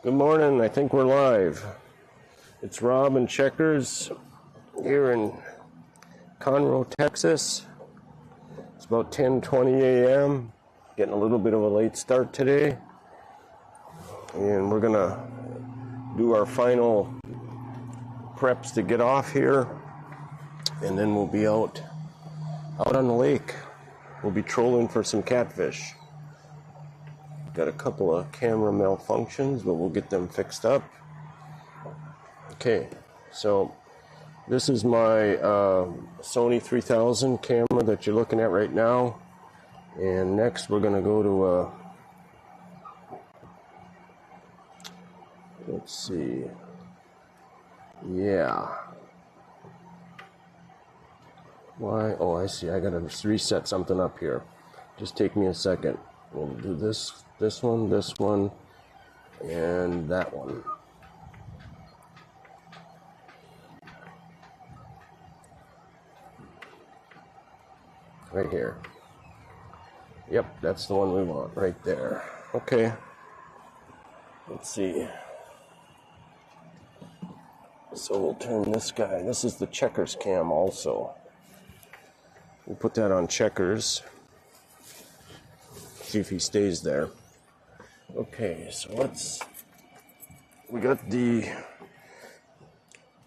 Good morning, I think we're live. It's Rob and Checkers here in Conroe, Texas. It's about 10:20 a.m. Getting a little bit of a late start today. And we're gonna do our final preps to get off here. And then we'll be out on the lake. We'll be trolling for some catfish. Got a couple of camera malfunctions, but we'll get them fixed up. Okay, so this is my Sony 3000 camera that you're looking at right now. And next we're going to go to let's see. Yeah. Why? Oh, I see. I got to reset something up here. Just take me a second. We'll do this one, and that one. Right here. Yep, that's the one we want, right there. Okay. Let's see. So we'll turn this guy. This is the Checkers cam also. We'll put that on Checkers. See if he stays there. Okay, so we got the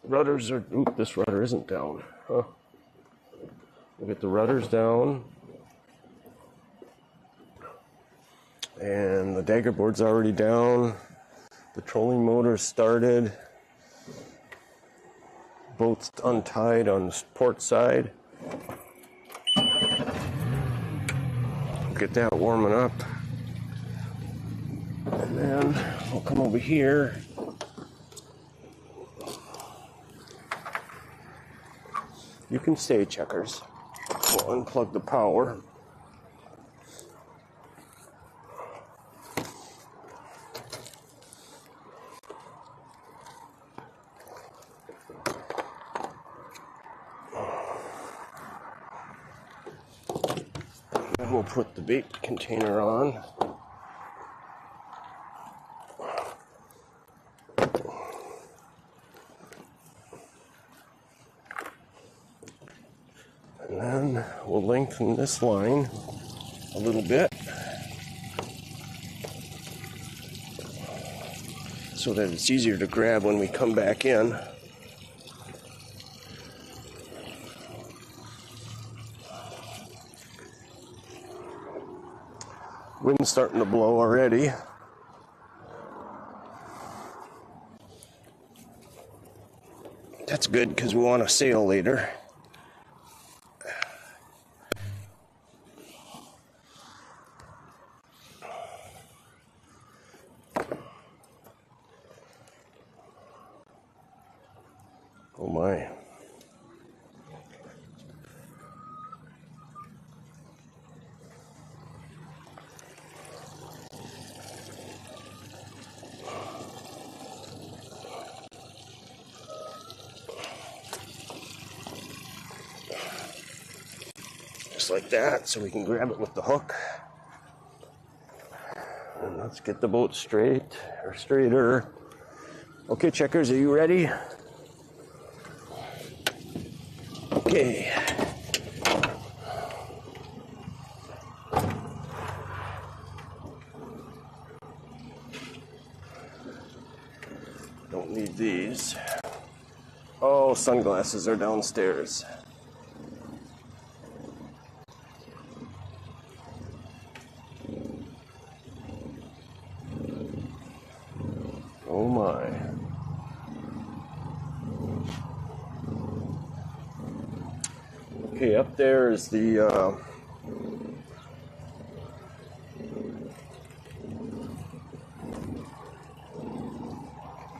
rudders are, oop, this rudder isn't down. Huh. We'll get the rudders down. And the dagger board's already down. The trolling motor started. Boats untied on the port side. Get that warming up. And then we'll come over here. You can stay, Checkers. We'll unplug the power. Then we'll put the bait container on. And then we'll lengthen this line a little bit so that it's easier to grab when we come back in. Wind's starting to blow already. That's good because we want to sail later. Oh my. Just like that, so we can grab it with the hook. And let's get the boat straight, or straighter. Okay, Checkers, are you ready? Okay. Don't need these. Oh, sunglasses are downstairs. Oh my. Okay, up there is the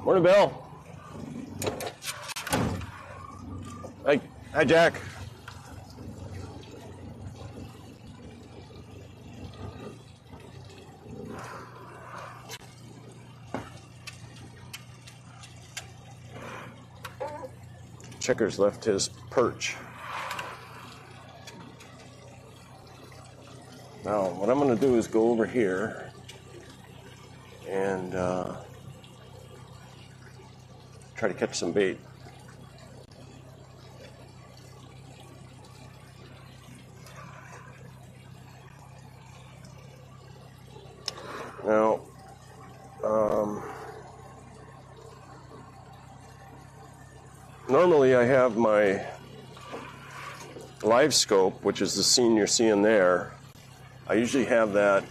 morning, Bill. Hi, Jack. Checkers left his perch. Now, what I'm going to do is go over here and try to catch some bait. Now, normally I have my live scope, which is the scene you're seeing there. I usually have that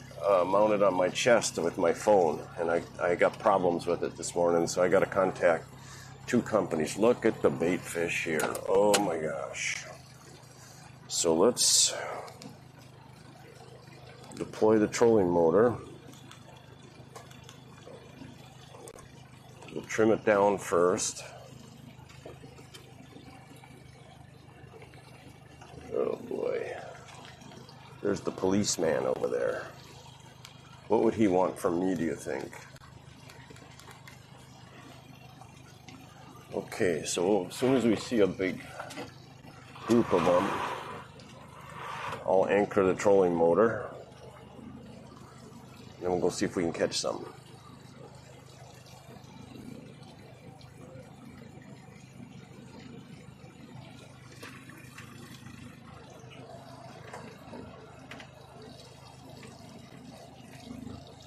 mounted on my chest with my phone, and I got problems with it this morning, so I got to contact 2 companies. Look at the bait fish here. Oh my gosh. So let's deploy the trolling motor. We'll trim it down first. Oh boy. There's the policeman over there. What would he want from me, do you think? Okay, so as soon as we see a big group of them, I'll anchor the trolling motor. Then we'll go see if we can catch some.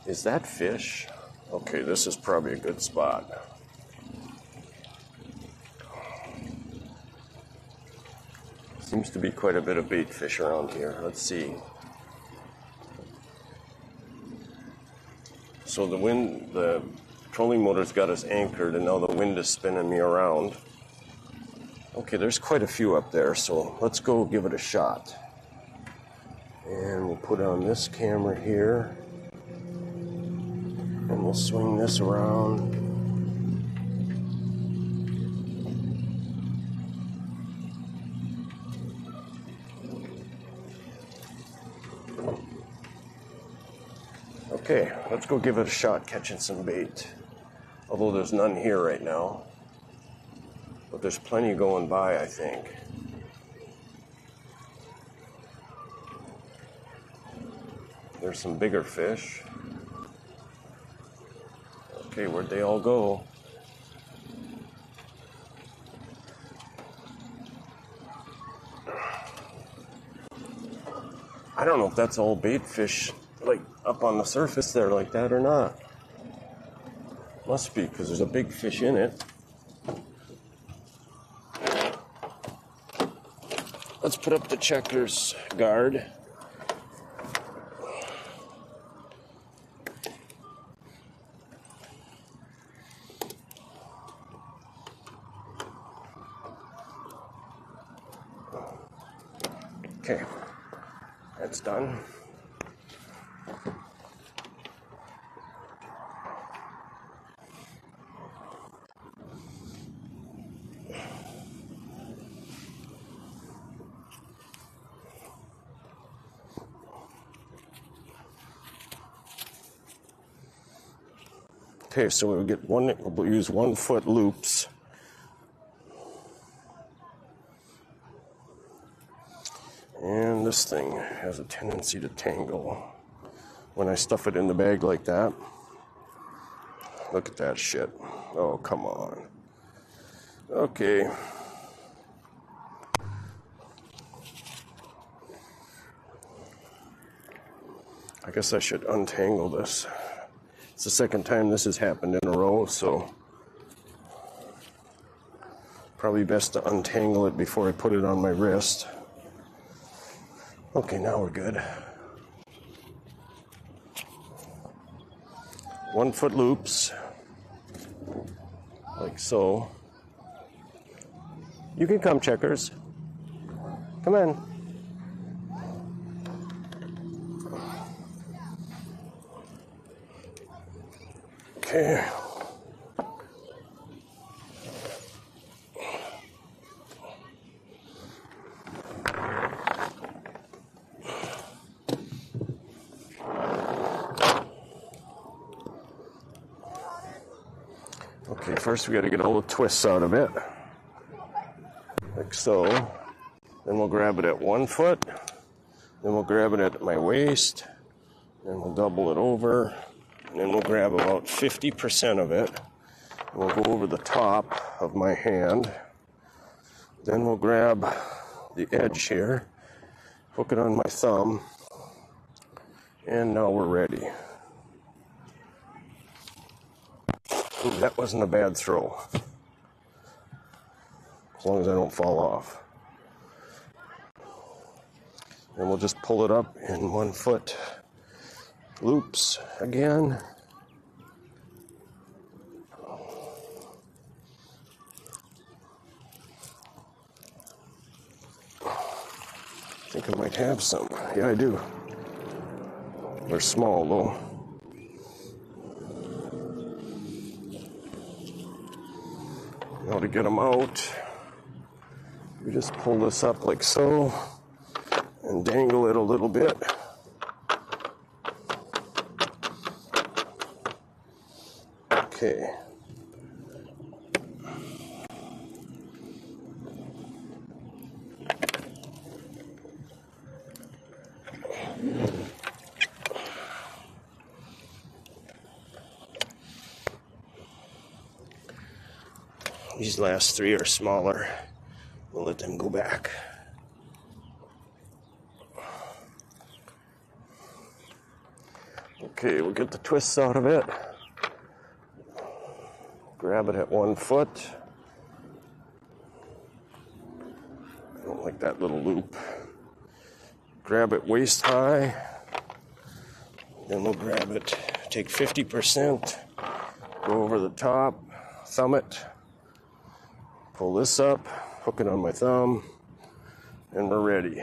Is that fish? Okay, this is probably a good spot. Seems to be quite a bit of bait fish around here. Let's see. So the trolling motor's got us anchored, and now the wind is spinning me around. Okay, there's quite a few up there, so let's go give it a shot. And we'll put on this camera here. And we'll swing this around. Okay, let's go give it a shot catching some bait. Although there's none here right now. But there's plenty going by, I think. There's some bigger fish. Okay, where'd they all go? I don't know if that's all bait fish, like up on the surface there like that or not. Must be, because there's a big fish in it. Let's put up the checkers guard. Okay, that's done. Okay, so we'll use 1 foot loops. And this thing has a tendency to tangle when I stuff it in the bag like that. Look at that shit. Oh, come on. Okay. I guess I should untangle this. It's the second time this has happened in a row, so probably best to untangle it before I put it on my wrist. Okay, now we're good. 1 foot loops, like so. You can come, checkers. Come in. Okay. Okay, first we got to get all the twists out of it, like so. Then we'll grab it at 1 foot. Then we'll grab it at my waist. Then we'll double it over. And then we'll grab about 50% of it We'll go over the top of my hand. Then we'll grab the edge here, hook it on my thumb, and now we're ready. Ooh, that wasn't a bad throw. As long as I don't fall off. And we'll just pull it up in 1 foot loops again. I think I might have some. Yeah, I do. They're small though. Now to get them out, you just pull this up like so and dangle it a little bit. Okay. These last 3 are smaller. We'll let them go back. Okay, we'll get the twists out of it. Grab it at 1 foot. I don't like that little loop. Grab it waist high. Then we'll grab it, take 50%, go over the top, thumb it. Pull this up, hook it on my thumb, and we're ready.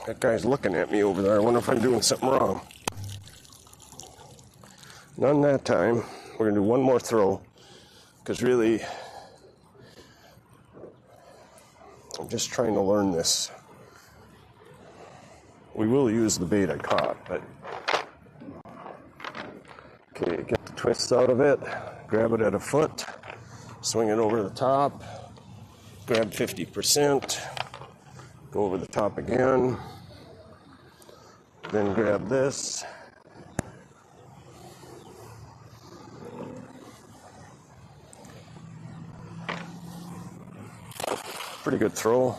That guy's looking at me over there. I wonder if I'm doing something wrong. None that time. We're going to do one more throw. Because really, I'm just trying to learn this. We will use the bait I caught, but... Okay, get the twists out of it. Grab it at 1 foot. Swing it over the top. Grab 50%. Go over the top again. Then grab this. Pretty good throw.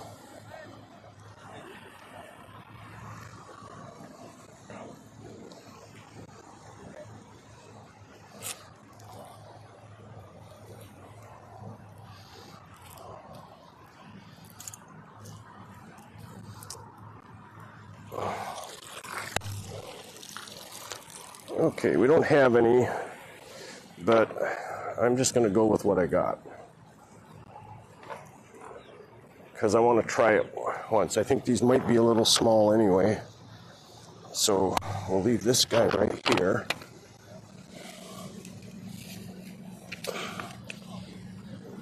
Okay, we don't have any, but I'm just going to go with what I got. Because I want to try it once. I think these might be a little small anyway. So we'll leave this guy right here.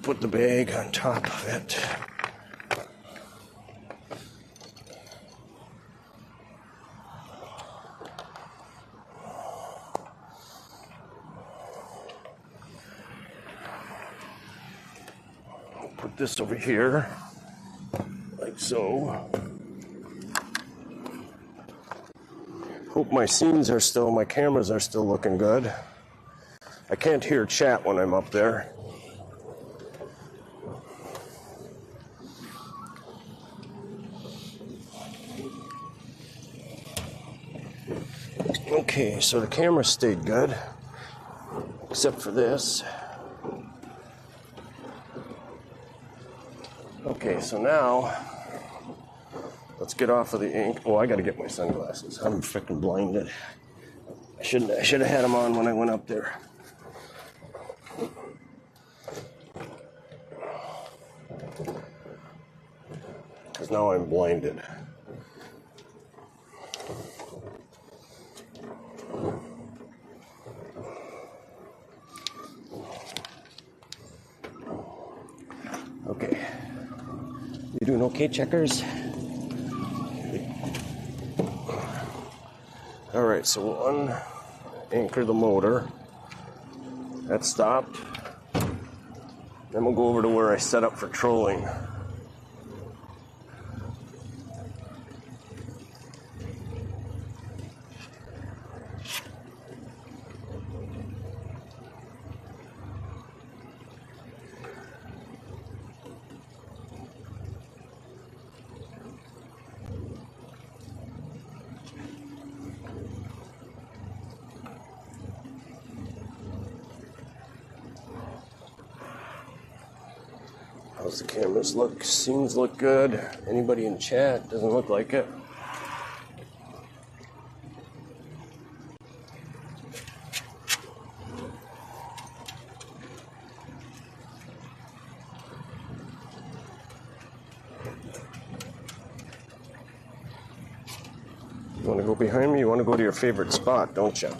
Put the bag on top of it. Put this over here, like so. Hope my scenes are still, my cameras are still looking good. I can't hear chat when I'm up there. Okay, so the camera stayed good, except for this. Okay, so now, let's get off of the ink. Oh, I gotta get my sunglasses. I'm freaking blinded. I should have had them on when I went up there. Because now I'm blinded. Okay. You doing okay, checkers? Alright, so we'll unanchor the motor. That stopped. Then we'll go over to where I set up for trolling. How's the cameras look? Scenes look good. Anybody in chat? Doesn't look like it. You want to go behind me? You want to go to your favorite spot, don't you?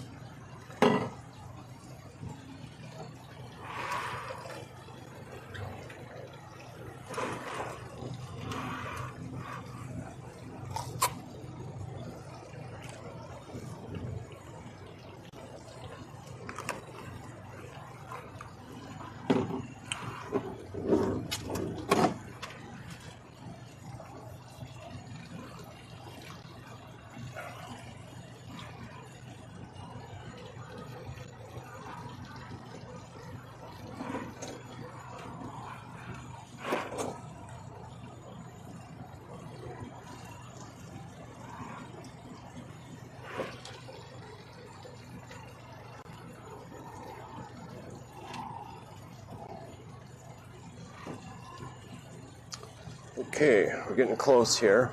Okay, we're getting close here.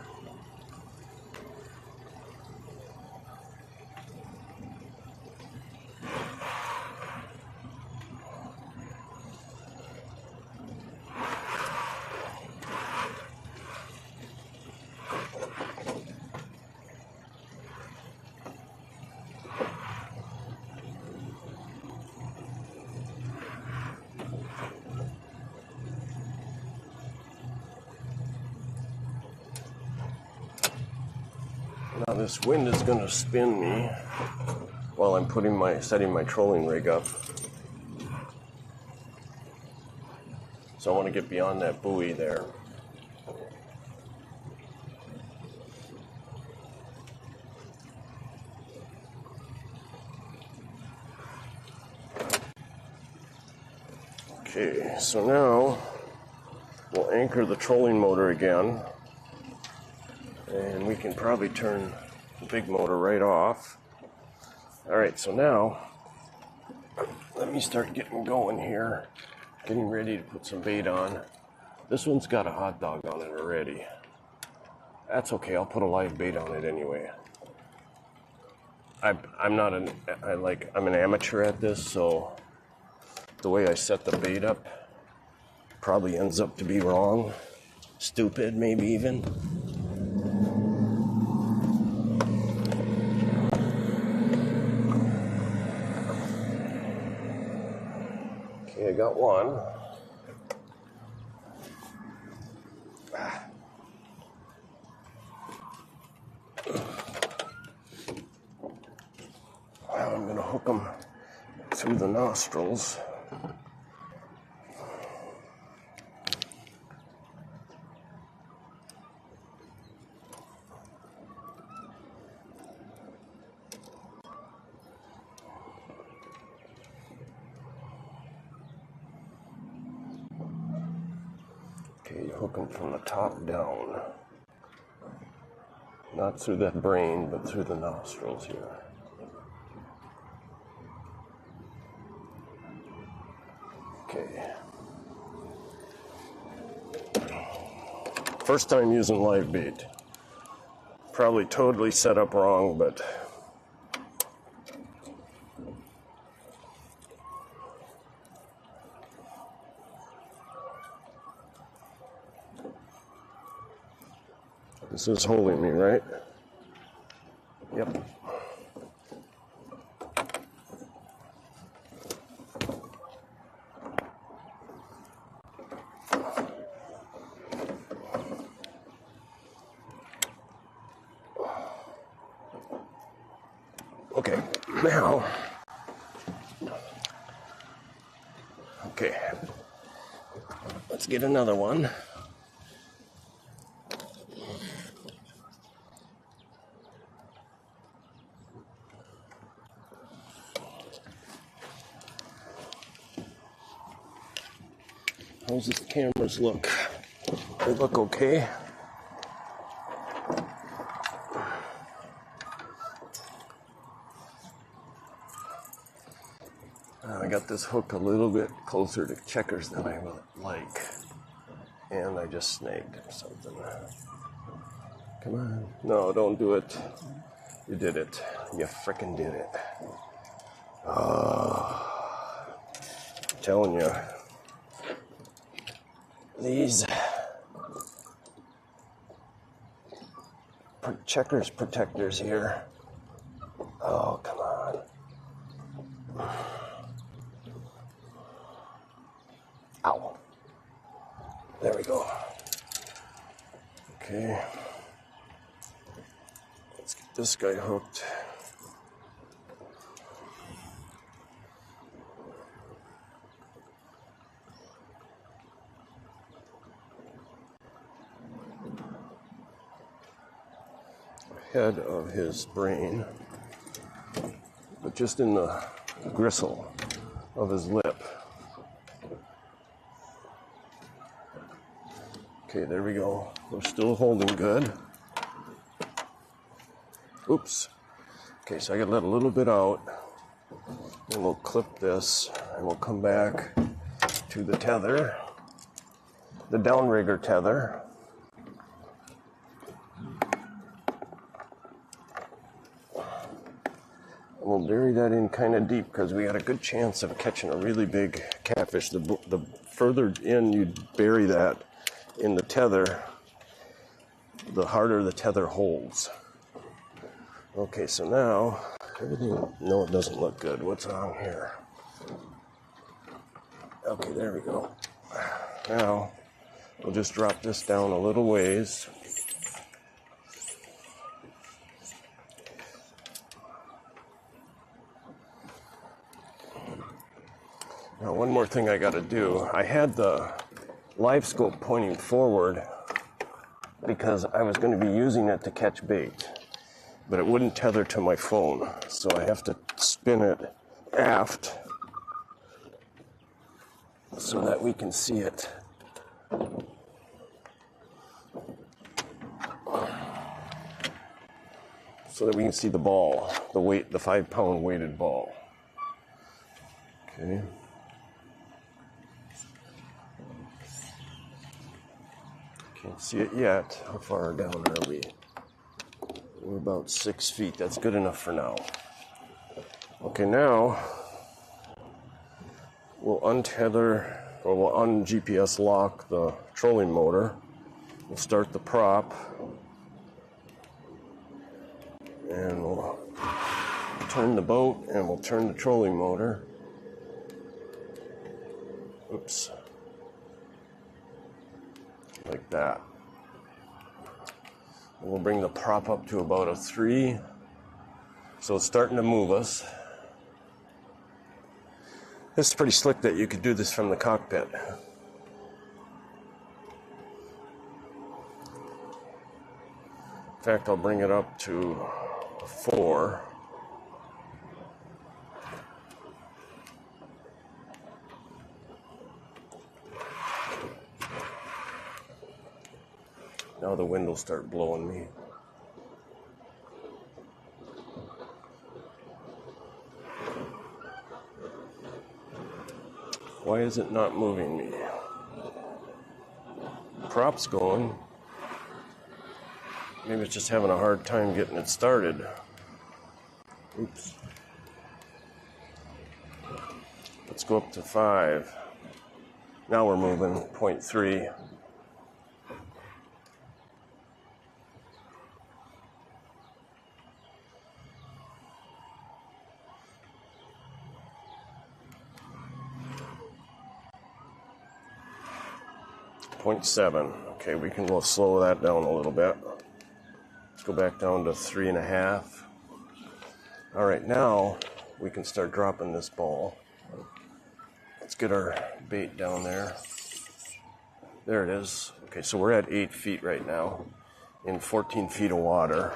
Now this wind is going to spin me while I'm setting my trolling rig up. So I want to get beyond that buoy there. Okay, so now we'll anchor the trolling motor again. And we can probably turn the big motor right off. Alright, so now let me start getting going here. Getting ready to put some bait on. This one's got a hot dog on it already. That's okay, I'll put a live bait on it anyway. I'm an amateur at this, so the way I set the bait up probably ends up to be wrong. Stupid, maybe even. Okay, I got one. Now I'm going to hook them through the nostrils. Okay, you hook them from the top down. Not through that brain, but through the nostrils here. Okay. First time using live bait. Probably totally set up wrong, but this is holding me, right? Yep. Okay, now, okay, let's get another one. How's this cameras look? They look okay. I got this hook a little bit closer to checkers than I would like. And I just snagged something. Come on. No, don't do it. You did it. You frickin' did it. Oh, I'm telling you. These checkers protectors here. Oh, come on. Ow. There we go. Okay. Let's get this guy hooked. Head of his brain, but just in the gristle of his lip. Okay, there we go. We're still holding good. Oops. Okay, so I gotta let a little bit out, and we'll clip this, and we'll come back to the tether, the downrigger tether. We'll bury that in kind of deep because we got a good chance of catching a really big catfish. The further in you bury that in the tether, the harder the tether holds. Okay, so now everything, no, it doesn't look good. What's on here? Okay, there we go. Now we'll just drop this down a little ways. Now, one more thing I got to do. I had the live scope pointing forward because I was going to be using it to catch bait, but it wouldn't tether to my phone, so I have to spin it aft so that we can see it. So that we can see the ball, the weight, the 5-pound weighted ball. Okay. Can't see it yet. How far down are we? We're about 6 feet. That's good enough for now. Okay, now we'll untether, or we'll un-GPS lock the trolling motor. We'll start the prop. And we'll turn the boat, and we'll turn the trolling motor. Oops. Like that. And we'll bring the prop up to about a 3. So it's starting to move us. This is pretty slick that you could do this from the cockpit. In fact, I'll bring it up to a 4. Now the wind will start blowing me. Why is it not moving me? Prop's going. Maybe it's just having a hard time getting it started. Oops. Let's go up to 5. Now we're moving, 0.3. .7. Okay, we'll slow that down a little bit. Let's go back down to 3.5. All right, now we can start dropping this ball. Let's get our bait down there. There it is. Okay, so we're at 8 feet right now in 14 feet of water.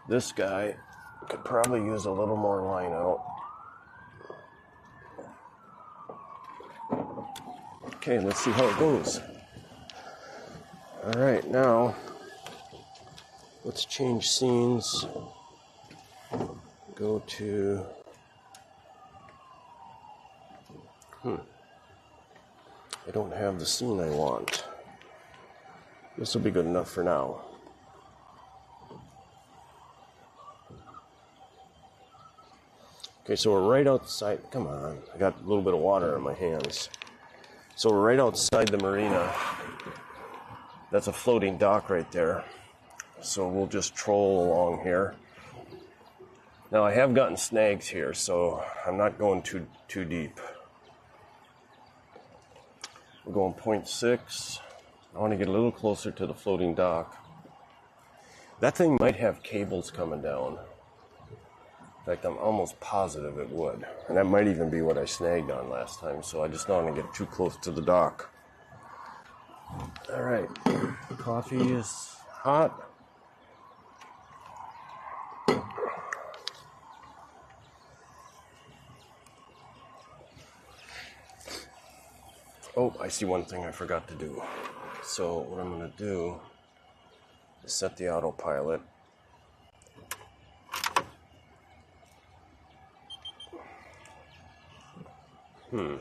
This guy could probably use a little more line out. Okay, let's see how it goes. All right, now let's change scenes. Go to I don't have the scene I want. This will be good enough for now. Okay, so we're right outside. Come on, I got a little bit of water in my hands. So we're right outside the marina. That's a floating dock right there. So we'll just troll along here. Now I have gotten snags here, so I'm not going too deep. We're going 0.6. I want to get a little closer to the floating dock. That thing might have cables coming down. In fact, I'm almost positive it would. And that might even be what I snagged on last time, so I just don't want to get too close to the dock. All right, coffee is hot. Oh, I see one thing I forgot to do. So what I'm going to do is set the autopilot. There we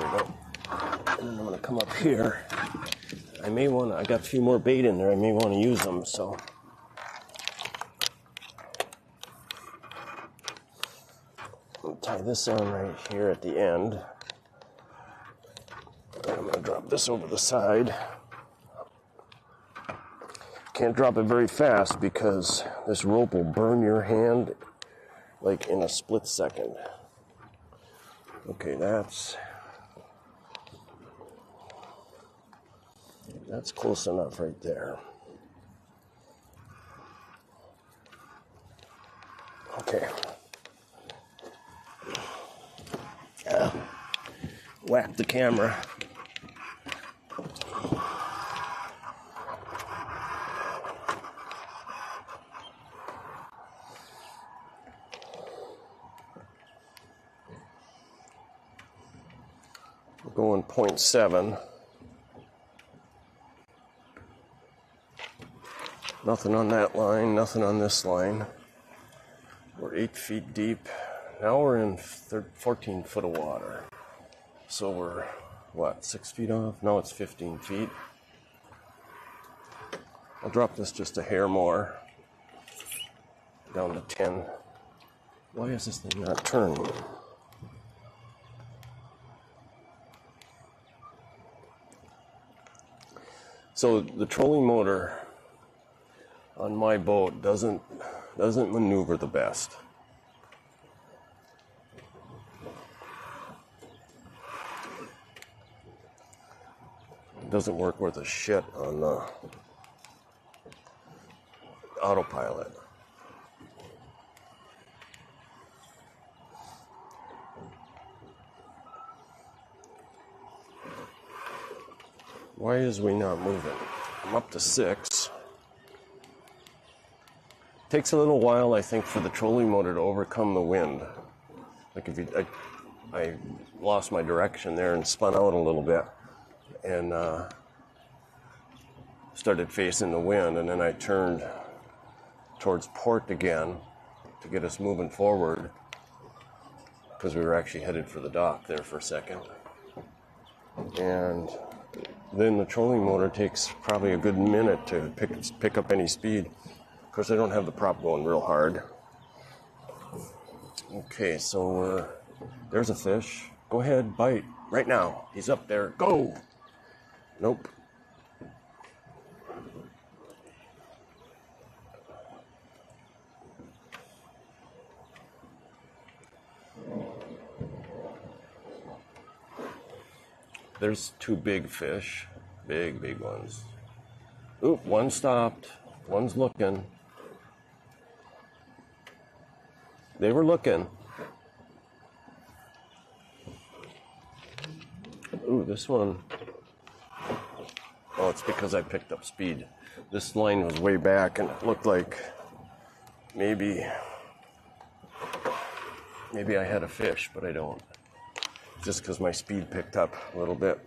go. And then I'm going to come up here. I got a few more bait in there. I may want to use them, so. I'll tie this on right here at the end. I'm going to drop this over the side. Can't drop it very fast because this rope will burn your hand like in a split second. Okay, that's close enough right there. Okay. Whack the camera. We're going 0.7. Nothing on that line, nothing on this line. We're 8 feet deep. Now we're in 14 foot of water. So we're, 6 feet off? No, it's 15 feet. I'll drop this just a hair more. Down to 10. Why is this thing not turning? So the trolling motor on my boat doesn't maneuver the best. It doesn't work worth a shit on the autopilot. Why is we not moving? I'm up to 6. Takes a little while, I think, for the trolling motor to overcome the wind. Like I lost my direction there and spun out a little bit and started facing the wind, and then I turned towards port again to get us moving forward because we were actually headed for the dock there for a second. And then the trolling motor takes probably a good minute to pick up any speed. Of course, I don't have the prop going real hard. Okay, so there's a fish. Go ahead, bite. Right now. He's up there. Go! Nope. There's 2 big fish. Big ones. Oop, one stopped. One's looking. They were looking. Ooh, this one. Oh, it's because I picked up speed. This line was way back and it looked like maybe I had a fish, but I don't. Just because my speed picked up a little bit.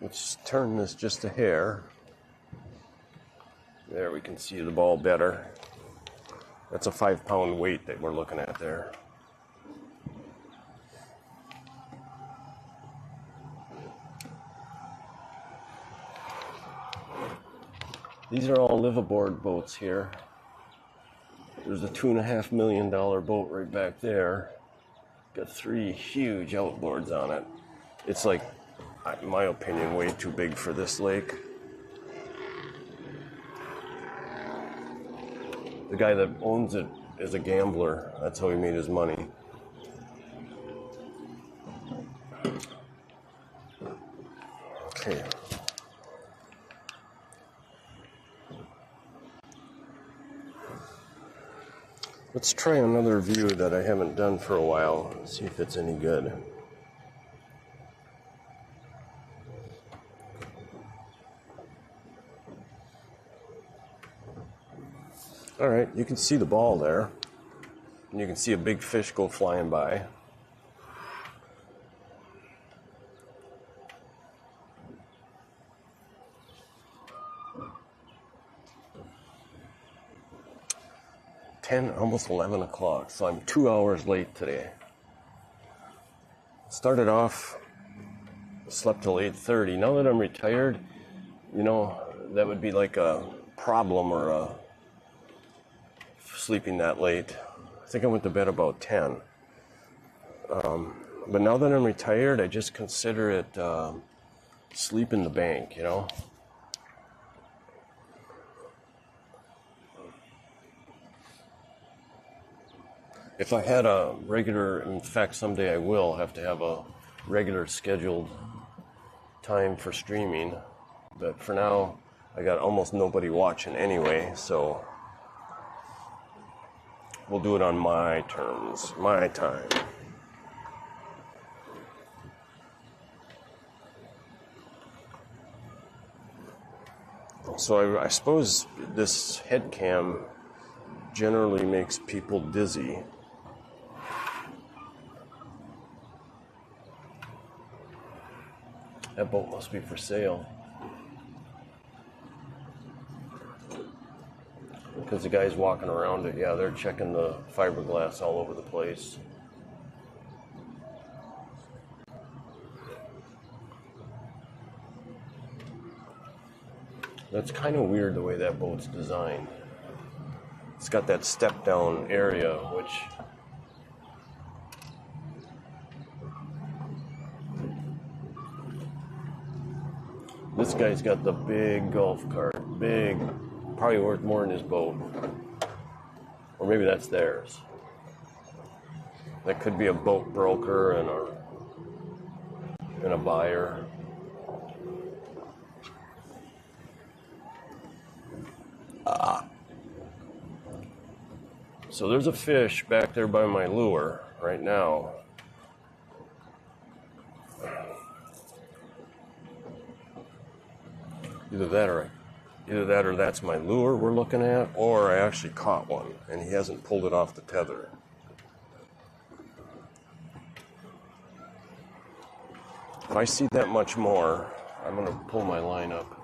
Let's turn this just a hair. There, we can see the ball better. That's a 5-pound weight that we're looking at there. These are all liveaboard boats here. There's a $2.5 million boat right back there. Got 3 huge outboards on it. It's like, in my opinion, way too big for this lake. The guy that owns it is a gambler. That's how he made his money. Okay. Let's try another view that I haven't done for a while. See if it's any good. All right, you can see the ball there. And you can see a big fish go flying by. Almost 11 o'clock, so I'm 2 hours late today. Started off, slept till 8:30. Now that I'm retired, you know, that would be like a problem or a sleeping that late. I think I went to bed about 10. But now that I'm retired, I just consider it sleep in the bank, you know. If I had a regular, in fact, someday I will have to have a regular scheduled time for streaming. But for now, I got almost nobody watching anyway, so we'll do it on my terms, my time. So I suppose this head cam generally makes people dizzy. That boat must be for sale. Because the guys walking around it, yeah, they're checking the fiberglass all over the place. That's kind of weird the way that boat's designed. It's got that step down area, which this guy's got the big golf cart, big, probably worth more than his boat. Or maybe that's theirs. That could be a boat broker and a buyer. So there's a fish back there by my lure right now. Either that or that's my lure we're looking at, or I actually caught one and he hasn't pulled it off the tether. If I see that much more, I'm going to pull my line up.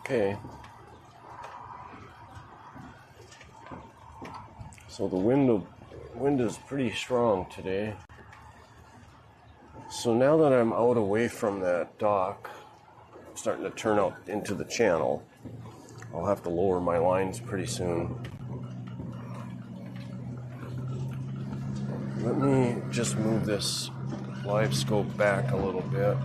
Okay. So the wind is pretty strong today. So now that I'm out away from that dock, I'm starting to turn out into the channel. I'll have to lower my lines pretty soon. Let me just move this live scope back a little bit.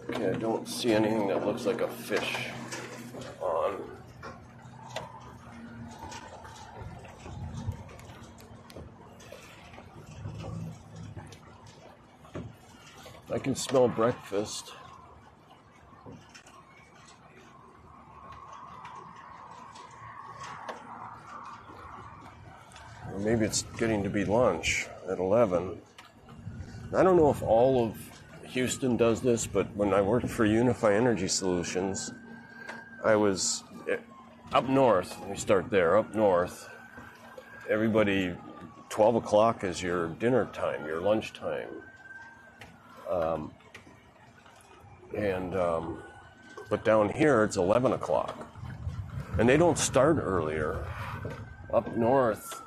Okay, I don't see anything that looks like a fish on. I can smell breakfast. Or maybe it's getting to be lunch at 11. I don't know if all of Houston does this, but when I worked for Unify Energy Solutions, I was up north. We start there, up north. Everybody, 12 o'clock is your dinner time, your lunch time. But down here, it's 11 o'clock. And they don't start earlier. Up north,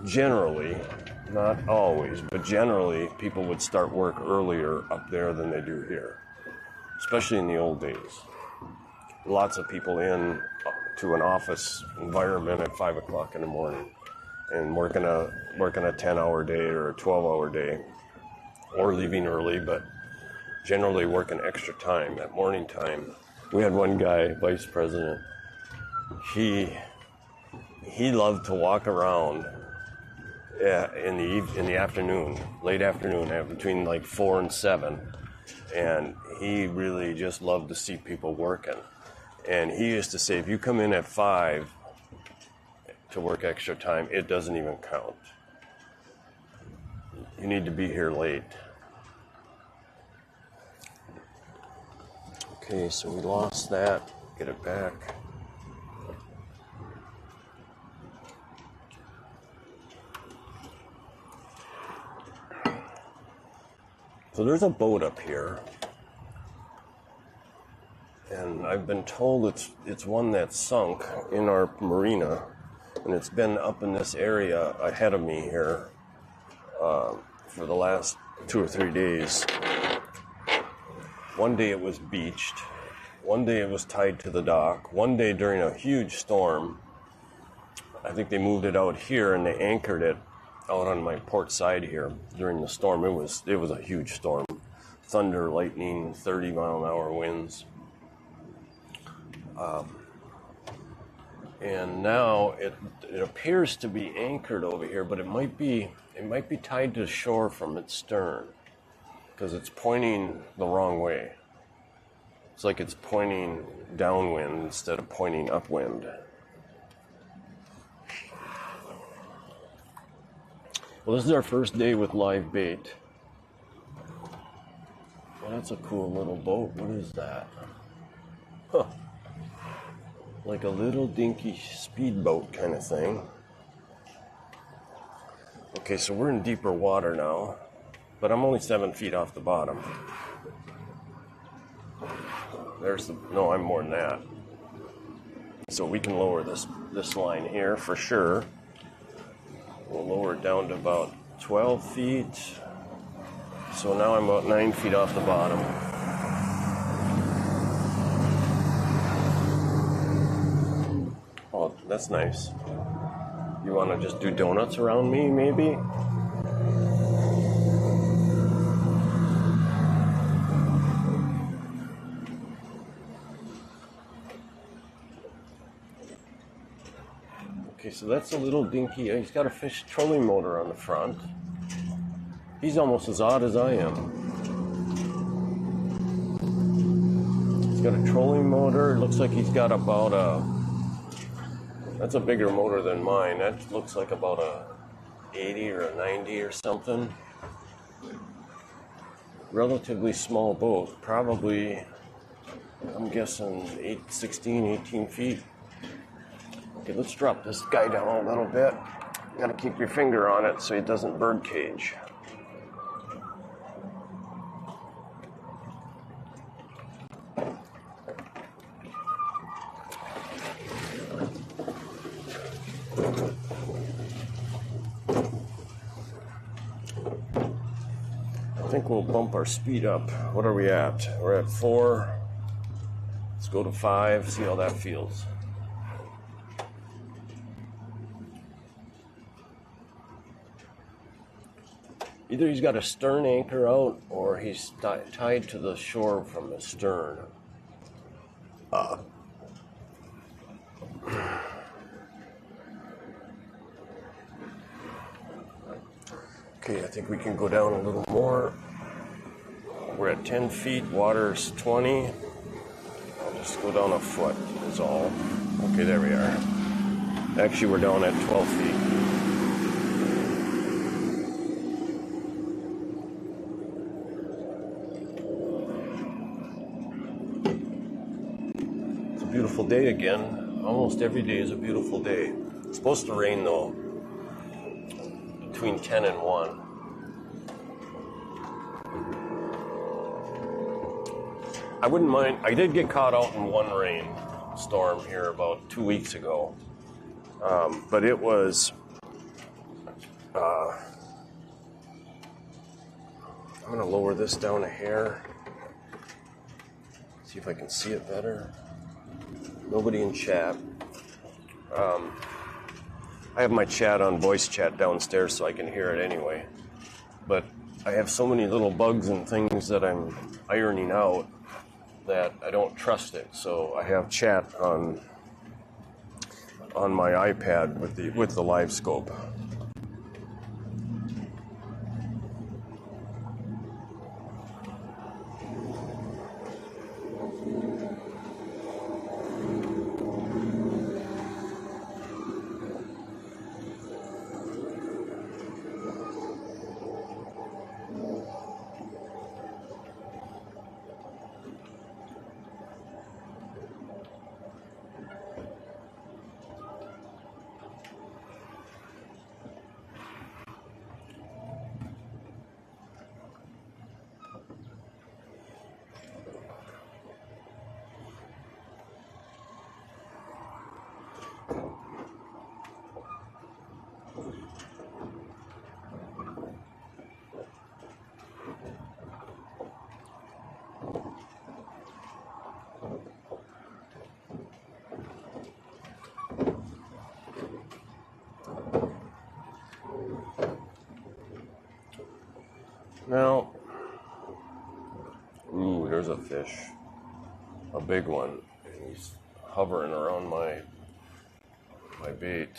generally, not always, but generally, people would start work earlier up there than they do here, especially in the old days. Lots of people in to an office environment at 5 o'clock in the morning and working a 10-hour day or a 12-hour day, or leaving early, but generally working extra time at morning time. We had one guy, vice president, he loved to walk around in the afternoon, late afternoon, between like 4 and 7, and he really just loved to see people working. And he used to say, if you come in at 5 to work extra time, it doesn't even count. You need to be here late. Okay, so we lost that. Get it back. So there's a boat up here, and I've been told it's one that sunk in our marina, and it's been up in this area ahead of me here for the last 2 or 3 days. One day it was beached, one day it was tied to the dock, one day during a huge storm, I think they moved it out here and they anchored it out on my port side here during the storm. It was a huge storm. Thunder, lightning, 30-mile-an-hour winds. And now it appears to be anchored over here, but it might be tied to shore from its stern because it's pointing the wrong way. It's like it's pointing downwind instead of pointing upwind. Well, this is our first day with live bait. Well, that's a cool little boat. What is that? Huh. Like a little dinky speedboat kind of thing. Okay, so we're in deeper water now, but I'm only 7 feet off the bottom. No, I'm more than that. So we can lower this line here for sure. We'll lower it down to about 12 feet. So now I'm about 9 feet off the bottom. Oh, that's nice. You want to just do donuts around me, maybe? Okay, so that's a little dinky. He's got a fish trolling motor on the front. He's almost as odd as I am. He's got a trolling motor. It looks like he's got about that's a bigger motor than mine. That looks like about a 80 or a 90 or something. Relatively small boat. Probably, I'm guessing 16, 18 feet. Okay, let's drop this guy down a little bit. You gotta keep your finger on it so he doesn't bird cage. think we'll bump our speed up. What are we at? We're at 4. Let's go to 5, see how that feels. Either he's got a stern anchor out or he's tied to the shore from the stern. Okay, I think we can go down a little more. We're at 10 feet, water's 20. I'll just go down a foot, is all. Okay, there we are. Actually, we're down at 12 feet. It's a beautiful day again. Almost every day is a beautiful day. It's supposed to rain, though, between 10 and 1. I wouldn't mind. I did get caught out in one rain storm here about 2 weeks ago. But it was, I'm going to lower this down a hair. See if I can see it better. Nobody in chat. I have my chat on voice chat downstairs so I can hear it anyway. But I have so many little bugs and things that I'm ironing out that I don't trust it. So I have chat on my iPad with the live scope. Now, ooh, there's a fish, a big one, and he's hovering around my bait.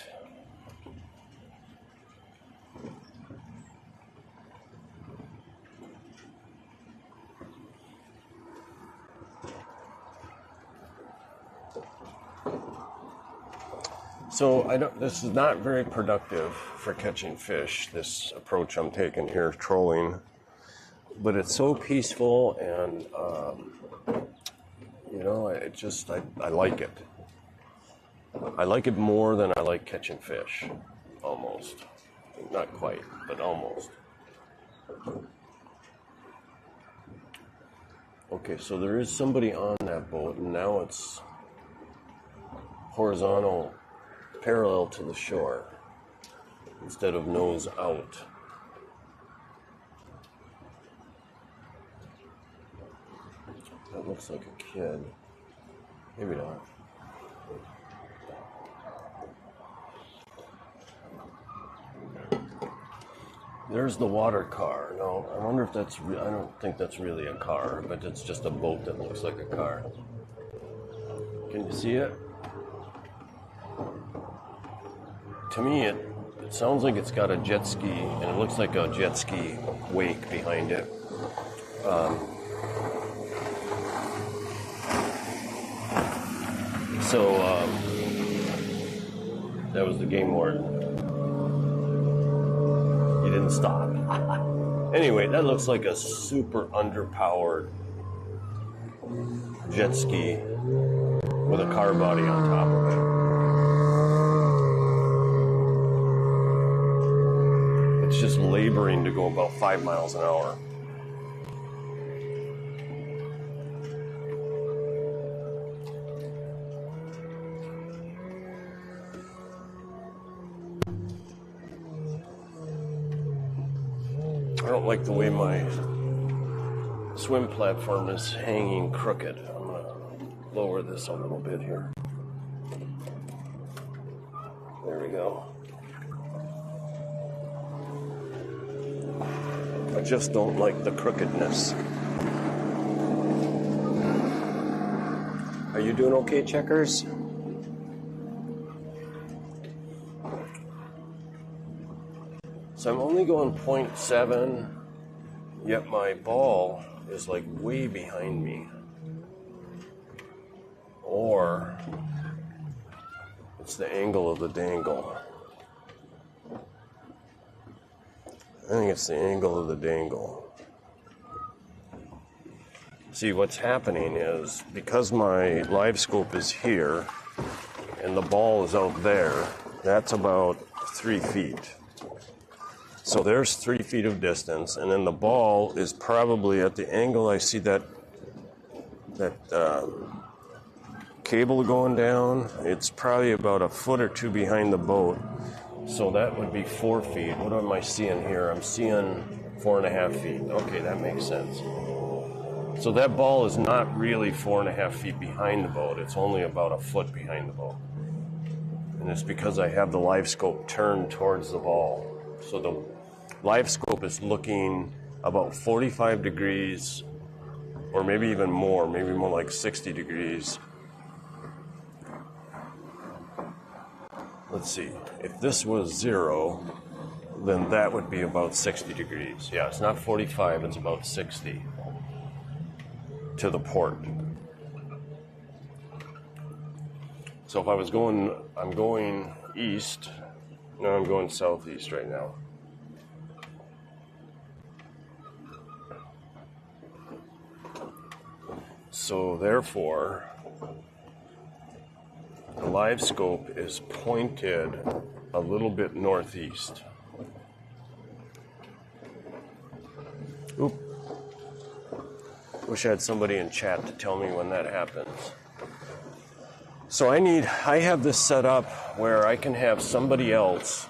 So this is not very productive for catching fish, this approach I'm taking here, trolling. But it's so peaceful and, I like it. I like it more than I like catching fish, almost. Not quite, but almost. Okay, so there is somebody on that boat, and now it's horizontal, parallel to the shore, instead of nose out. That looks like a kid. Maybe not. There's the water car. No, I wonder if that's I don't think that's really a car, but it's just a boat that looks like a car. Can you see it? To me, it sounds like it's got a jet ski, and it looks like a jet ski wake behind it. That was the game warden. He didn't stop. Anyway, that looks like a super underpowered jet ski with a car body on top of it. It's just laboring to go about 5 miles an hour. I don't like the way my swim platform is hanging crooked. I'm going to lower this a little bit here. There we go. I just don't like the crookedness. Are you doing okay, checkers? So I'm only going 0.7, yet my ball is like way behind me. Or it's the angle of the dangle. I think it's the angle of the dangle. See, what's happening is because my live scope is here and the ball is out there, that's about 3 feet. So there's 3 feet of distance, and then the ball is probably at the angle I see that cable going down. It's probably about a foot or two behind the boat. So that would be 4 feet. What am I seeing here? I'm seeing 4.5 feet. Okay, that makes sense. So that ball is not really 4.5 feet behind the boat. It's only about a foot behind the boat. And it's because I have the live scope turned towards the ball. So the live scope is looking about 45 degrees, or maybe even more, maybe more like 60 degrees. Let's see, if this was 0, then that would be about 60 degrees. Yeah, it's not 45, it's about 60 to the port. So if I was going, I'm going east, no, I'm going southeast right now. So therefore, the live scope is pointed a little bit northeast. Oop. Wish I had somebody in chat to tell me when that happens. So I have this set up where I can have somebody else,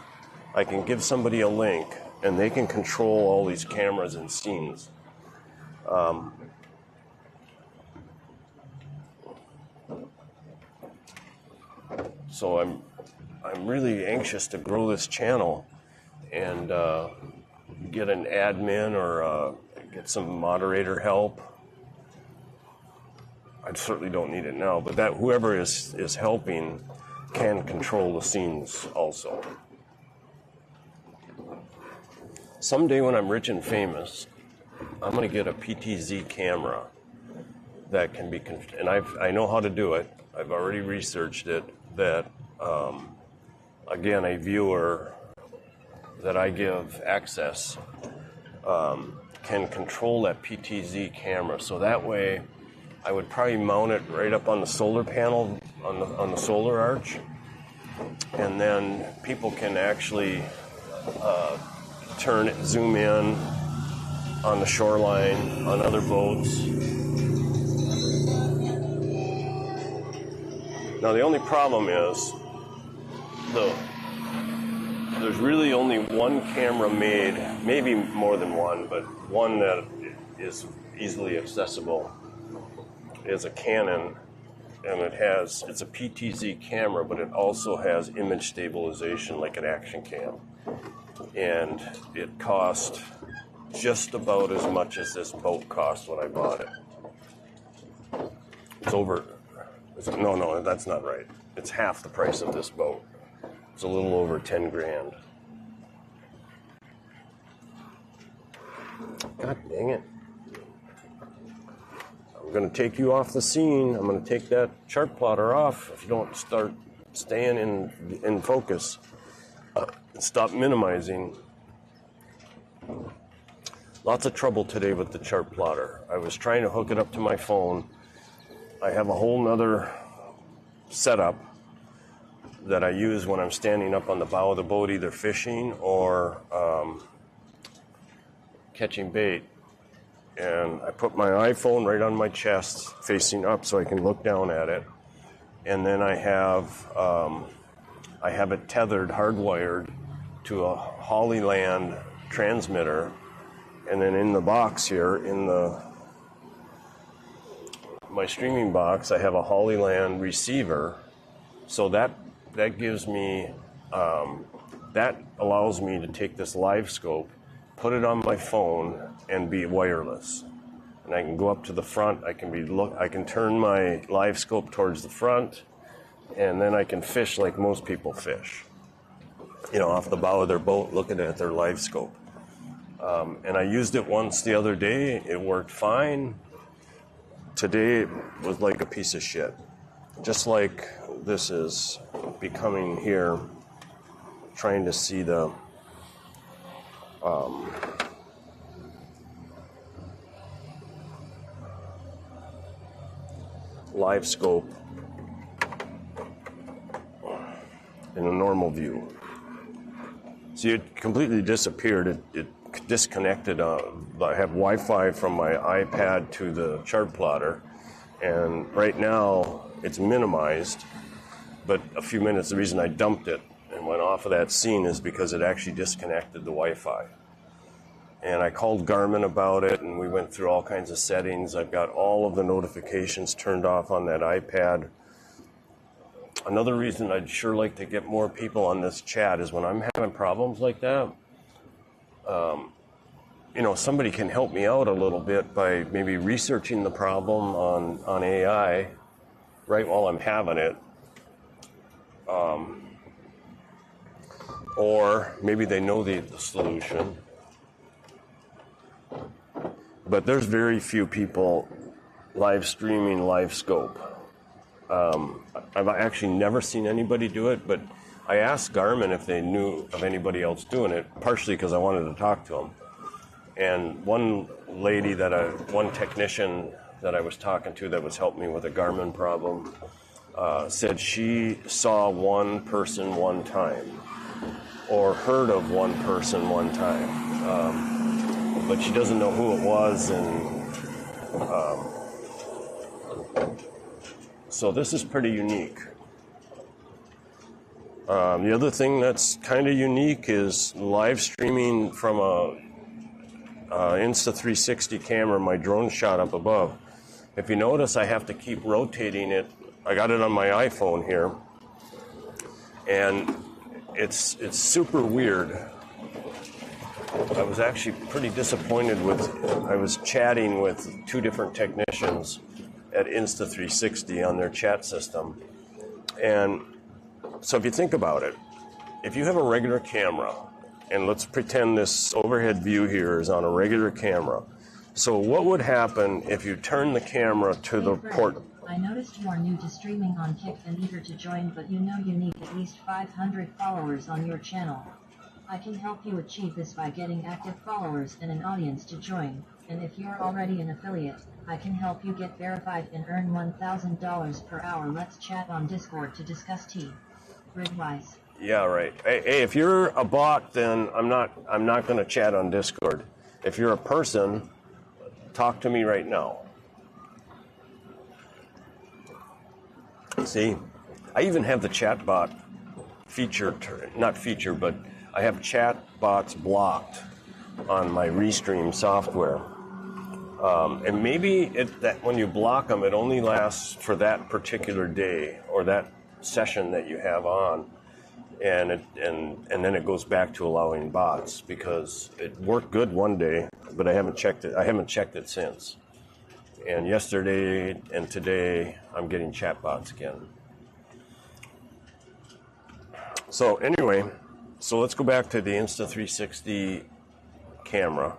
I can give somebody a link, and they can control all these cameras and scenes. So I'm really anxious to grow this channel and get an admin or get some moderator help. I certainly don't need it now, but that whoever is helping can control the scenes also. Someday when I'm rich and famous, I'm going to get a PTZ camera that can be, and I know how to do it. I've already researched it. That, again, a viewer that I give access can control that PTZ camera. So that way, I would probably mount it right up on the solar panel, on the solar arch, and then people can actually zoom in on the shoreline, on other boats. Now the only problem is, there's really only one camera made, maybe more than one, but one that is easily accessible. It's a Canon, and it's a PTZ camera, but it also has image stabilization like an action cam. And it cost just about as much as this boat cost when I bought it. It's over. No, that's not right. It's half the price of this boat. It's a little over 10 grand. God dang it. I'm going to take you off the scene. I'm going to take that chart plotter off if you don't start staying in focus. Stop minimizing. Lots of trouble today with the chart plotter. I was trying to hook it up to my phone. I have a whole nother setup that I use when I'm standing up on the bow of the boat, either fishing or catching bait. And I put my iPhone right on my chest, facing up, so I can look down at it. And then I have it tethered, hardwired to a Hollyland transmitter. And then in the box here, in the my streaming box, I have a Hollyland receiver, so that gives me, that allows me to take this live scope, put it on my phone, and be wireless. And I can go up to the front. I can turn my live scope towards the front, and then I can fish like most people fish. You know, off the bow of their boat, looking at their live scope. And I used it once the other day. It worked fine. Today it was like a piece of shit. Just like this is becoming here, trying to see the live scope in a normal view. See, it completely disappeared. It disconnected. I have Wi-Fi from my iPad to the chart plotter, and right now it's minimized. But a few minutes, the reason I dumped it and went off of that scene is because it actually disconnected the Wi-Fi. And I called Garmin about it, and we went through all kinds of settings. I've got all of the notifications turned off on that iPad. Another reason I'd sure like to get more people on this chat is when I'm having problems like that, you know, somebody can help me out a little bit by maybe researching the problem on AI right while I'm having it. Or maybe they know the solution. But there's very few people live streaming live scope. I've actually never seen anybody do it, but I asked Garmin if they knew of anybody else doing it, partially because I wanted to talk to them. And one lady one technician that I was talking to that was helping me with a Garmin problem, said she saw one person one time, or heard of one person one time. But she doesn't know who it was, and so this is pretty unique. The other thing that's kind of unique is live streaming from a Insta360 camera, my drone shot up above. If you notice, I have to keep rotating it. I got it on my iPhone here, and it's super weird. I was actually pretty disappointed I was chatting with two different technicians at Insta360 on their chat system. And so if you think about it, if you have a regular camera, and let's pretend this overhead view here is on a regular camera. So what would happen if you turn the camera to the port? I noticed you are new to streaming on Kick and eager to join, but you know you need at least 500 followers on your channel. I can help you achieve this by getting active followers and an audience to join, and if you're already an affiliate, I can help you get verified and earn $1,000 per hour. Let's chat on Discord to discuss Gridwise. Yeah, right. Hey, if you're a bot, then I'm not going to chat on Discord. If you're a person, talk to me right now. See, I even have the chat bot not feature, but I have chat bots blocked on my Restream software. And maybe that when you block them, it only lasts for that particular day or that session that you have on. And then it goes back to allowing bots, because it worked good one day, but I haven't checked it since. And yesterday and today, I'm getting chat bots again. So anyway, so let's go back to the Insta360 camera.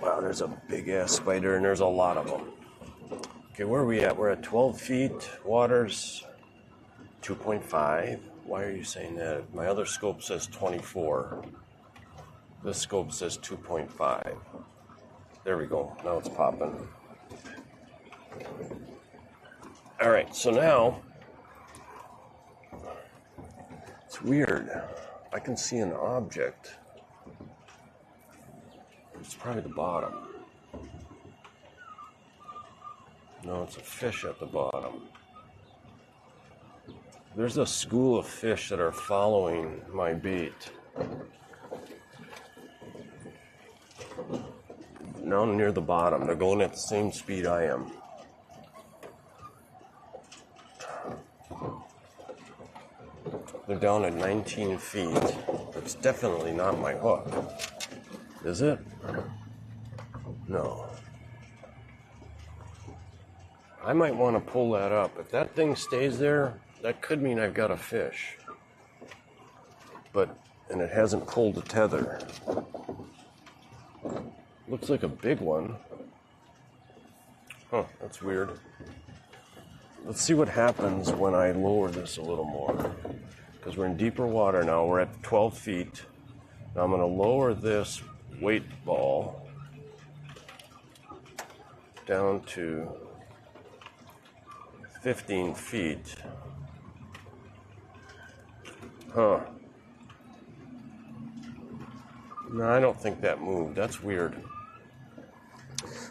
Wow, there's a big ass spider, and there's a lot of them. Okay, where are we at? We're at 12 feet. Water's 2.5. Why are you saying that? My other scope says 24. This scope says 2.5. There we go. Now it's popping. All right, so now it's weird. I can see an object. It's probably the bottom. No, it's a fish at the bottom. There's a school of fish that are following my bait. Now near the bottom. They're going at the same speed I am. They're down at 19 feet. It's definitely not my hook. Is it? No. I might want to pull that up. If that thing stays there, that could mean I've got a fish. And it hasn't pulled the tether. Looks like a big one. Huh, that's weird. Let's see what happens when I lower this a little more. Because we're in deeper water now. We're at 12 feet. Now I'm going to lower this weight ball down to 15 feet. Huh. No, I don't think that moved. That's weird.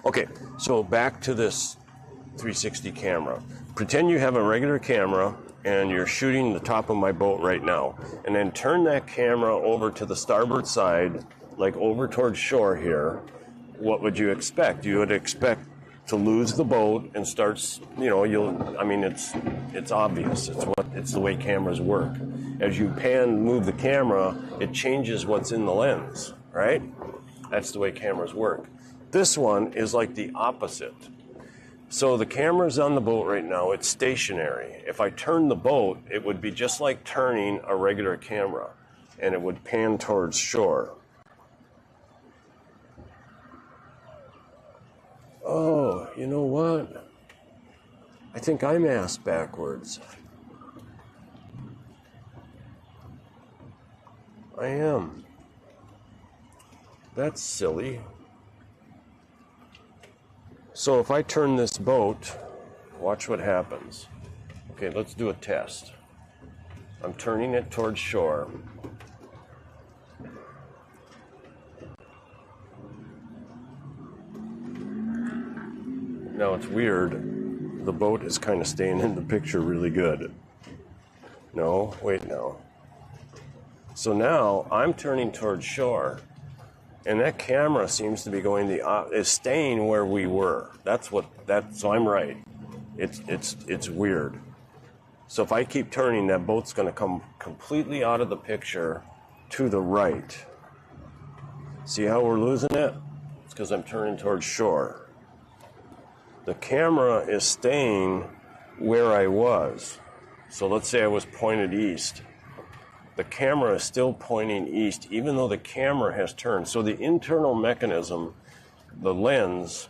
Okay, so back to this 360 camera. Pretend you have a regular camera and you're shooting the top of my boat right now. And then turn that camera over to the starboard side, like over towards shore here. What would you expect? You would expect to lose the boat and starts, it's obvious. It's the way cameras work. As you move the camera, it changes what's in the lens, right? That's the way cameras work. This one is like the opposite. So the camera's on the boat right now, it's stationary. If I turn the boat, it would be just like turning a regular camera, and it would pan towards shore. Oh, you know what? I think I'm ass backwards. I am. That's silly. So if I turn this boat, watch what happens. Okay, let's do a test. I'm turning it towards shore. Now it's weird. The boat is kind of staying in the picture really good. No, wait, no. So now I'm turning towards shore, and that camera seems to be going is staying where we were. So I'm right. It's weird. So if I keep turning, that boat's going to come completely out of the picture to the right. See how we're losing it? It's because I'm turning towards shore. The camera is staying where I was. So let's say I was pointed east. The camera is still pointing east, even though the camera has turned. So the internal mechanism, the lens,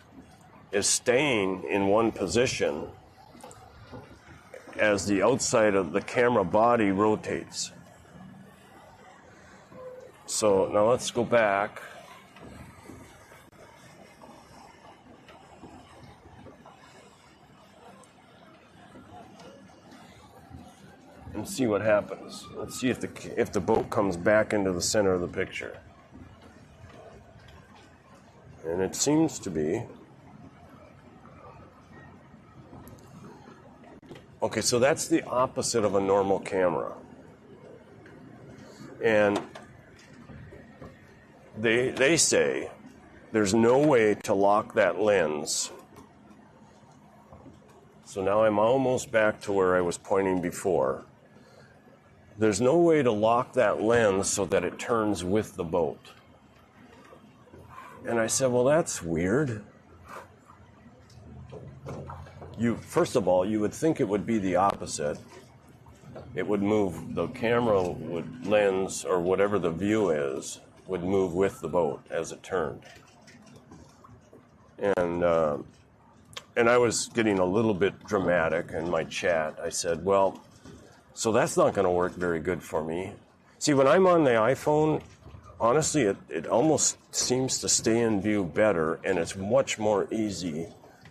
is staying in one position as the outside of the camera body rotates. So now let's go back. And see what happens. Let's see if the boat comes back into the center of the picture. And it seems to be. Okay, so that's the opposite of a normal camera. And they say there's no way to lock that lens. So now I'm almost back to where I was pointing before. There's no way to lock that lens so that it turns with the boat. And I said, well, that's weird. First of all, you would think it would be the opposite. It would move, the camera would lens, or whatever the view is, would move with the boat as it turned. And I was getting a little bit dramatic in my chat. I said, well, so that's not going to work very good for me. See, when I'm on the iPhone, honestly, it almost seems to stay in view better, and it's much more easy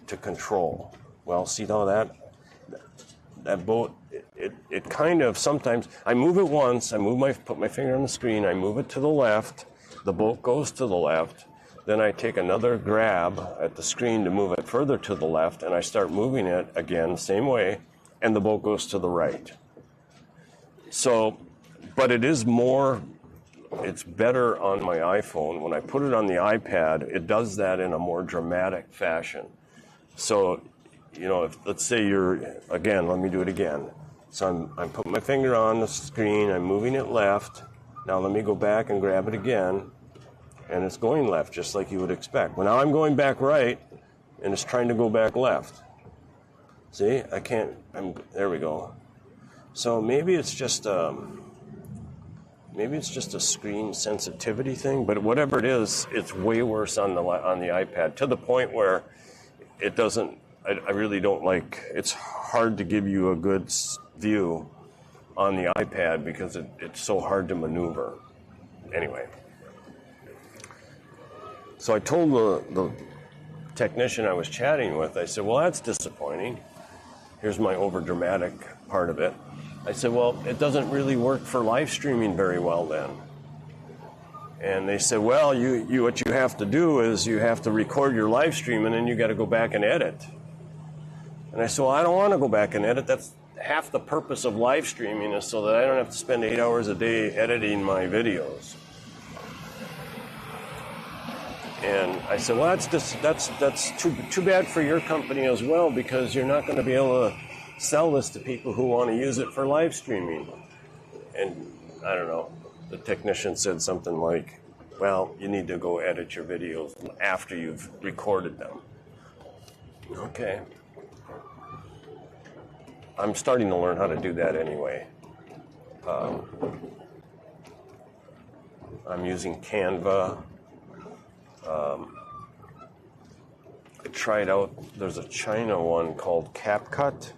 to control. Well, see how that boat, it kind of sometimes, I move it once, put my finger on the screen, I move it to the left, the boat goes to the left, then I take another grab at the screen to move it further to the left, and I start moving it again, same way, and the boat goes to the right. So, but it's better on my iPhone. When I put it on the iPad, it does that in a more dramatic fashion. So, let's say let me do it again. So I'm putting my finger on the screen, I'm moving it left. Now let me go back and grab it again, and it's going left just like you would expect. Well, now I'm going back right, and it's trying to go back left. See, I can't, there we go. So maybe it's just a screen sensitivity thing, but whatever it is, it's way worse on the iPad, to the point where it doesn't, I really don't like, it's hard to give you a good view on the iPad because it's so hard to maneuver. Anyway, so I told the technician I was chatting with, I said, well, that's disappointing. Here's my over-dramatic part of it. I said, well, it doesn't really work for live streaming very well then. And they said, well, what you have to do is you have to record your live stream and then you got to go back and edit. And I said, well, I don't want to go back and edit. That's half the purpose of live streaming, is so that I don't have to spend 8 hours a day editing my videos. And I said, well, that's too bad for your company as well, because you're not going to be able to sell this to people who want to use it for live streaming. And I don't know, the technician said something like, well, you need to go edit your videos after you've recorded them. Okay. I'm starting to learn how to do that anyway. I'm using Canva. I tried out, there's a China one called CapCut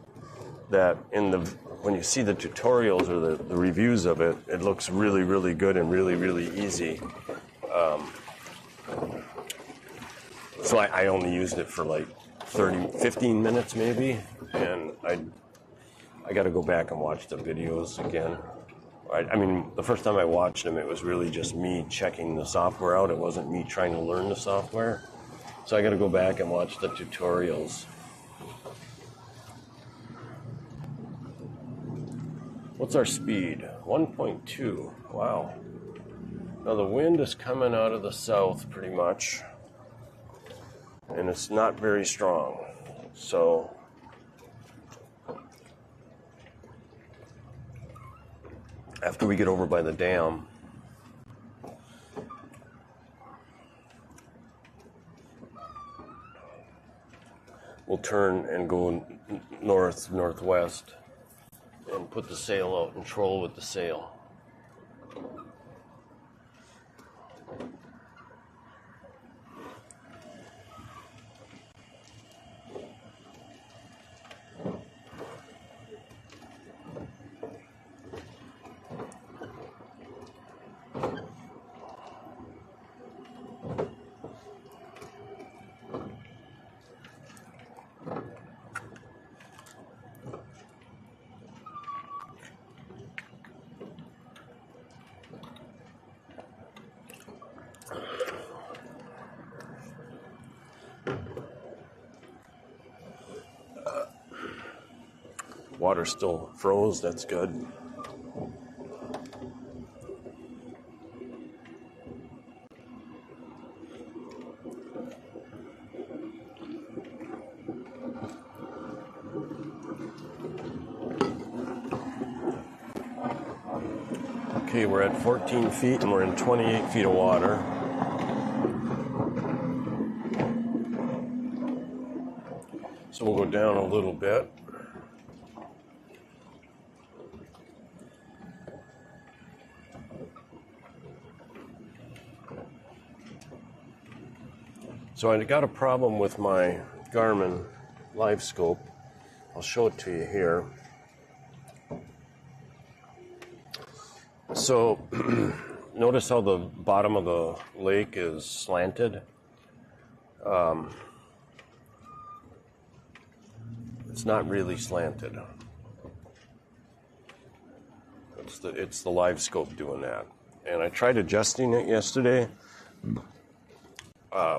that when you see the tutorials or the reviews of it, it looks really, really good and really, really easy. So I only used it for like 15 minutes maybe, and I got to go back and watch the videos again. I mean, the first time I watched them, it was really just me checking the software out. It wasn't me trying to learn the software. So I got to go back and watch the tutorials. What's our speed? 1.2. Wow. Now the wind is coming out of the south pretty much, and it's not very strong. So after we get over by the dam, we'll turn and go northwest and put the sail out and troll with the sail. Water still froze, that's good. Okay, we're at 14 feet and we're in 28 feet of water. So we'll go down a little bit. So I got a problem with my Garmin Live Scope. I'll show it to you here. So notice how the bottom of the lake is slanted. It's not really slanted. It's the Live Scope doing that. And I tried adjusting it yesterday.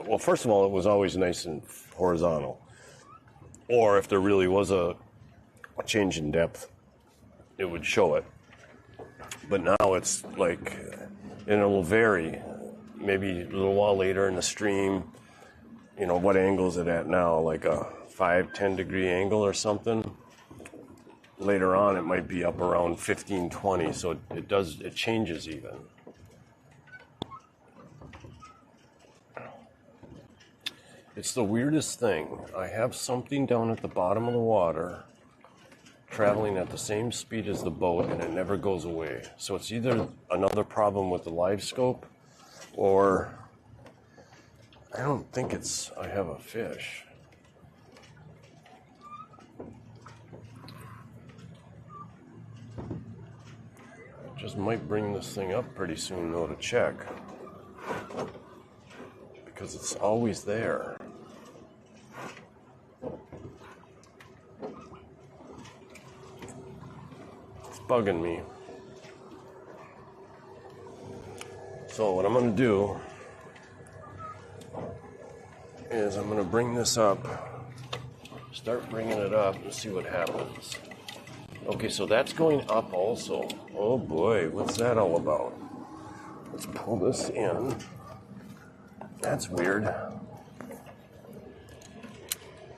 Well, first of all, it was always nice and horizontal. Or if there really was a change in depth, it would show it. But now it's like, and it'll vary. Maybe a little while later in the stream, you know, what angle is it at now? Like a 5-10 degree angle or something. later on it might be up around 15, 20, so it changes even. It's the weirdest thing. I have something down at the bottom of the water traveling at the same speed as the boat, and it never goes away. So it's either another problem with the live scope, or I don't think I have a fish. I just might bring this thing up pretty soon though to check, because it's always there. It's bugging me. So what I'm going to do is I'm going to bring this up, start bringing it up and see what happens. Okay, so that's going up also. Oh boy, what's that all about? Let's pull this in. That's weird.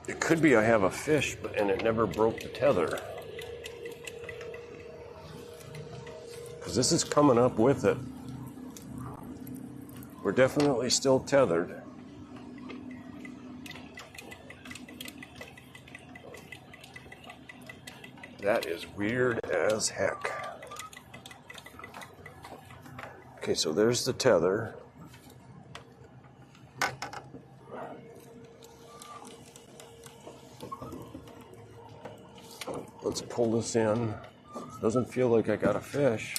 It could be I have a fish and it never broke the tether. Because this is coming up with it. We're definitely still tethered. That is weird as heck. Okay, so there's the tether. Let's pull this in. Doesn't feel like I got a fish.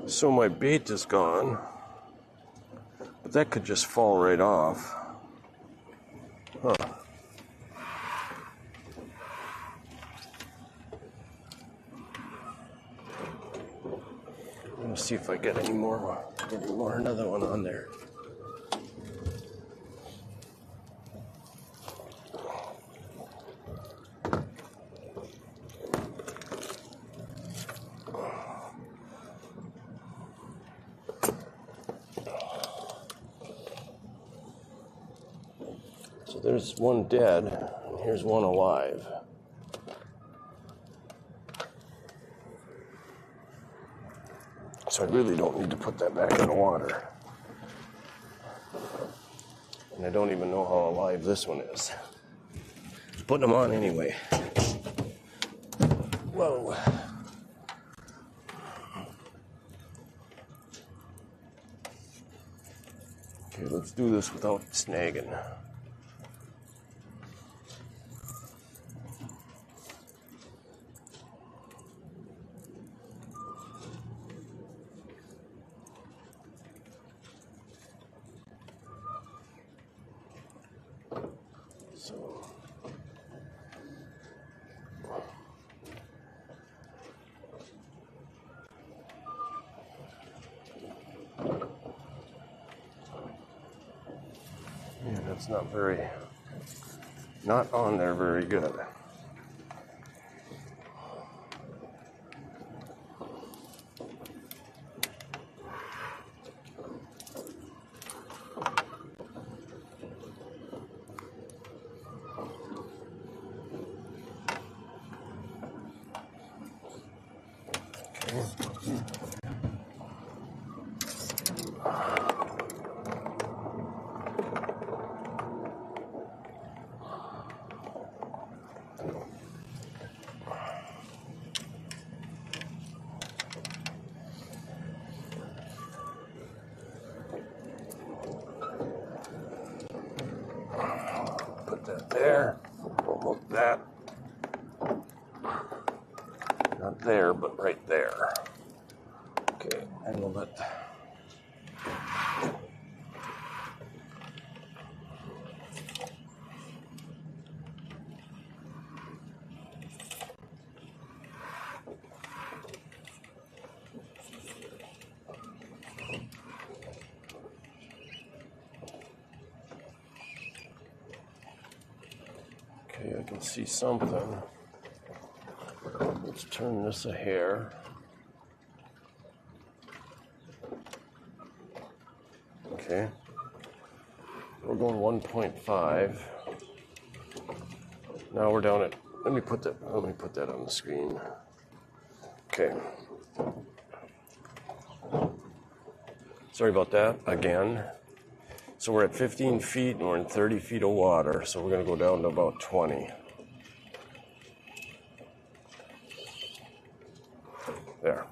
So my bait is gone, but that could just fall right off. Huh. Let me see if I get any more, another one on there. So there's one dead, and here's one alive. So I really don't need to put that back in the water. And I don't even know how alive this one is. Putting them on anyway. Whoa. Okay, let's do this without snagging. Yeah, that's not on there very good. Put that there. Almost that. Not there, but right there. Okay, and we'll let. Okay, I can see something. Let's turn this a hair. Okay. We're going 1.5. Now we're down at, let me put that on the screen. Okay. Sorry about that again. So we're at 15 feet and we're in 30 feet of water. So we're going to go down to about 20. There.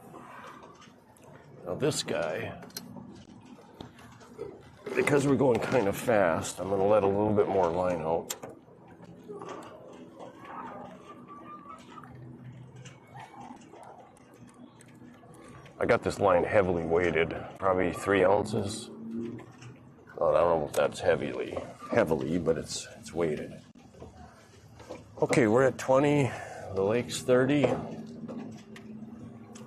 Now this guy, because we're going kind of fast, I'm going to let a little bit more line out. I got this line heavily weighted, probably 3 ounces. Well, I don't know if that's heavily, but it's weighted. Okay, we're at 20. The lake's 30.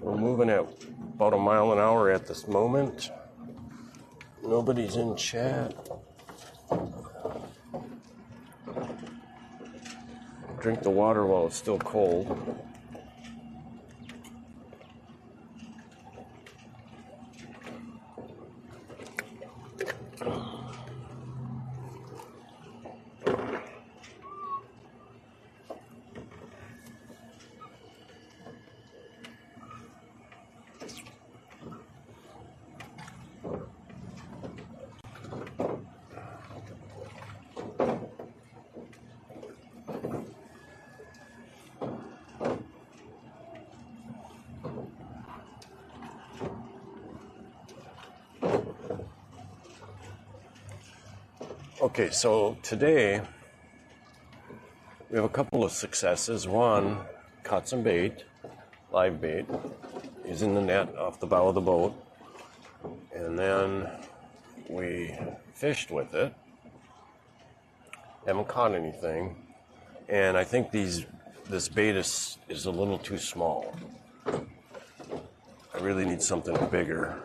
We're moving at about a mile an hour at this moment. Nobody's in chat. Drink the water while it's still cold. Okay, so today we have a couple of successes. One, caught some bait, live bait. He's in the net off the bow of the boat. And then we fished with it. Haven't caught anything. And I think this bait is a little too small. I really need something bigger.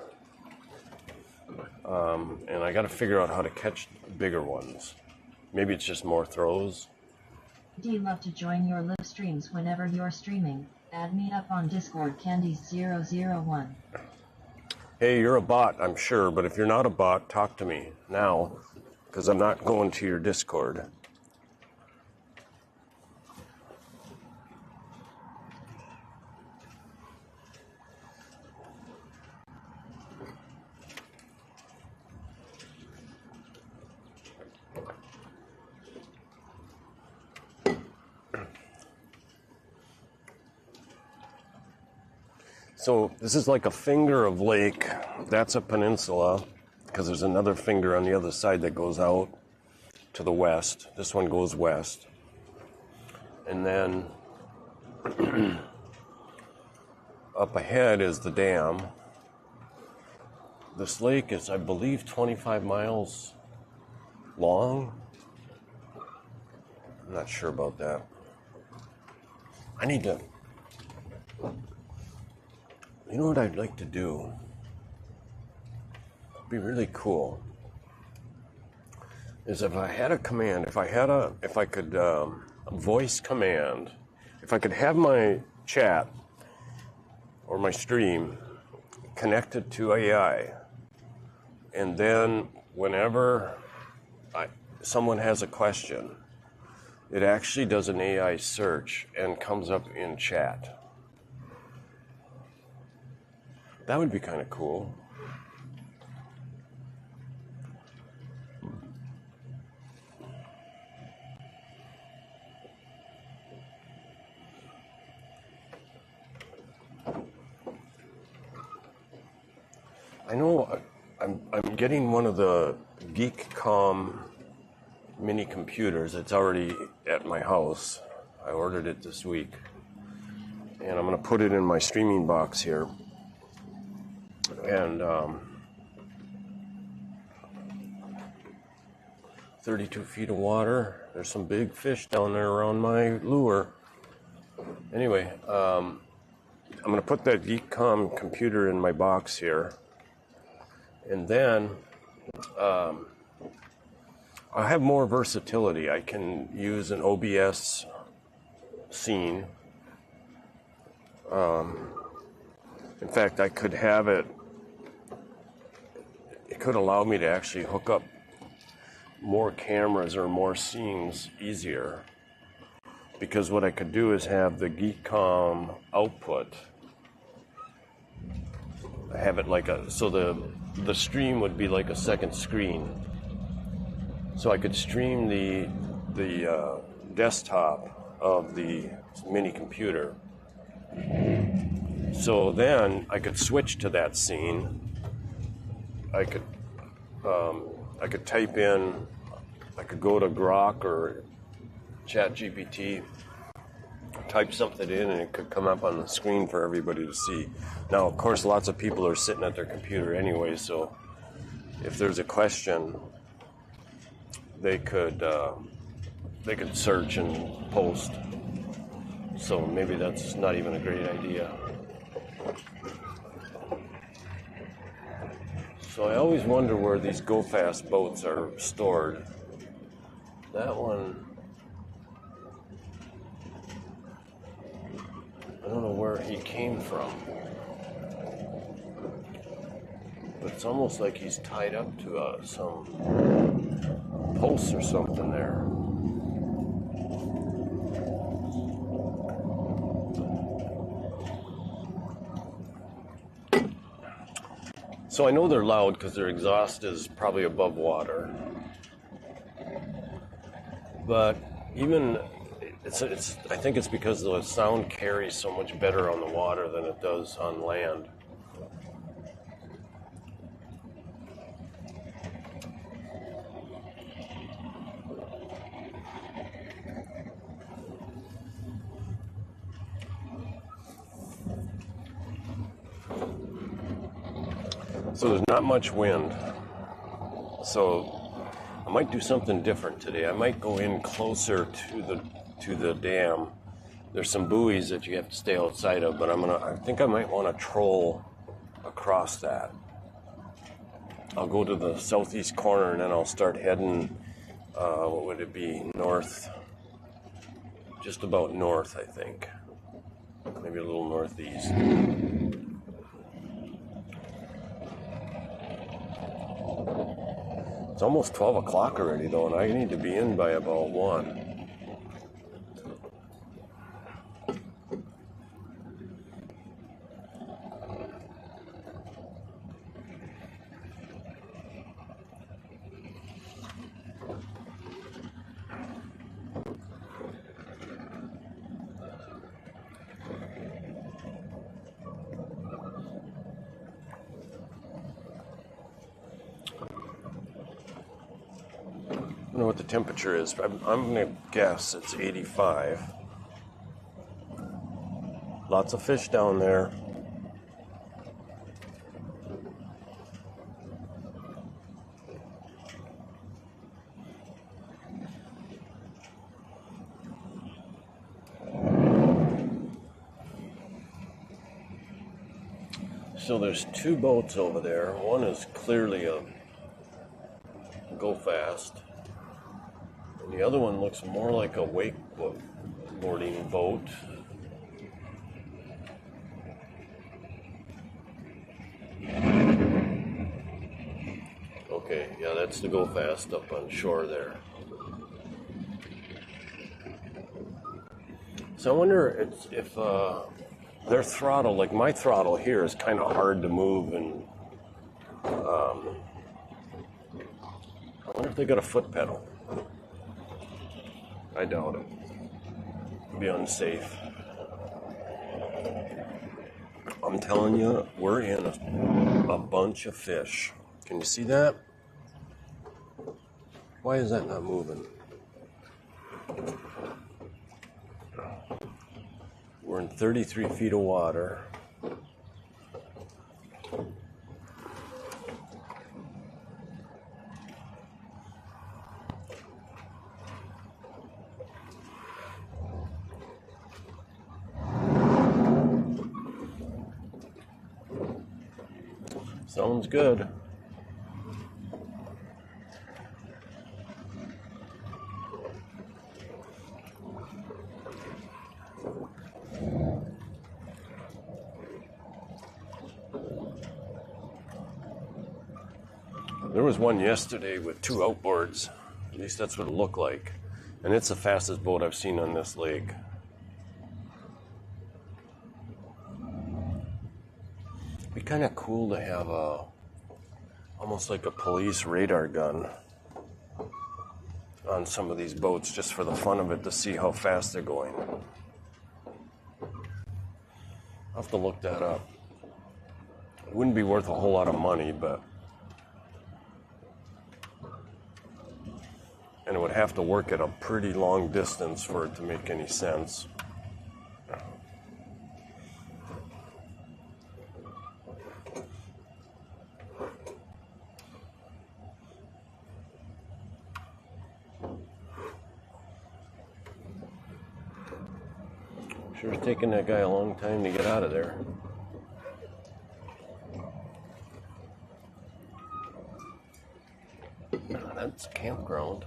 And I got to figure out how to catch bigger ones. Maybe it's just more throws. Do you love to join your live streams whenever you're streaming? Add me up on Discord, Candies001. Hey, you're a bot, I'm sure, but if you're not a bot, talk to me now, because I'm not going to your Discord. So this is like a finger of lake. That's a peninsula, because there's another finger on the other side that goes out to the west. This one goes west. And then up ahead is the dam. This lake is, I believe, 25 miles long. I'm not sure about that. I need to... You know what I'd like to do? It'd be really cool. Is if I had a command, if I could voice command, if I could have my chat or my stream connected to AI, and then whenever someone has a question, it actually does an AI search and comes up in chat. That would be kind of cool. I know I'm getting one of the GeekCom mini computers. It's already at my house. I ordered it this week. And I'm going to put it in my streaming box here. And 32 feet of water. There's some big fish down there around my lure. Anyway, I'm going to put that GeekCom computer in my box here. And then I have more versatility. I can use an OBS scene In fact, I could have it could allow me to actually hook up more cameras or more scenes easier, because what I could do is have the Geekcom output, have it like so the stream would be like a second screen, so I could stream the desktop of the mini computer. So then I could switch to that scene. I could type in, I could go to Grok or ChatGPT, type something in, and it could come up on the screen for everybody to see. Now, of course, lots of people are sitting at their computer anyway, so if there's a question, they could search and post. So maybe that's not even a great idea. So I always wonder where these go-fast boats are stored. That one, I don't know where he came from, but it's almost like he's tied up to some posts or something there. So I know they're loud because their exhaust is probably above water. But even, I think it's because the sound carries so much better on the water than it does on land. So there's not much wind. So I might do something different today. I might go in closer to the dam. There's some buoys that you have to stay outside of, but I think I might want to troll across that. I'll go to the southeast corner and then I'll start heading, what would it be, north, just about north, I think. Maybe a little northeast. It's almost 12 o'clock already, though, and I need to be in by about 1. I don't know what the temperature is, but I'm going to guess it's 85. Lots of fish down there. So there's 2 boats over there. One is clearly a go fast. And the other one looks more like a wakeboarding boat. Okay, yeah, that's the go fast up on shore there. So I wonder if their throttle, like my throttle here, is kind of hard to move, and I wonder if they got a foot pedal. I doubt it. It'd be unsafe. I'm telling you, we're in a bunch of fish. Can you see that? Why is that not moving? We're in 33 feet of water. Sounds good. There was one yesterday with 2 outboards. At least that's what it looked like. And it's the fastest boat I've seen on this lake. It'd be kind of cool to have almost like a police radar gun on some of these boats, just for the fun of it, to see how fast they're going. I'll have to look that up. It wouldn't be worth a whole lot of money, but... and it would have to work at a pretty long distance for it to make any sense. Sure it's taking that guy a long time to get out of there. That's campground.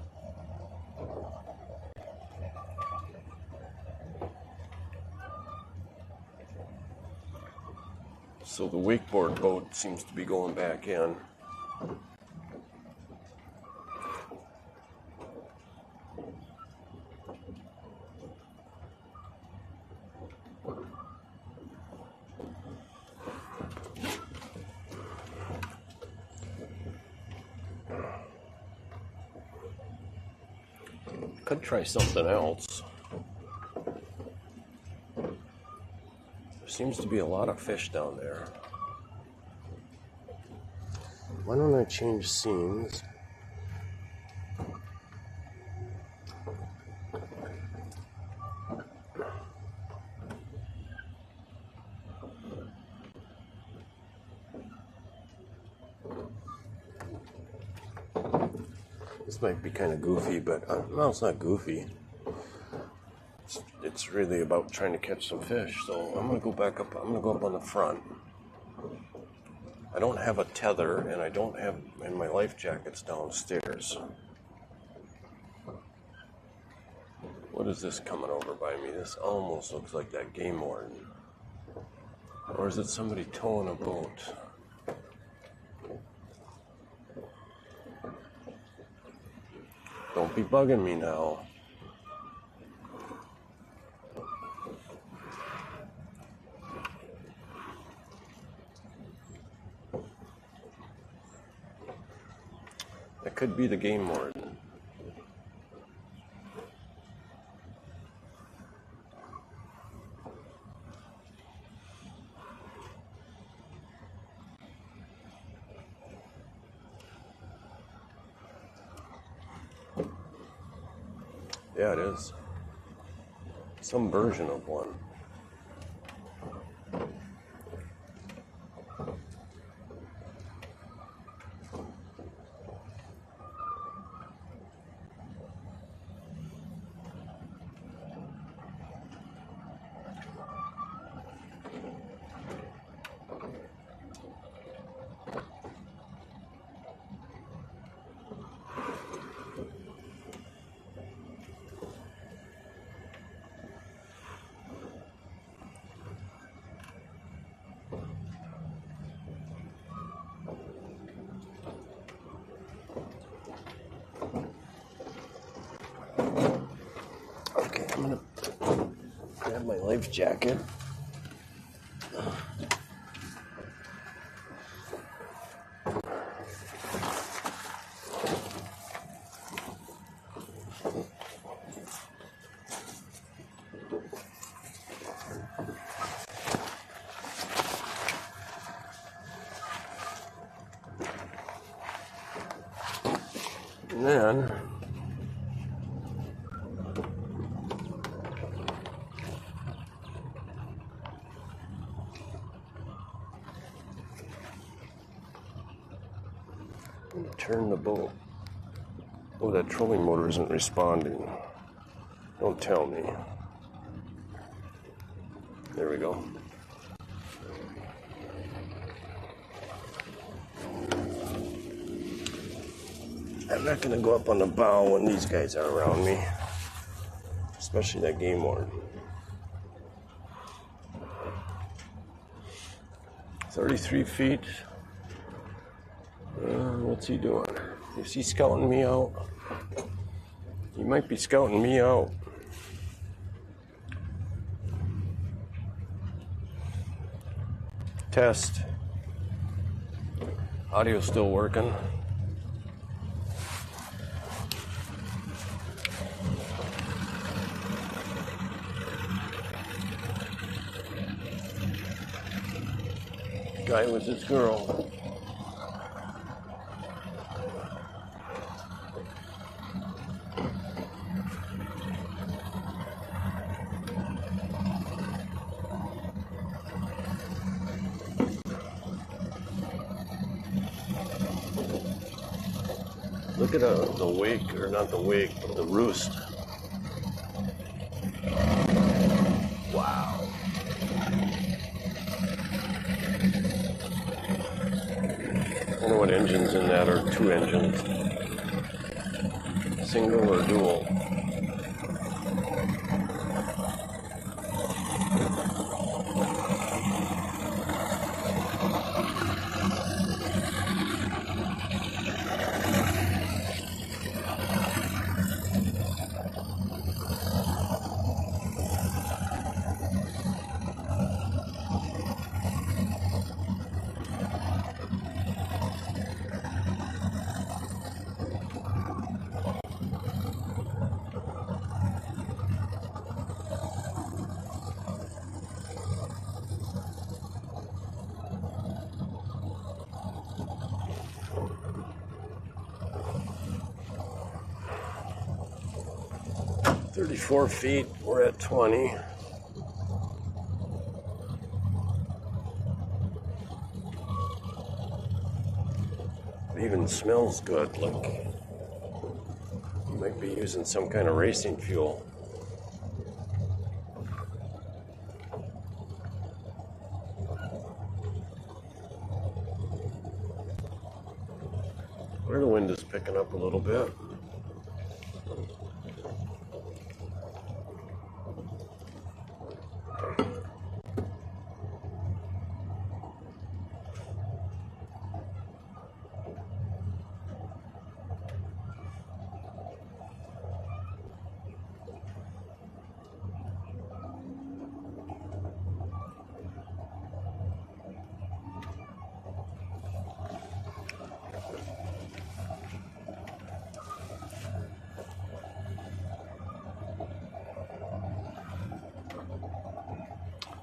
So the wakeboard boat seems to be going back in. Could try something else. There seems to be a lot of fish down there. Why don't I change scenes? This might be kind of goofy, but well, it's not goofy. It's really about trying to catch some fish. So I'm gonna go back up. I'm gonna go up on the front. I don't have a tether, and I don't have, and my life jacket's downstairs. What is this coming over by me? This almost looks like that game warden. Or is it somebody towing a boat? Don't be bugging me now. That could be the game warden. Yeah, it is. Some version of one. I'm gonna grab my life jacket. And then turn the boat. Oh, that trolling motor isn't responding. Don't tell me. There we go. I'm not going to go up on the bow when these guys are around me. Especially that game warden. 33 feet. We'll What's he doing? Is he scouting me out? He might be scouting me out. Test. Audio's still working. Guy with his girl. Look at the wake, or not the wake, but the roost. Wow. I wonder what engines in that are. 2 engines. Single or dual. "34 feet, we're at 20. It even smells good. Look, you might be using some kind of racing fuel. Where the wind is picking up a little bit.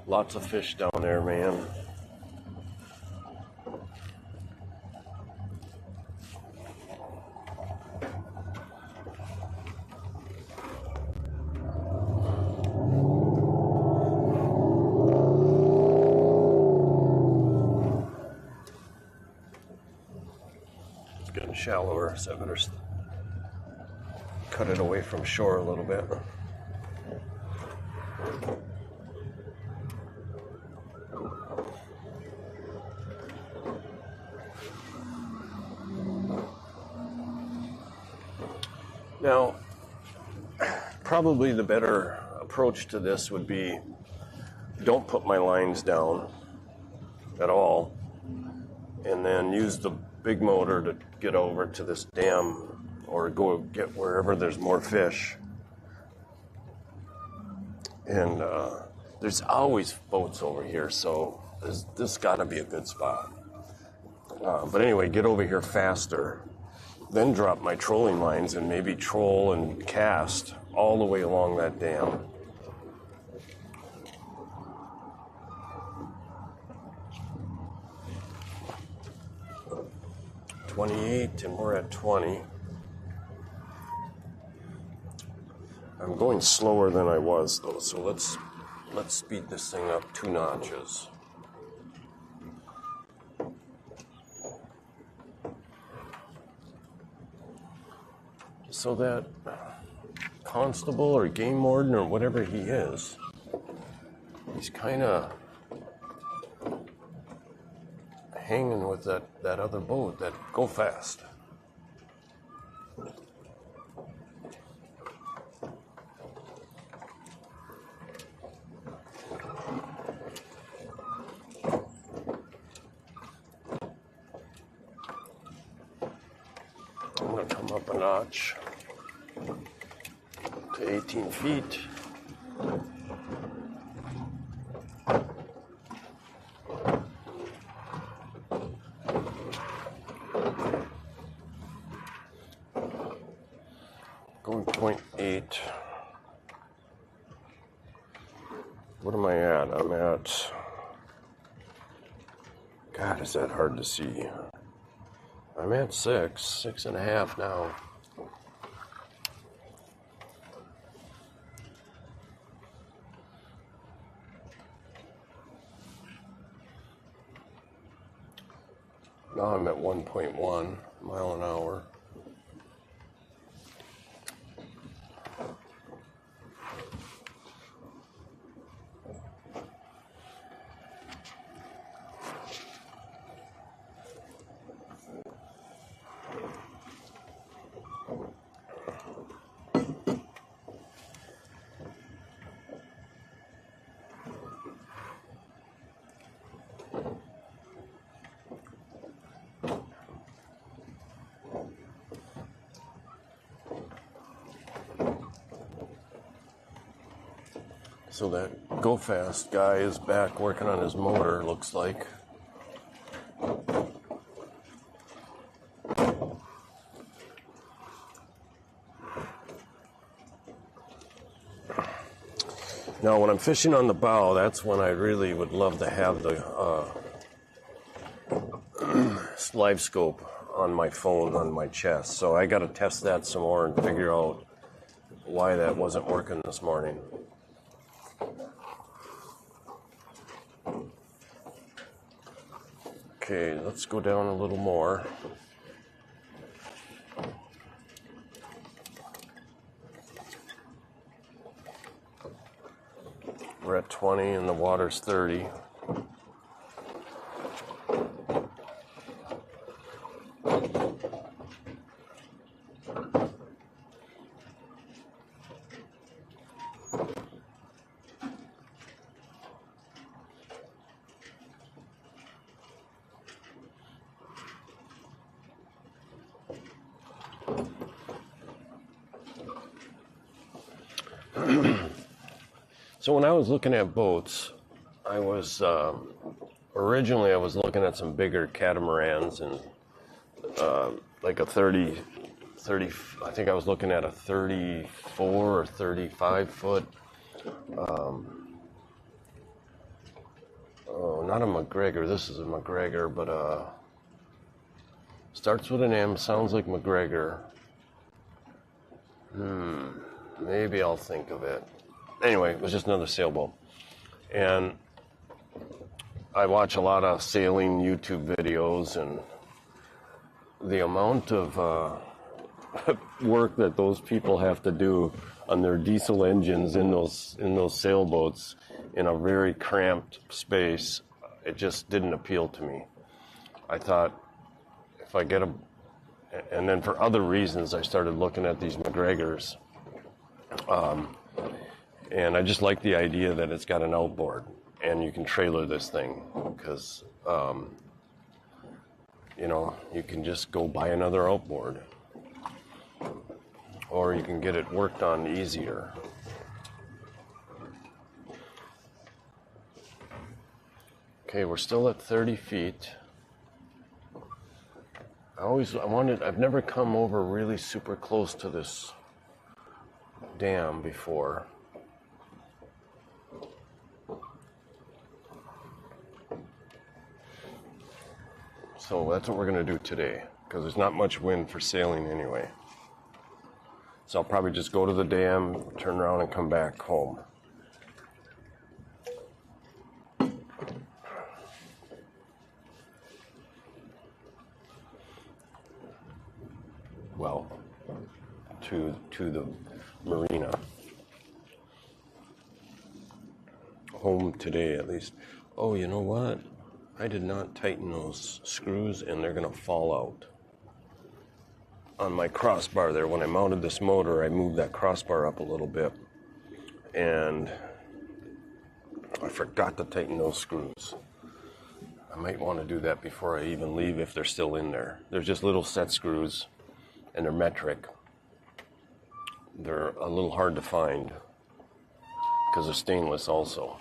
Lots of fish down there, man. It's getting shallower, so I better cut it away from shore a little bit. Now, probably the better approach to this would be, don't put my lines down at all, and then use the big motor to get over to this dam or go get wherever there's more fish. And there's always boats over here, so this got to be a good spot. But anyway, get over here faster. Then drop my trolling lines and maybe troll and cast all the way along that dam. "28, and we're at 20. I'm going slower than I was though, so let's speed this thing up 2 notches. So that constable or game warden or whatever he is, he's kind of hanging with that other boat that go fast. want to come up a notch to 18 feet. Going 0.8. What am I at? I'm at, God, is that hard to see? I'm at 6.5 now. Now I'm at 1.1 mile an hour. So that Go Fast guy is back working on his motor, looks like. Now, when I'm fishing on the bow, that's when I really would love to have the live scope on my phone on my chest. So I got to test that some more and figure out why that wasn't working this morning. Okay, let's go down a little more. We're at 20 and the water's 30. So when I was looking at boats, I was originally I was looking at some bigger catamarans and like a 30, I think I was looking at a 34 or 35 foot. Oh, not a Macgregor. This is a Macgregor, but starts with an M. Sounds like Macgregor. Maybe I'll think of it. Anyway, it was just another sailboat. And I watch a lot of sailing YouTube videos, and the amount of work that those people have to do on their diesel engines in those sailboats in a very cramped space, it just didn't appeal to me. I thought if I get a... And then for other reasons, I started looking at these Macgregors. And I just like the idea that it's got an outboard and you can trailer this thing because, you know, you can just go buy another outboard or you can get it worked on easier. Okay, we're still at 30 feet. I've never come over really super close to this dam before. So that's what we're going to do today, because there's not much wind for sailing anyway. So I'll probably just go to the dam, turn around, and come back home. Well, to the marina. Home today, at least. Oh, you know what? I did not tighten those screws and they're going to fall out. On my crossbar there, when I mounted this motor, I moved that crossbar up a little bit. And I forgot to tighten those screws. I might want to do that before I even leave if they're still in there. They're just little set screws. and they're metric. They're a little hard to find because they're stainless also.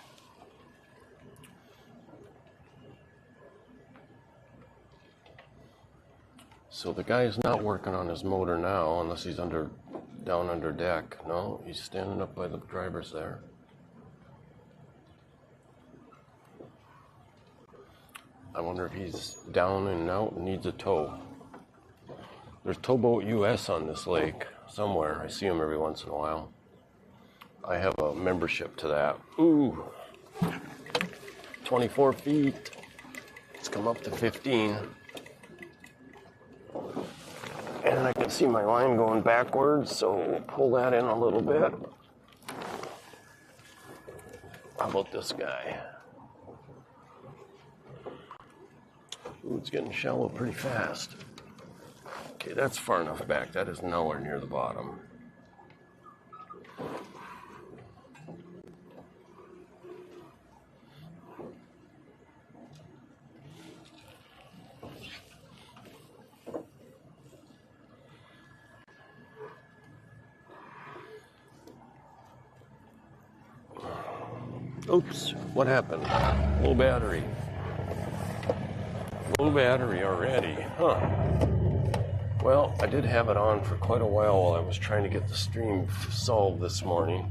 So the guy is not working on his motor now unless he's down under deck. No, he's standing up by the drivers there. I wonder if he's down and out and needs a tow. There's Towboat US on this lake somewhere. I see them every once in a while. I have a membership to that. Ooh, 24 feet. It's come up to 15. And I can see my line going backwards, so we'll pull that in a little bit. How about this guy? Ooh, it's getting shallow pretty fast. Okay, that's far enough back. That is nowhere near the bottom. Oops, what happened? Low battery. Low battery already, huh? Well, I did have it on for quite a while I was trying to get the stream solved this morning.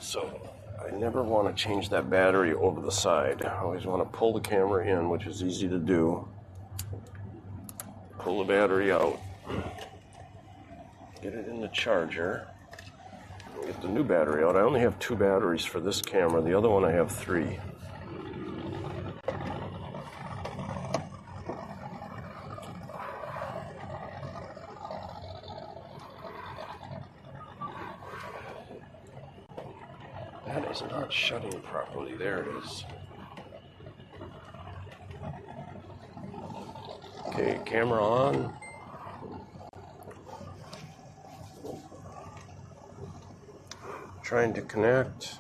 So, I never want to change that battery over the side. I always want to pull the camera in, which is easy to do. Pull the battery out. Get it in the charger. Get the new battery out. I only have 2 batteries for this camera. The other one I have 3. That is not shutting properly. There it is. Okay, camera on. Trying to connect.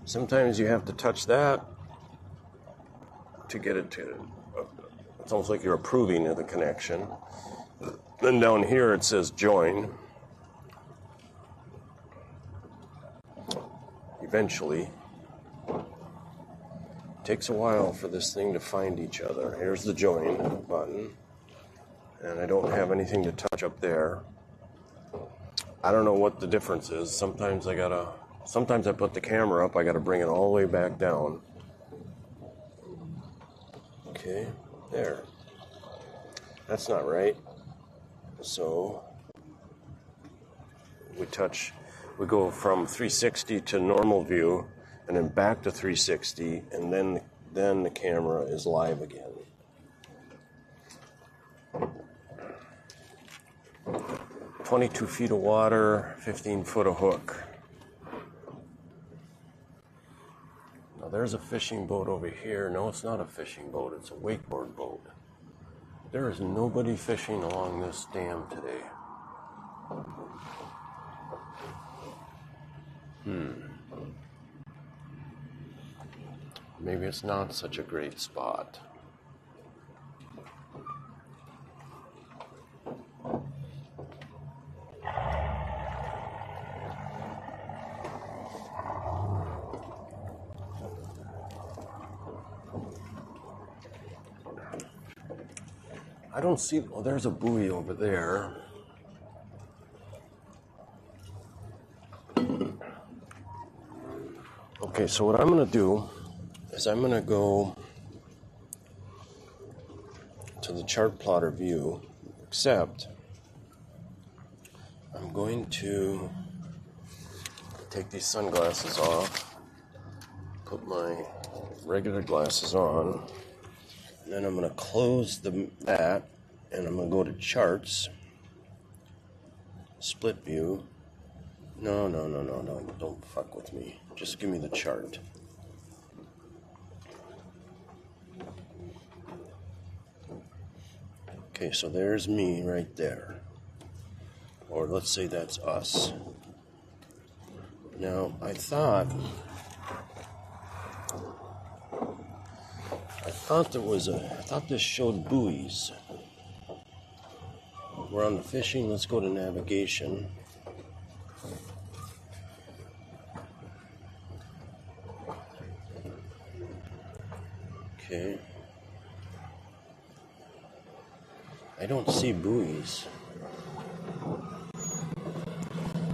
Sometimes you have to touch that to get it to, it's almost like you're approving of the connection. Then down here it says join. Eventually. Takes a while for this thing to find each other. Here's the join button. And I don't have anything to touch up there. I don't know what the difference is. Sometimes I put the camera up, I gotta bring it all the way back down. Okay, there. That's not right. So we go from 360 to normal view and then back to 360 and then the camera is live again. "22 feet of water, 15 foot of hook." Now there's a fishing boat over here. No, it's not a fishing boat. It's a wakeboard boat. There is nobody fishing along this dam today. Maybe it's not such a great spot. I don't see, well, there's a buoy over there. Okay, so what I'm going to do is I'm going to go to the chart plotter view, except I'm going to take these sunglasses off, put my regular glasses on, and then I'm going to close that, and I'm going to go to charts, split view. No, don't fuck with me. Just give me the chart. Okay, so there's me right there. Or let's say that's us. Now, I thought I thought this showed buoys. We're on the fishing. Let's go to navigation. Okay. I don't see buoys.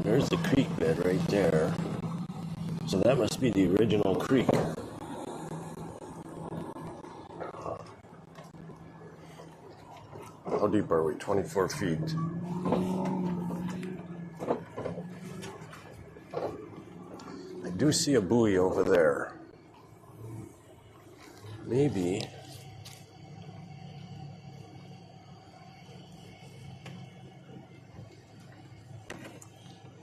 There's the creek bed right there. So that must be the original creek. How deep are we? 24 feet. I do see a buoy over there. Maybe.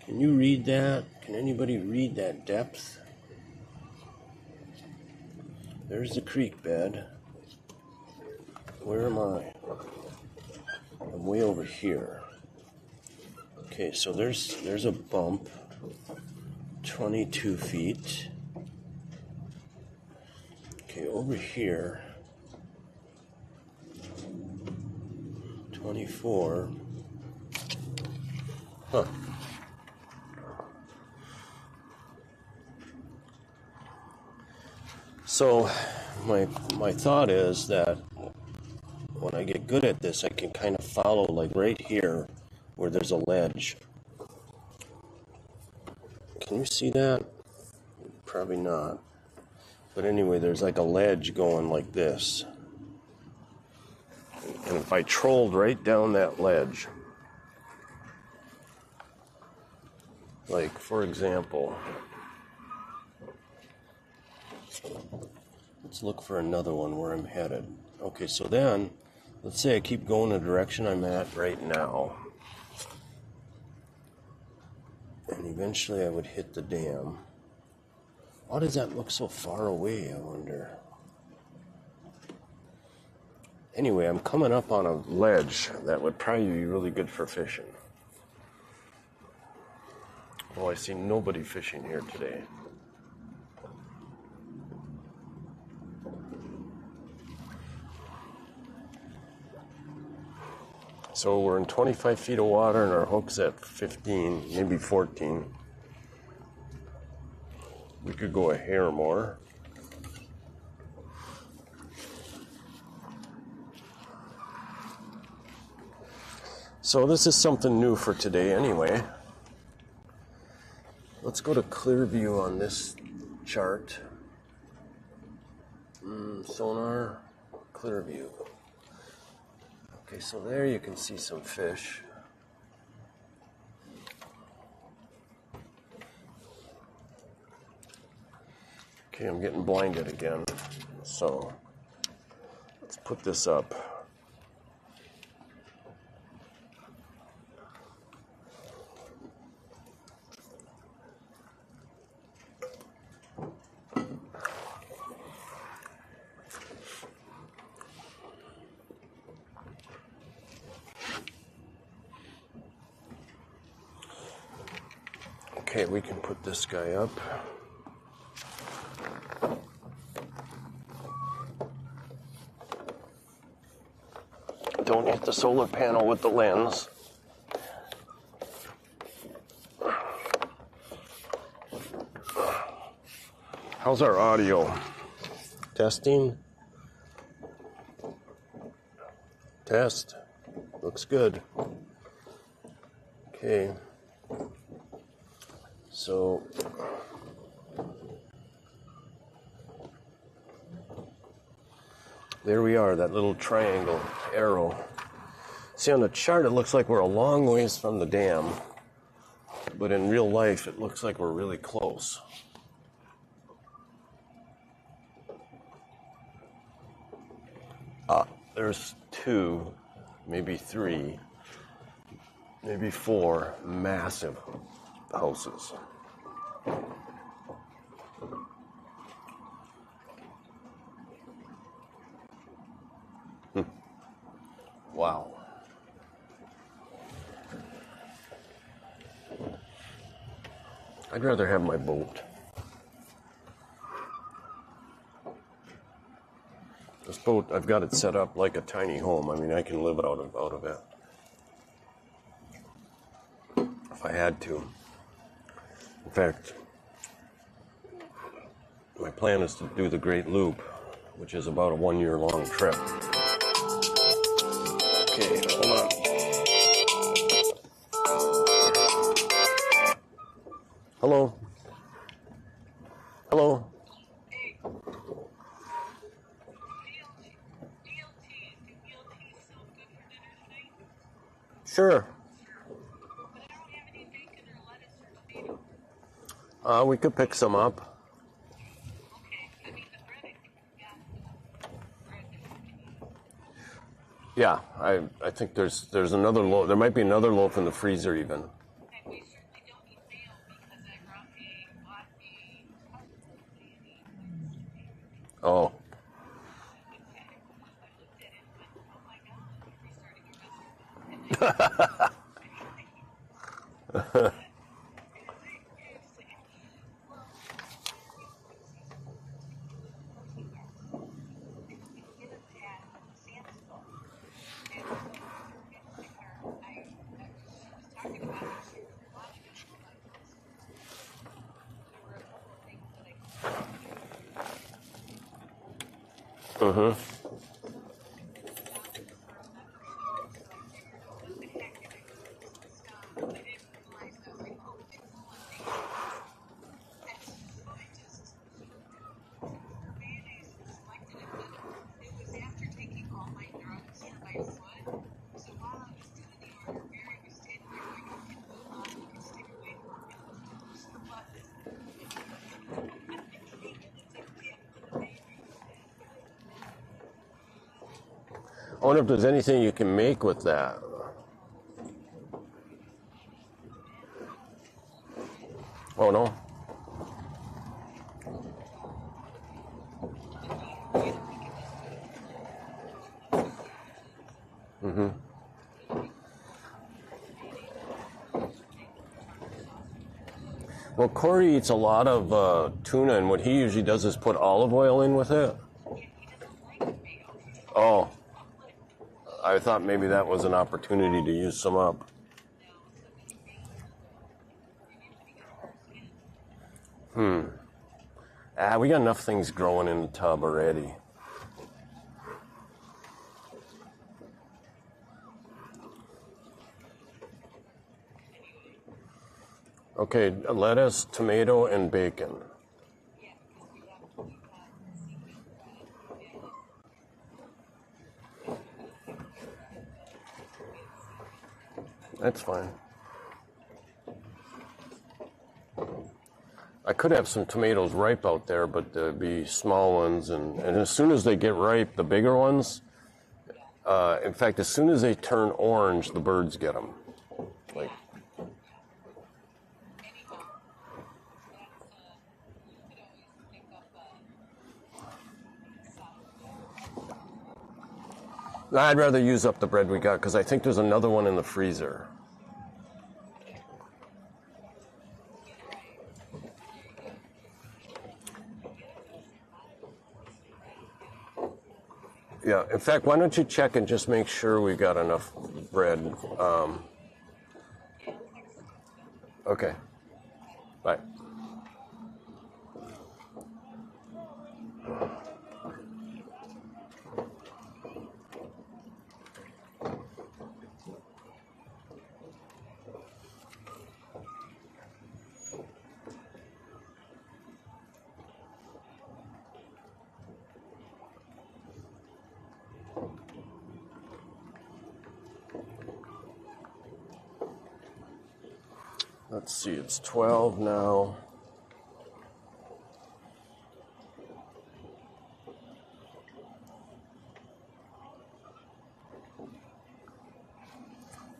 Can you read that? Can anybody read that depth? There's the creek bed. Where am I? I'm way over here. Okay, so there's a bump. 22 feet. Okay, over here. 24. Huh. So my thought is that when I get good at this, I can kind of follow like right here where there's a ledge. Can you see that? Probably not. But anyway, there's like a ledge going like this. And if I trolled right down that ledge, like for example, let's look for another one where I'm headed. Okay, so then, let's say I keep going the direction I'm at right now. And eventually I would hit the dam. Why does that look so far away, I wonder? Anyway, I'm coming up on a ledge that would probably be really good for fishing. Well, I see nobody fishing here today. So we're in 25 feet of water and our hook's at 15, maybe 14. We could go a hair more. So this is something new for today anyway. Let's go to clear view on this chart. Sonar, clear view. Okay, so there you can see some fish. Okay, I'm getting blinded again. So let's put this up. Okay, we can put this guy up. Don't hit the solar panel with the lens. How's our audio? Testing? Test. Looks good. Okay. So there we are, that little triangle arrow. See, on the chart it looks like we're a long ways from the dam, but in real life it looks like we're really close. There's 2, maybe 3, maybe 4 massive houses. Wow. I'd rather have my boat. Just boat, I've got it set up like a tiny home. I mean, I can live out of it if I had to. In fact, my plan is to do the Great Loop, which is about a 1-year-long trip. Okay, hold on. Hello. Hello. Sure. We could pick some up. Yeah, I think there's another loaf. There might be another loaf in the freezer even. Oh. Mm-hmm. I wonder if there's anything you can make with that. Oh, no? Mm-hmm. Well, Corey eats a lot of tuna, and what he usually does is put olive oil in with it. Oh. I thought maybe that was an opportunity to use some up. We got enough things growing in the tub already. Okay, lettuce, tomato, and bacon. That's fine. I could have some tomatoes ripe out there, but there'd be small ones, and as soon as they get ripe, the bigger ones, in fact, as soon as they turn orange, the birds get them. Like, I'd rather use up the bread we got, because I think there's another one in the freezer. Yeah, in fact, why don't you check and just make sure we got enough bread. Okay, bye. Let's see, it's 12 now.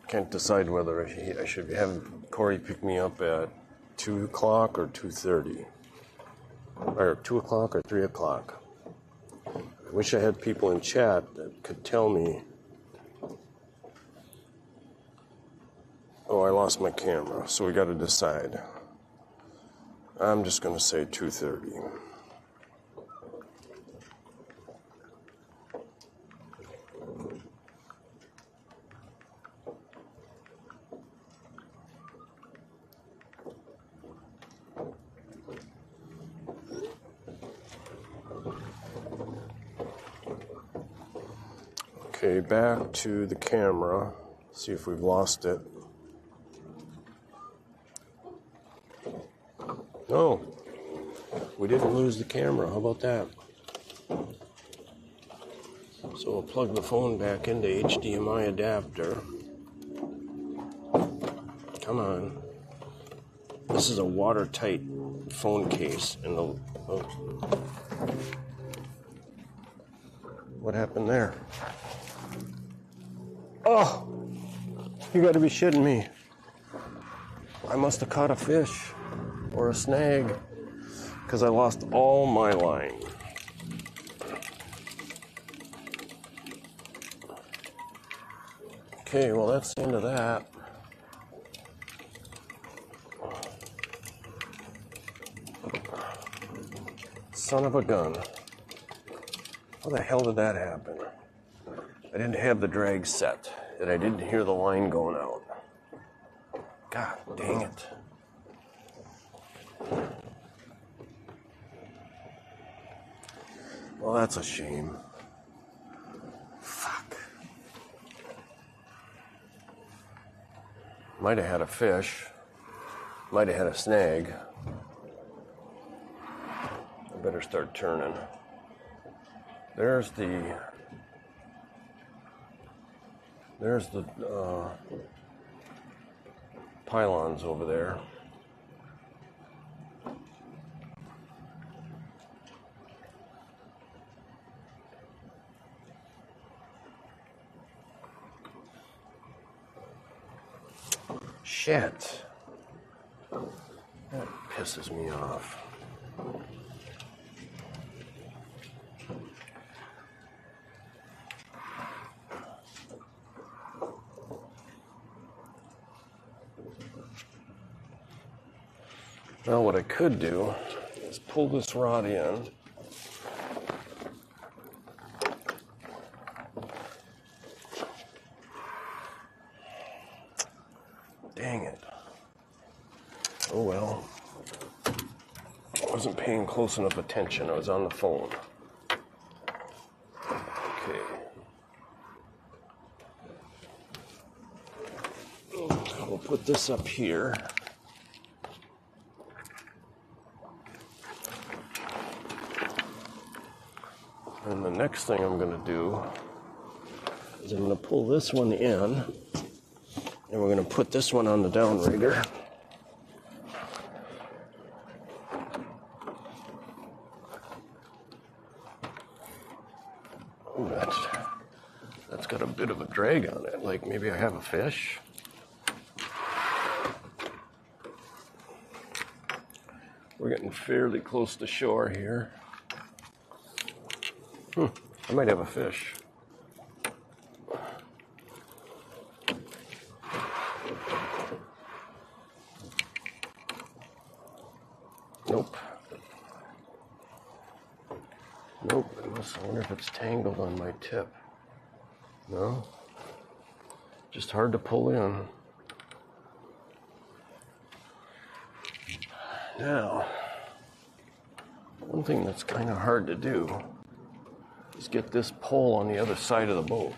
Can't decide whether I should have Corey pick me up at 2 o'clock or 2:30. Or 2 o'clock or 3 o'clock. I wish I had people in chat that could tell me. Oh, I lost my camera, so we got to decide. I'm just going to say 2:30. Okay, back to the camera. See if we've lost it. No, we didn't lose the camera. How about that? So we'll plug the phone back into HDMI adapter. Come on. This is a watertight phone case. And the what happened there? Oh, you got to be shitting me. I must have caught a fish or a snag because I lost all my line. Okay, well, that's the end of that. Son of a gun. How the hell did that happen? I didn't have the drag set, and I didn't hear the line going out. God dang it. Well, that's a shame. Fuck. Might have had a fish. Might have had a snag. I better start turning. There's the pylons over there. Shit. That pisses me off. Now what I could do is pull this rod in. Dang it. Oh well. I wasn't paying close enough attention. I was on the phone. Okay. We'll put this up here. And the next thing I'm going to do is I'm going to pull this one in, and we're going to put this one on the downrigger. Ooh, that's got a bit of a drag on it, like maybe I have a fish. We're getting fairly close to shore here. I might have a fish. Nope. Nope. I wonder if it's tangled on my tip. No? Just hard to pull in. Now, one thing that's kind of hard to do is get this pole on the other side of the boat.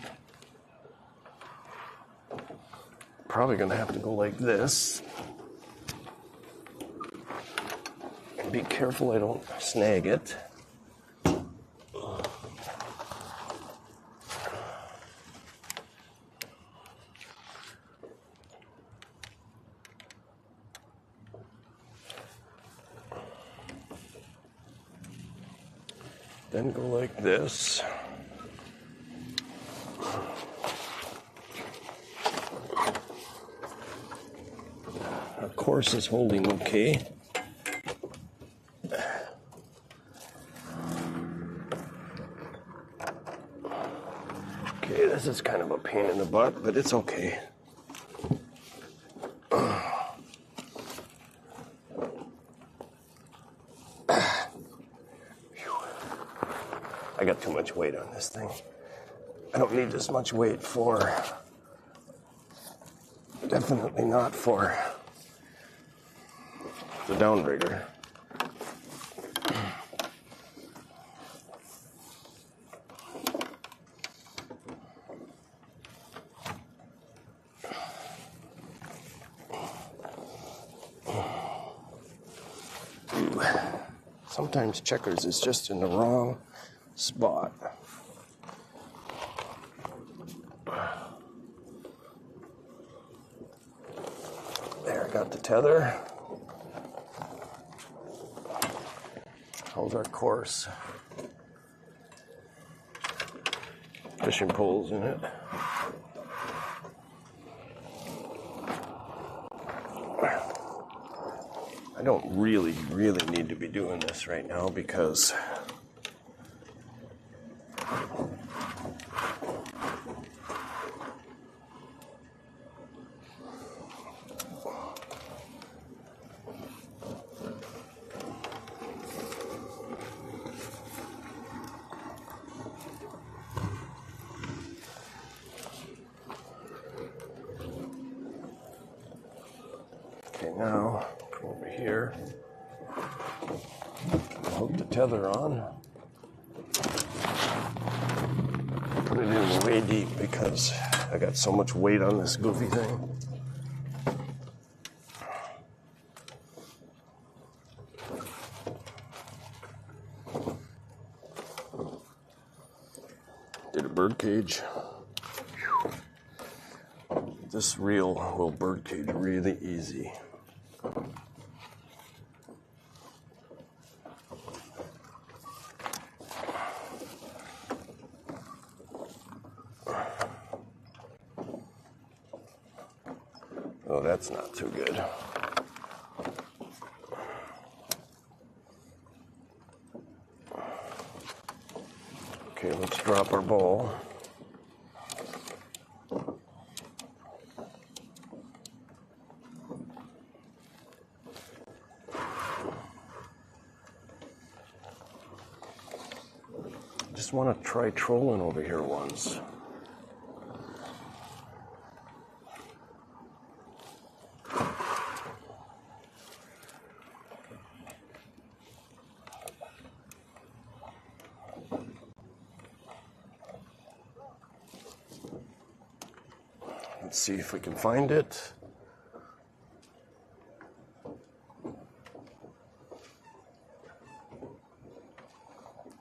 Probably gonna have to go like this. Be careful I don't snag it. Then go like this. Our course is holding okay. Okay, this is kind of a pain in the butt, but it's okay. I got too much weight on this thing. I don't need this much weight for, definitely not for the downrigger. Sometimes Checkers is just in the wrong spot. There, got the tether. How's our course? Fishing poles in it. I don't really need to be doing this right now because now, come over here, hook the tether on, put it in way deep because I got so much weight on this goofy thing. Did a bird cage. This reel will bird cage really easy. Oh, that's not too good. Okay, let's drop our ball. Just want to try trolling over here once. Let's see if we can find it.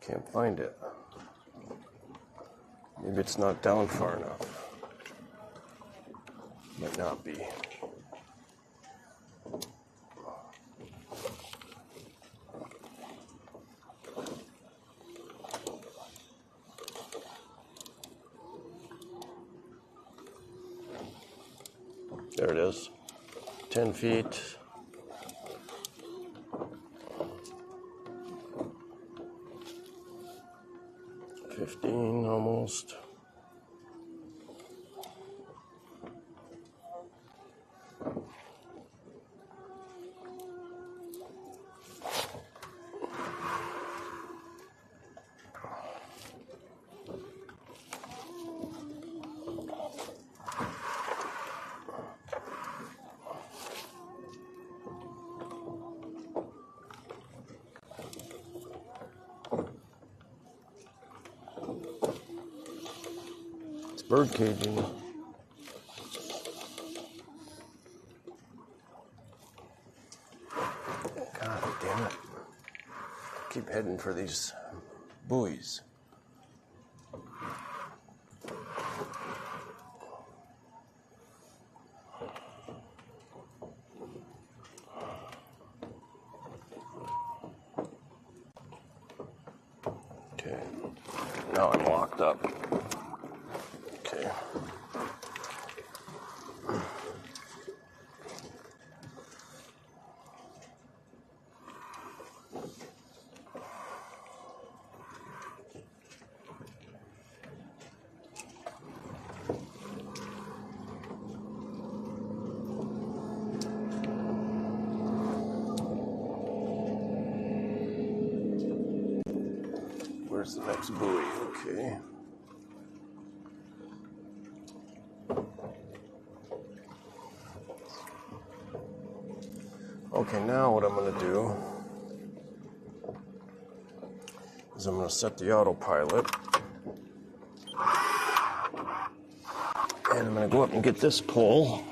Can't find it. Maybe it's not down far enough. Might not be. There it is. 10 feet. Almost. Bird caging. God damn it. Keep heading for these buoys. Okay. Now I'm locked up. Okay. Where's the next buoy? Okay. Okay, now what I'm going to do is I'm going to set the autopilot, and I'm going to go up and get this pole.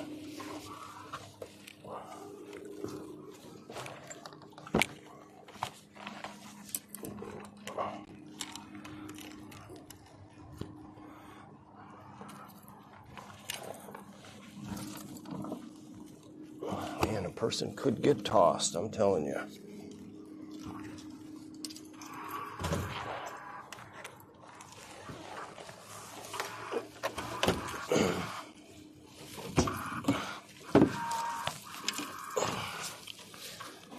person could get tossed, I'm telling you.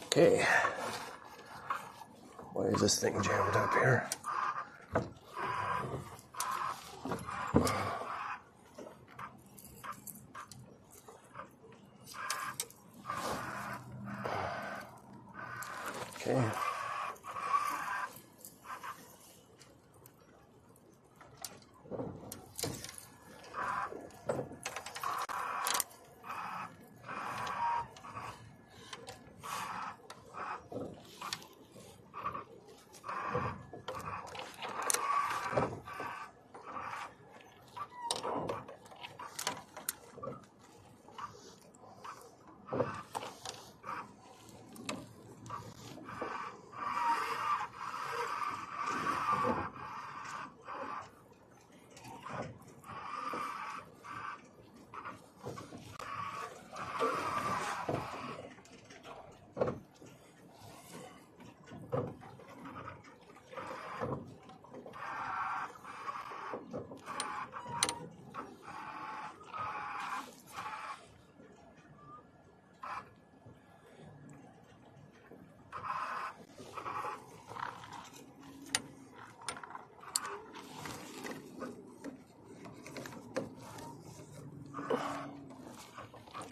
Okay. Why is this thing jammed up here? Okay.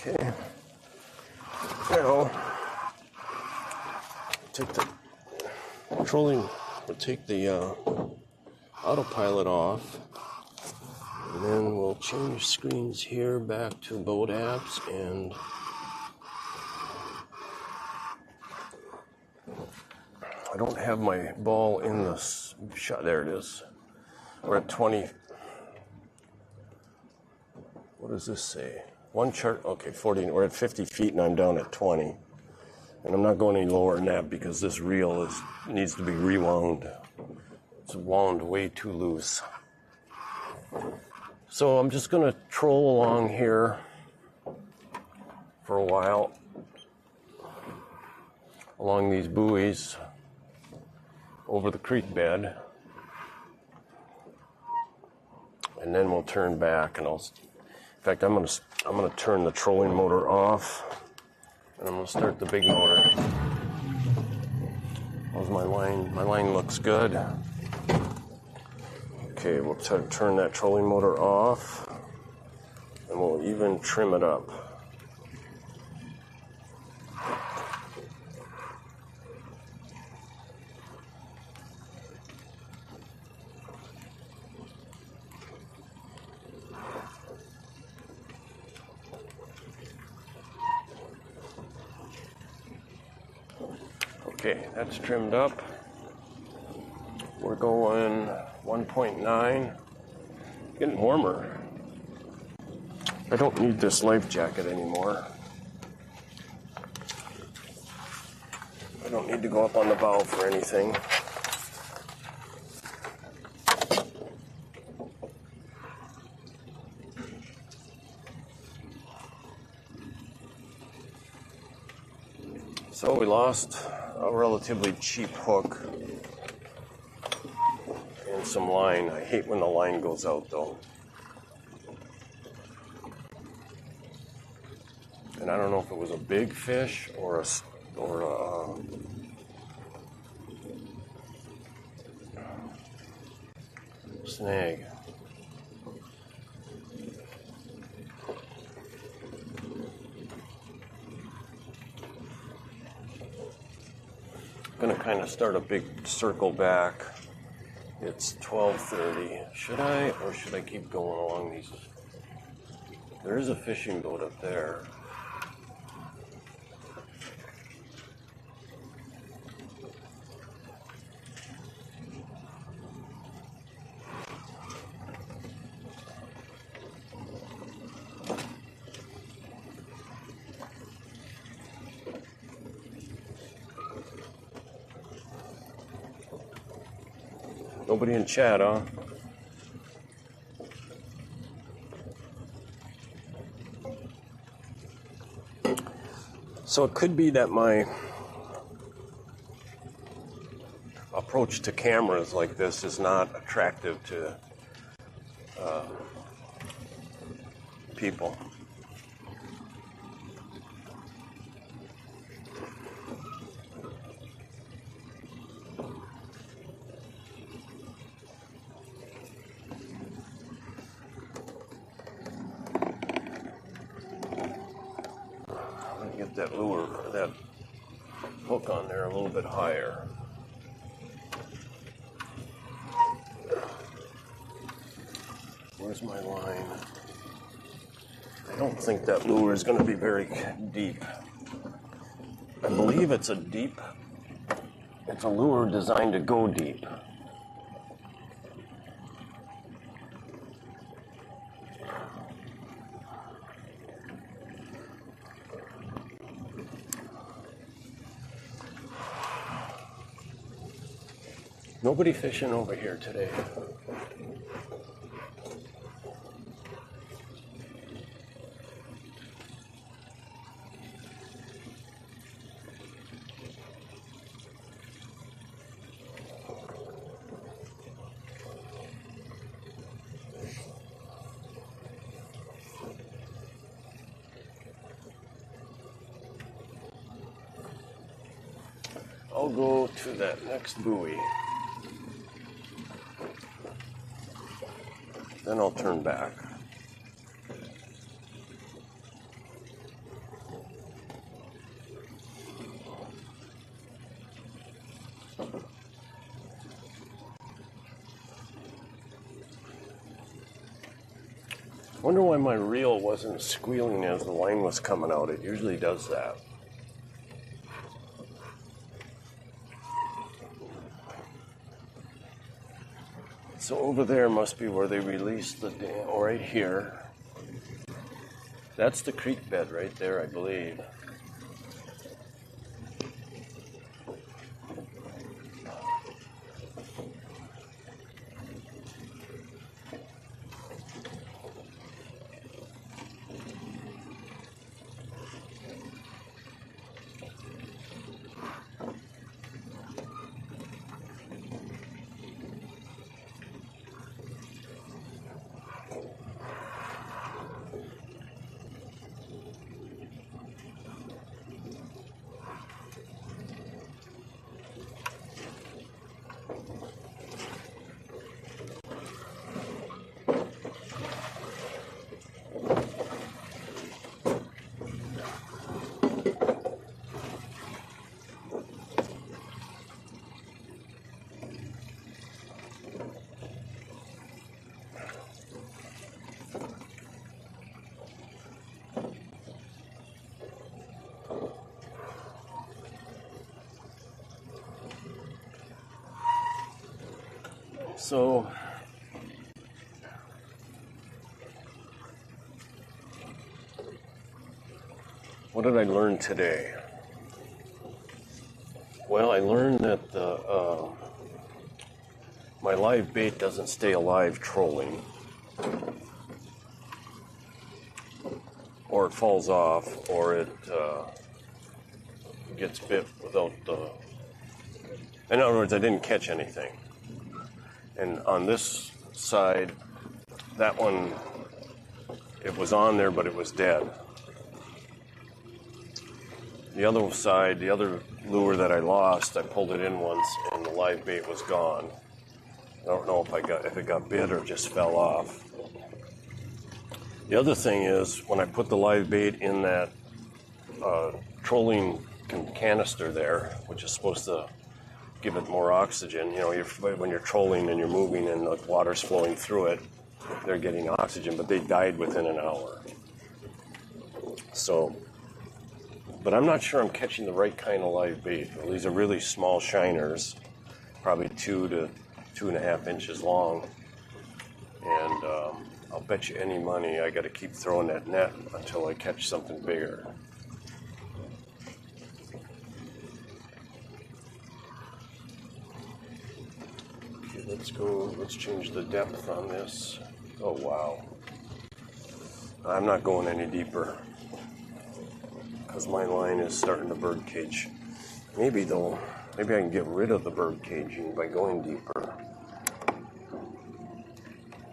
Okay, now take the trolling, or take the autopilot off, and then we'll change screens here back to boat apps, and I don't have my ball in the shot. There it is. We're at 20. What does this say? One chart, okay, 40, we're at 50 feet and I'm down at 20. And I'm not going any lower than that because this reel needs to be rewound. It's wound way too loose. So I'm just gonna troll along here for a while, along these buoys over the creek bed. And then we'll turn back and in fact, I'm gonna turn the trolling motor off, and I'm gonna start the big motor. How's my line? My line looks good. Okay, we'll turn that trolling motor off, and we'll even trim it up. Okay, that's trimmed up. We're going 1.9. Getting warmer. I don't need this life jacket anymore. I don't need to go up on the bow for anything. So we lost a relatively cheap hook and some line. I hate when the line goes out though. And I don't know if it was a big fish or a snag. Gonna kind of start a big circle back. It's 12:30. Should I, or should I keep going along these? There is a fishing boat up there. Nobody in chat, huh? So it could be that my approach to cameras like this is not attractive to people. Get that lure, that hook on there a little bit higher. Where's my line? I don't think that lure is going to be very deep. I believe it's a lure designed to go deep. Nobody fishing over here today. I'll go to that next buoy. Then I'll turn back. I wonder why my reel wasn't squealing as the line was coming out. It usually does that. So over there must be where they released the dam, right here. That's the creek bed right there, I believe. So what did I learn today? Well, I learned that my live bait doesn't stay alive trolling, or it falls off, or it gets bit without. In other words, I didn't catch anything. And on this side, that one, it was on there, but it was dead. The other side, the other lure that I lost, I pulled it in once, and the live bait was gone. I don't know if it got bit or just fell off. The other thing is, when I put the live bait in that trolling canister there, which is supposed to give it more oxygen. You know, when you're trolling and you're moving and the water's flowing through it, they're getting oxygen, but they died within an hour. So, but I'm not sure I'm catching the right kind of live bait. These are really small shiners, probably 2 to 2.5 inches long. And I'll bet you any money I got to keep throwing that net until I catch something bigger. Let's change the depth on this. Oh, wow. I'm not going any deeper. because my line is starting to bird cage. Maybe though, maybe I can get rid of the bird caging by going deeper.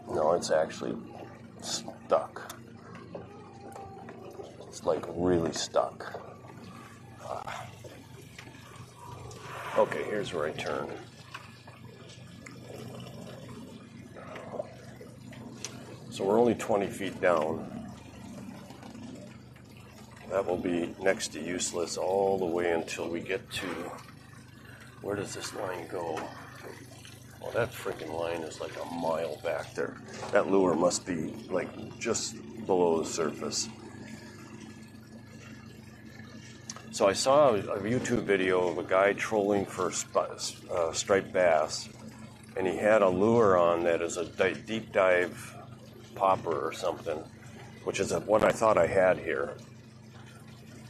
No, it's actually stuck. It's like really stuck. Okay, here's where I turn. So we're only 20 feet down. That will be next to useless all the way until we get to, where does this line go? Well, that freaking line is like a mile back there. That lure must be like just below the surface. So I saw a YouTube video of a guy trolling for striped bass, and he had a lure on that is a deep dive popper or something, which is what I thought I had here.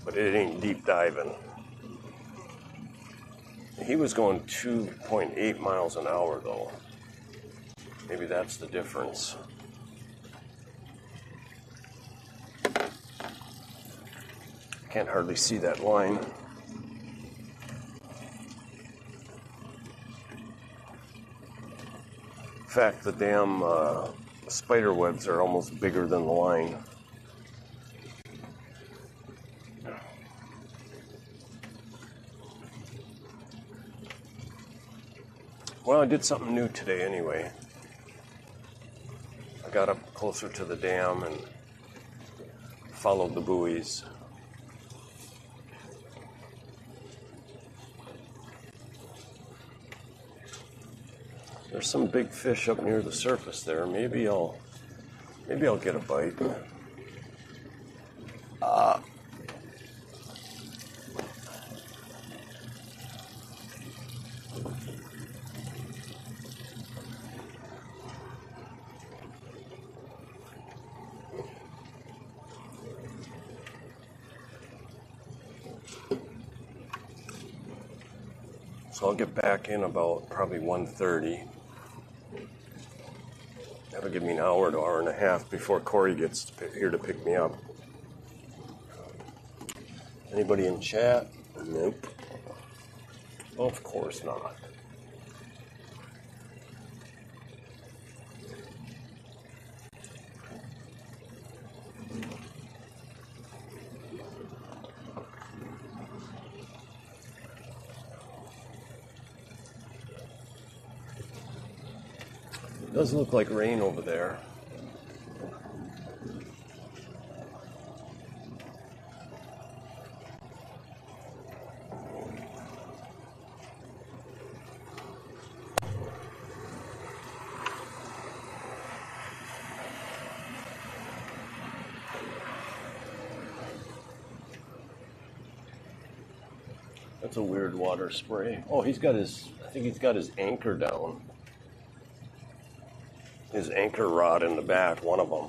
But it ain't deep diving. He was going 2.8 miles an hour though. Maybe that's the difference. Can't hardly see that line. In fact, the damn spider webs are almost bigger than the line. Well, I did something new today anyway. I got up closer to the dam and followed the buoys. There's some big fish up near the surface there. Maybe I'll get a bite. So I'll get back in about probably 1:30. That'll give me an hour to hour and a half before Corey gets here to pick me up. Anybody in chat? Nope. Of course not. It does look like rain over there. That's a weird water spray. Oh, I think he's got his anchor down. His anchor rod in the back, one of them,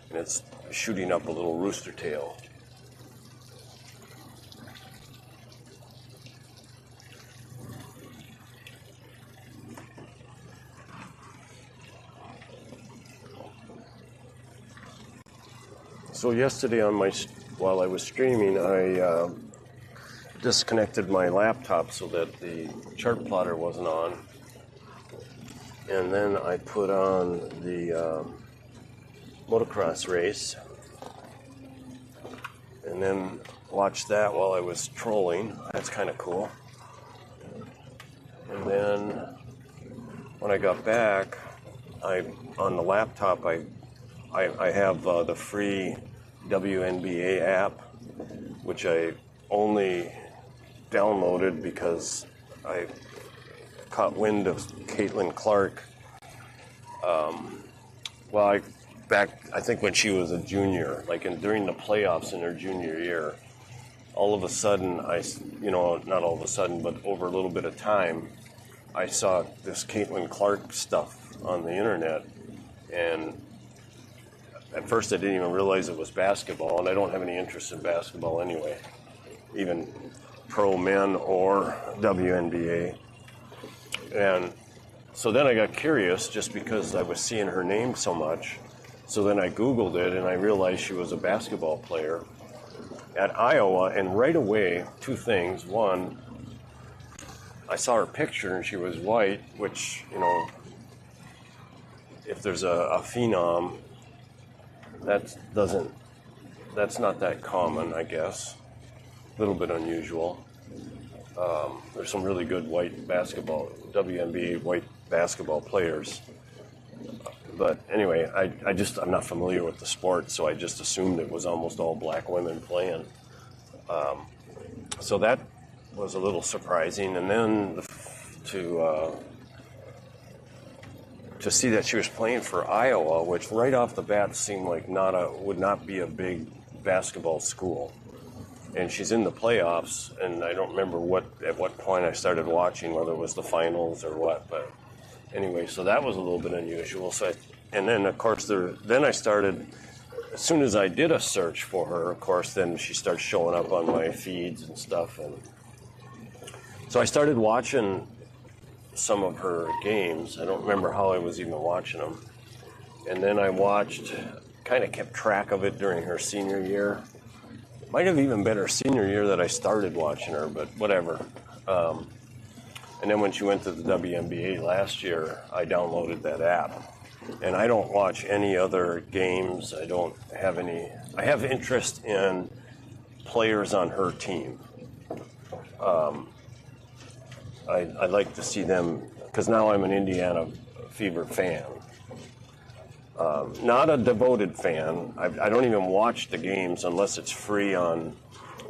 and it's shooting up a little rooster tail. So yesterday while I was streaming, I disconnected my laptop so that the chart plotter wasn't on. And then I put on the motocross race and then watched that while I was trolling. That's kind of cool. And then when I got back, on the laptop, I have the free WNBA app, which I only downloaded because I caught wind of Caitlin Clark. I think when she was a junior, during the playoffs in her junior year, all of a sudden, not all of a sudden, but over a little bit of time, I saw this Caitlin Clark stuff on the internet, and at first I didn't even realize it was basketball, and I don't have any interest in basketball anyway, even pro men or WNBA. And so then I got curious just because I was seeing her name so much. So then I Googled it and I realized she was a basketball player. at Iowa, and right away, two things. One, I saw her picture and she was white, which, you know, if there's a phenom, that's not that common, I guess. A little bit unusual. There's some really good white basketball, WNBA white basketball players. But anyway, I'm not familiar with the sport, so I just assumed it was almost all black women playing. So that was a little surprising. And then to see that she was playing for Iowa, which right off the bat seemed like would not be a big basketball school. And she's in the playoffs, and I don't remember at what point I started watching, whether it was the finals or what, but anyway, so that was a little bit unusual. And then, of course, then I started, as soon as I did a search for her, of course, then she starts showing up on my feeds and stuff. And so I started watching some of her games. I don't remember how I was even watching them. And then I kind of kept track of it during her senior year. Might have even been her senior year that I started watching her, but whatever. And then when she went to the WNBA last year, I downloaded that app. And I don't watch any other games. I have interest in players on her team. I like to see them, because now I'm an Indiana Fever fan. Not a devoted fan. I don't even watch the games unless it's free on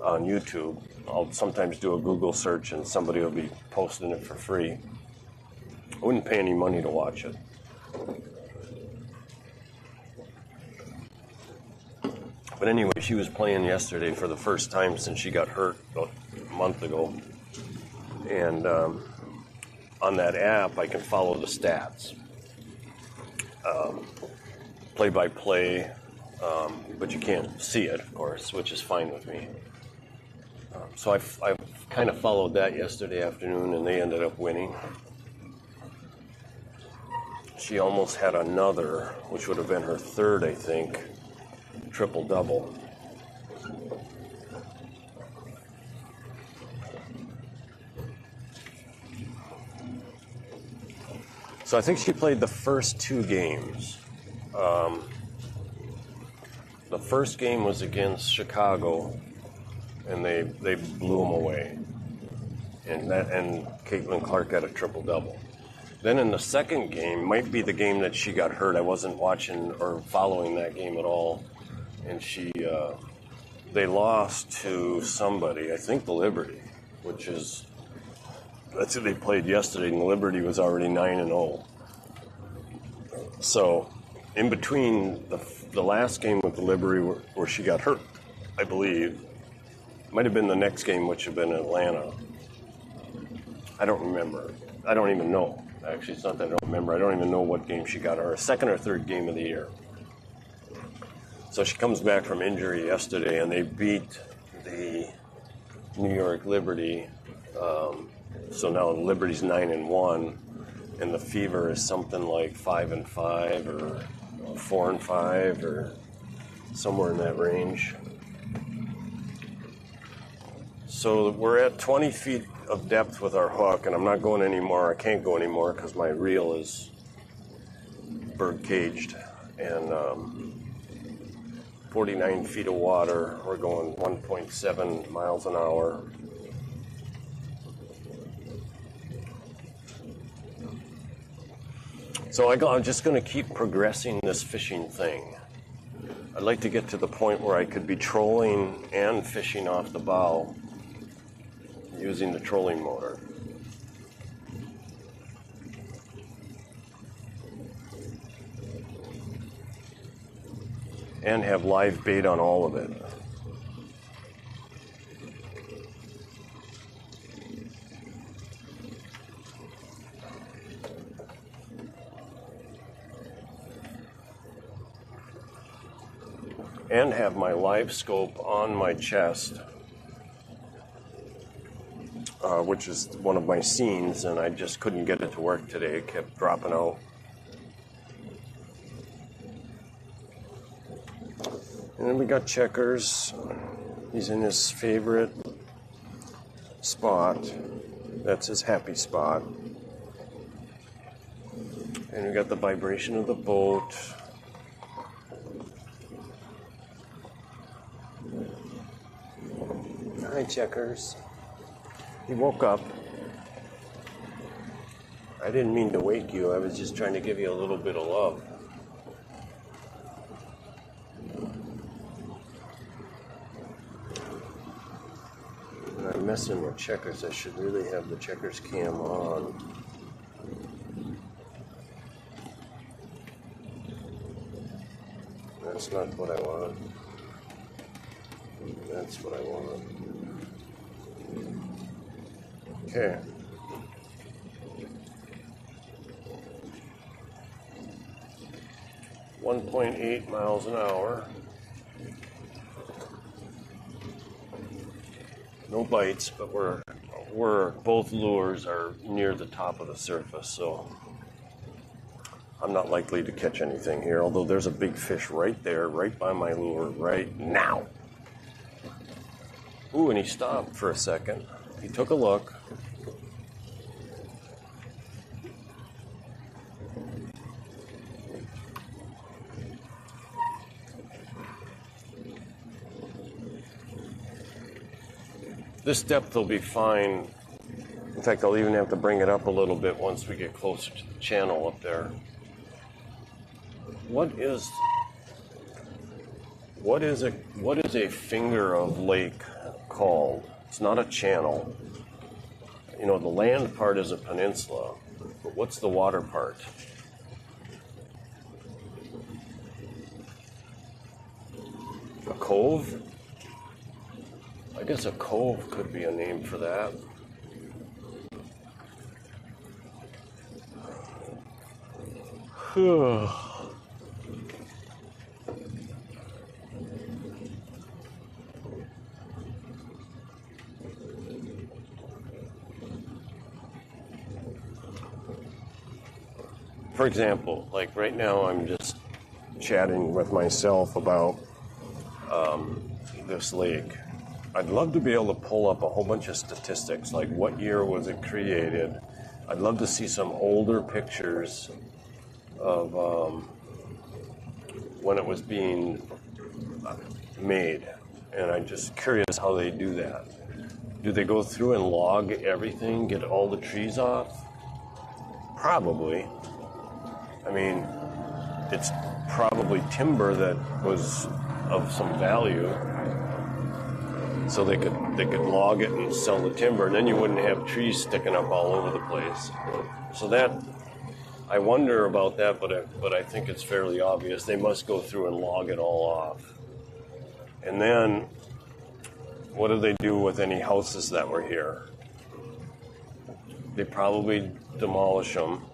YouTube. I'll sometimes do a Google search and somebody will be posting it for free. I wouldn't pay any money to watch it. But anyway, she was playing yesterday for the first time since she got hurt about a month ago. And on that app, I can follow the stats. Play-by-play, but you can't see it, of course, which is fine with me. So I kind of followed that yesterday afternoon, and they ended up winning. She almost had another, which would have been her third, I think, triple-double. So I think she played the first two games. The first game was against Chicago, and they blew them away. And Caitlin Clark got a triple-double. Then in the second game, might be the game that she got hurt. I wasn't watching or following that game at all. And they lost to somebody, I think the Liberty, that's who they played yesterday, and the Liberty was already 9-0. So in between the last game with the Liberty where she got hurt, I believe, might have been the next game, which had been Atlanta. I don't remember. I don't even know. Actually, it's not that I don't remember. I don't even know what game she got, her second or third game of the year. So she comes back from injury yesterday, and they beat the New York Liberty. So now the Liberty's 9-1, and the Fever is something like 5-5 or 4-5 or somewhere in that range. So we're at 20 feet of depth with our hook, and I'm not going anymore. I can't go anymore because my reel is bird caged, and 49 feet of water. We're going 1.7 miles an hour. So I'm just going to keep progressing this fishing thing. I'd like to get to the point where I could be trolling and fishing off the bow using the trolling motor. And have live bait on all of it. And have my live scope on my chest, which is one of my scenes, and I just couldn't get it to work today. It kept dropping out. And then we got checkers. He's in his favorite spot. That's his happy spot. And we got the vibration of the boat. Hi, Checkers. He woke up. I didn't mean to wake you. I was just trying to give you a little bit of love. And I'm messing with Checkers. I should really have the Checkers cam on. That's not what I want. That's what I want. Okay. .8 miles an hour. No bites, but we're both lures are near the top of the surface, so I'm not likely to catch anything here, although there's a big fish right there, right by my lure, right now. Ooh, and he stopped for a second. He took a look. This depth will be fine. In fact, I'll even have to bring it up a little bit once we get closer to the channel up there. What is a finger of lake called? It's not a channel. You know, the land part is a peninsula, but what's the water part? A cove? I guess a cove could be a name for that. For example, like right now I'm just chatting with myself about this lake. I'd love to be able to pull up a whole bunch of statistics, like what year was it created. I'd love to see some older pictures of when it was being made. And I'm just curious how they do that. Do they go through and log everything, get all the trees off? Probably. I mean, it's probably timber that was of some value. So they could log it and sell the timber, and then you wouldn't have trees sticking up all over the place. So that, I wonder about that, but I think it's fairly obvious. They must go through and log it all off. And then, what do they do with any houses that were here? They probably demolish them.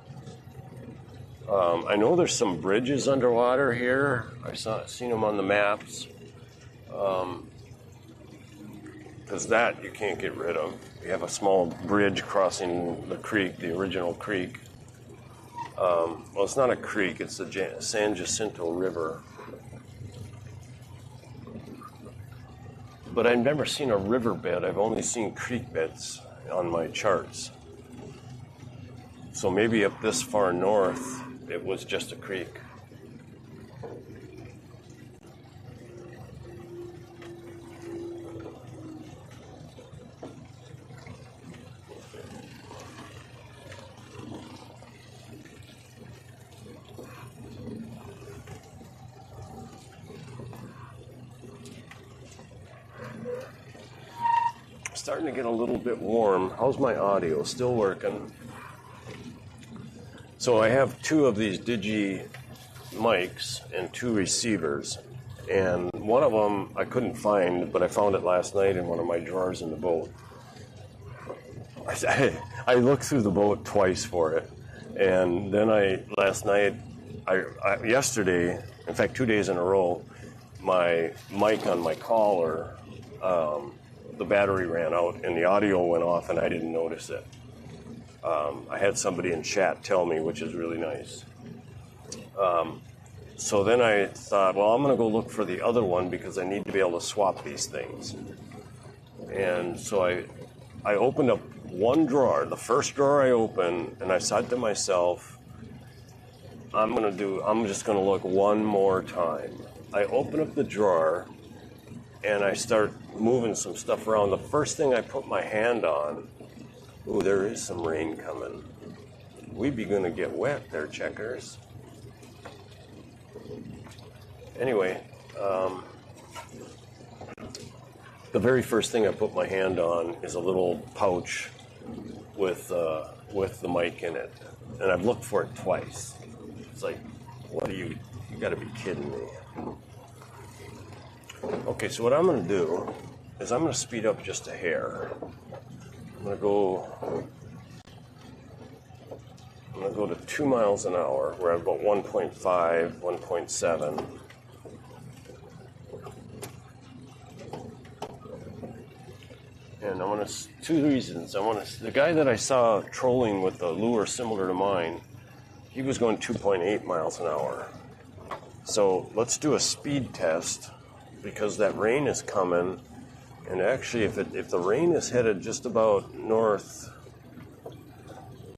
I know there's some bridges underwater here. I've seen them on the maps. Because that you can't get rid of. You have a small bridge crossing the creek, the original creek. Well, it's not a creek, it's the San Jacinto River. But I've never seen a riverbed. I've only seen creek beds on my charts. So maybe up this far north, it was just a creek. Starting to get a little bit warm. How's my audio? Still working. So I have two of these Digi mics and two receivers. And one of them I couldn't find, but I found it last night in one of my drawers in the boat. I looked through the boat twice for it. And then yesterday, in fact 2 days in a row, my mic on my collar, the battery ran out and the audio went off and I didn't notice it. I had somebody in chat tell me, which is really nice. So then I thought, well, I'm going to go look for the other one because I need to be able to swap these things. And so I opened up one drawer, the first drawer I opened, and I said to myself, I'm just going to look one more time. I open up the drawer and I start moving some stuff around. The first thing I put my hand on, ooh, there is some rain coming. We be going to get wet there, checkers. Anyway, the very first thing I put my hand on is a little pouch with the mic in it, and I've looked for it twice. It's like, what are you got to be kidding me. Okay, so what I'm going to do is I'm going to speed up just a hair. I'm going to go to 2 miles an hour, where I've got 1.5, 1.7. And I want to, two reasons. The guy that I saw trolling with a lure similar to mine, he was going 2.8 miles an hour. So let's do a speed test because that rain is coming. And actually, if the rain is headed just about north,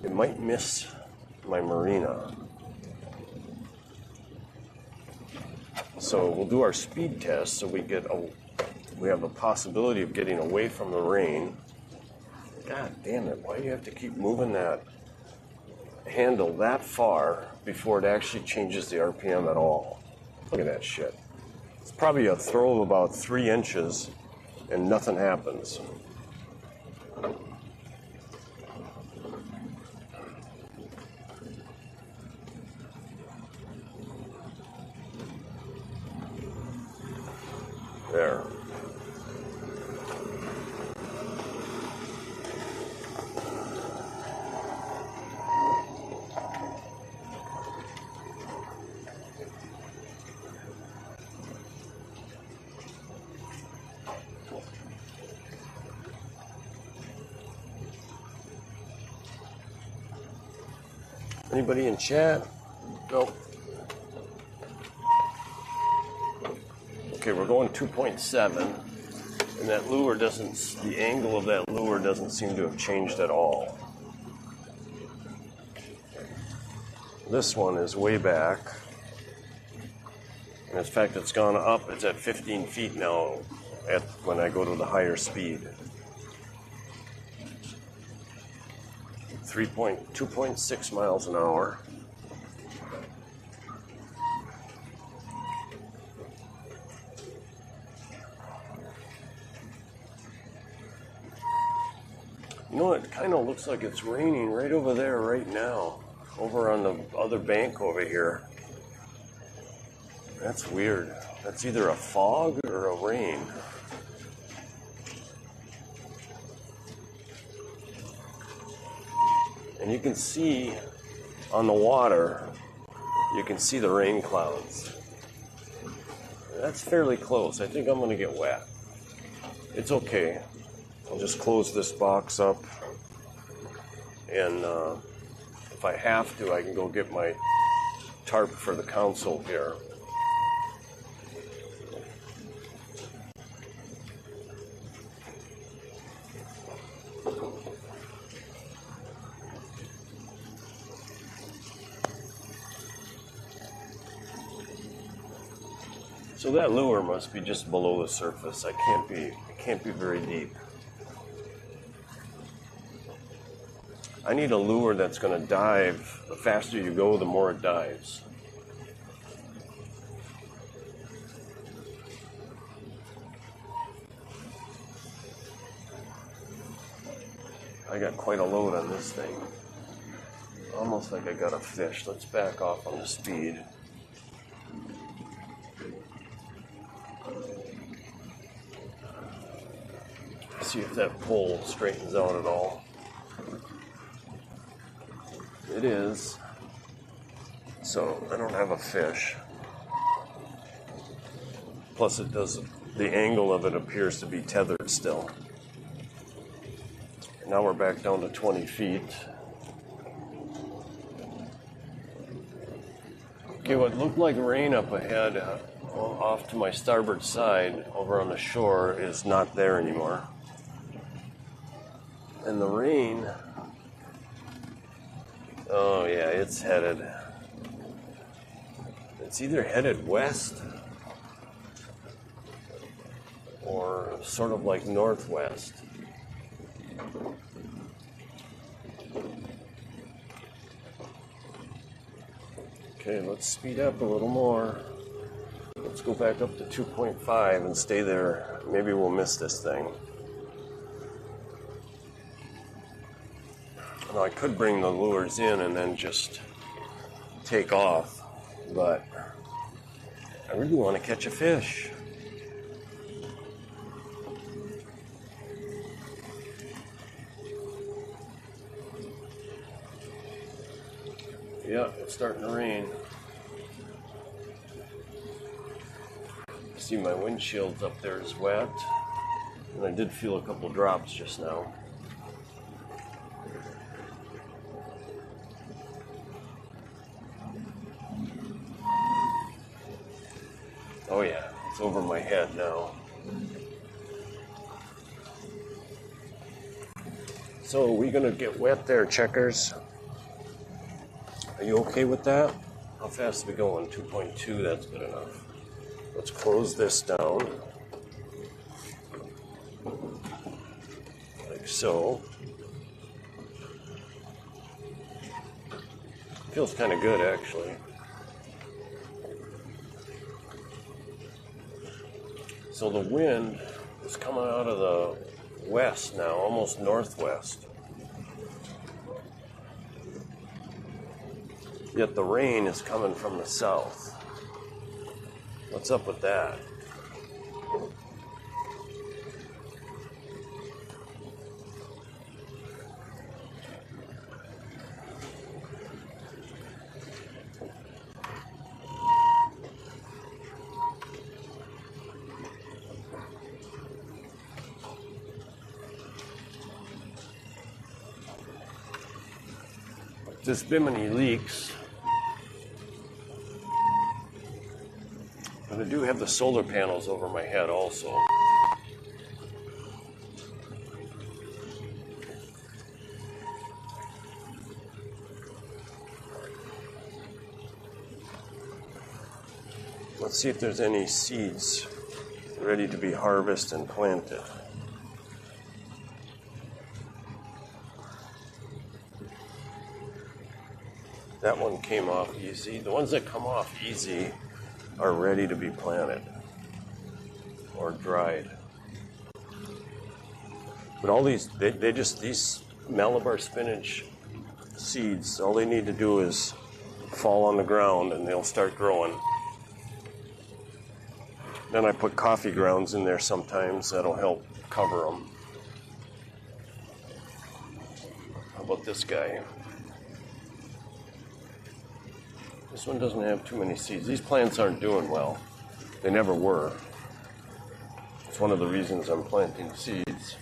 it might miss my marina. So we'll do our speed test so we have a possibility of getting away from the rain. God damn it, why do you have to keep moving that handle that far before it actually changes the RPM at all? Look at that shit. It's probably a throw of about 3 inches and nothing happens. There. Anybody in chat? Nope. Okay, we're going 2.7, and that lure the angle of that lure doesn't seem to have changed at all. This one is way back. And in fact, it's gone up. It's at 15 feet now when I go to the higher speed. 2.6 miles an hour. You know, it kind of looks like it's raining right over there right now, over on the other bank over here. That's weird. That's either a fog or a rain. And you can see on the water, you can see the rain clouds. That's fairly close. I think I'm going to get wet. It's okay. I'll just close this box up. And if I have to, I can go get my tarp for the console here. So that lure must be just below the surface. It can't be very deep. I need a lure that's going to dive. The faster you go, the more it dives. I got quite a load on this thing. Almost like I got a fish. Let's back off on the speed. See if that pole straightens out at all. It is. So I don't have a fish. Plus the angle of it appears to be tethered still. Now we're back down to 20 feet. Okay, what looked like rain up ahead, off to my starboard side, over on the shore, is not there anymore. And the rain, oh yeah, it's headed. It's either headed west or sort of like northwest. Okay, let's speed up a little more. Let's go back up to 2.5 and stay there. Maybe we'll miss this thing. Now, I could bring the lures in and then just take off, but I really want to catch a fish. Yeah, it's starting to rain. See, my windshield's up there is wet, and I did feel a couple drops just now. Oh yeah, it's over my head now. So are we gonna get wet there, checkers? Are you okay with that? How fast are we going? 2.2, that's good enough. Let's close this down. Like so. Feels kind of good, actually. So the wind is coming out of the west now, almost northwest. Yet the rain is coming from the south. What's up with that? This bimini leaks. But I do have the solar panels over my head also. Let's see if there's any seeds ready to be harvested and planted. That one came off easy. The ones that come off easy are ready to be planted or dried. But all these, these Malabar spinach seeds, all they need to do is fall on the ground and they'll start growing. Then I put coffee grounds in there sometimes. That'll help cover them. How about this guy? This one doesn't have too many seeds. These plants aren't doing well. They never were. It's one of the reasons I'm planting seeds.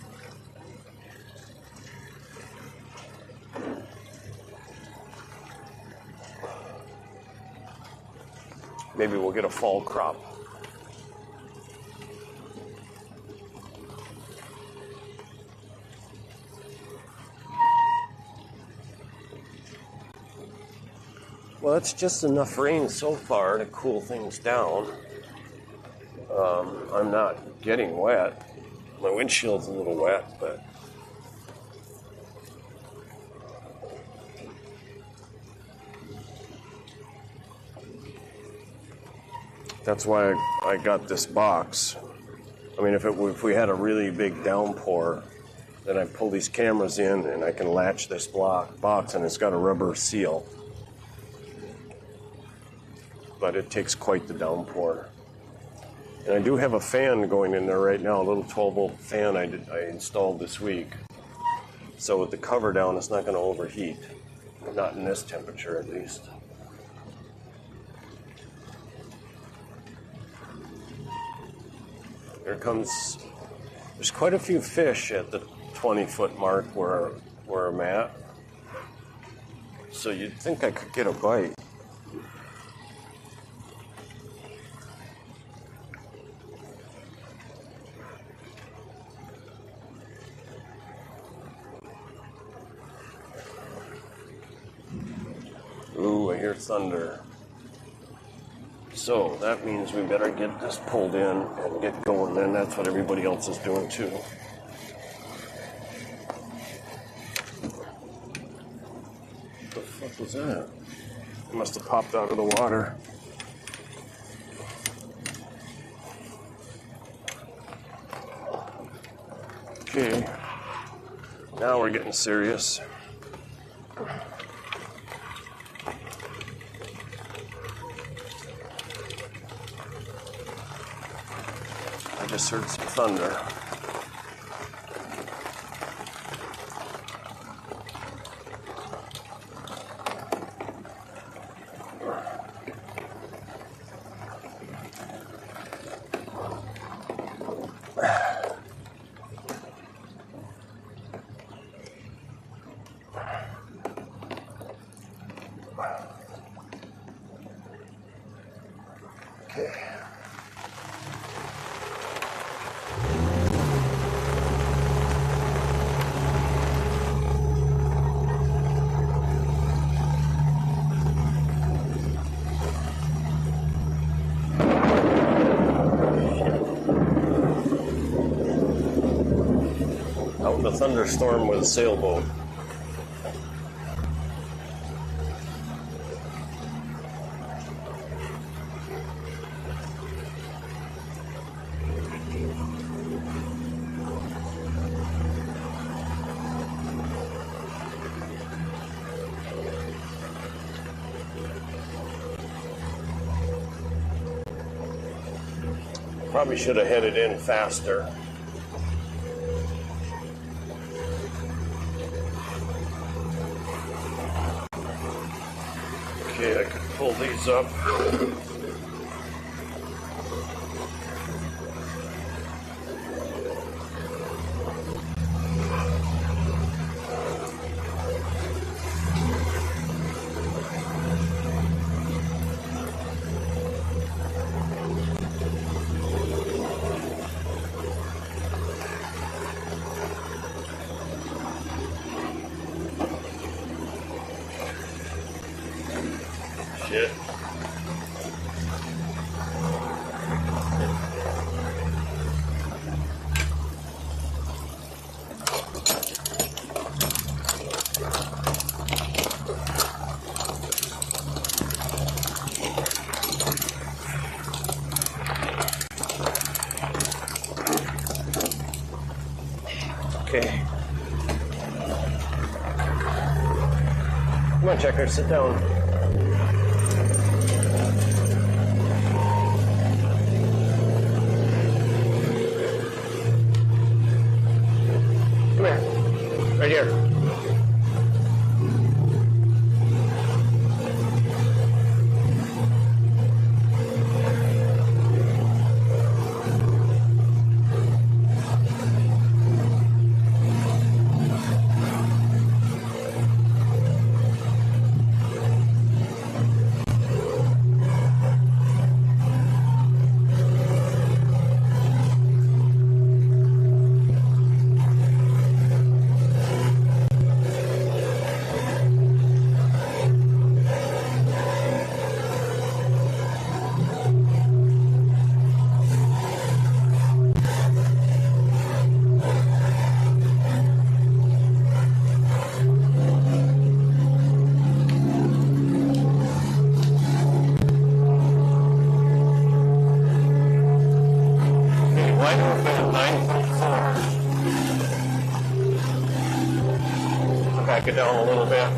Maybe we'll get a fall crop. Well, it's just enough rain so far to cool things down. I'm not getting wet. My windshield's a little wet, but that's why I got this box. I mean, if we had a really big downpour, then I pull these cameras in and I can latch this box, and it's got a rubber seal. But it takes quite the downpour. And I do have a fan going in there right now, a little 12-volt fan I installed this week. So with the cover down, it's not going to overheat. Not in this temperature, at least. Here comes, there's quite a few fish at the 20-foot mark where I'm at. So you'd think I could get a bite. hear thunder. So that means we better get this pulled in and get going. And that's what everybody else is doing too. What the fuck was that? It must have popped out of the water. Okay, now we're getting serious. I just heard some thunder. Okay. Out in the thunderstorm with a sailboat. Probably should have headed in faster. Okay, I could pull these up. Shit. Okay. Come on, Checker, sit down. Come here. Right here. Wide open at 9.4. Back it down a little bit.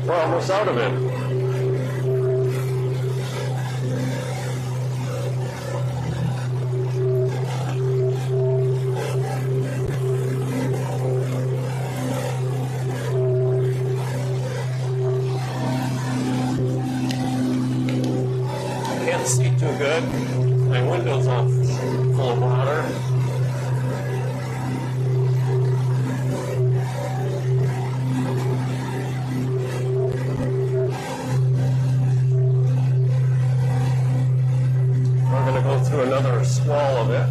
We're almost out of it. Can't see too good. My window's all full of water. We're going to go through another swell of it.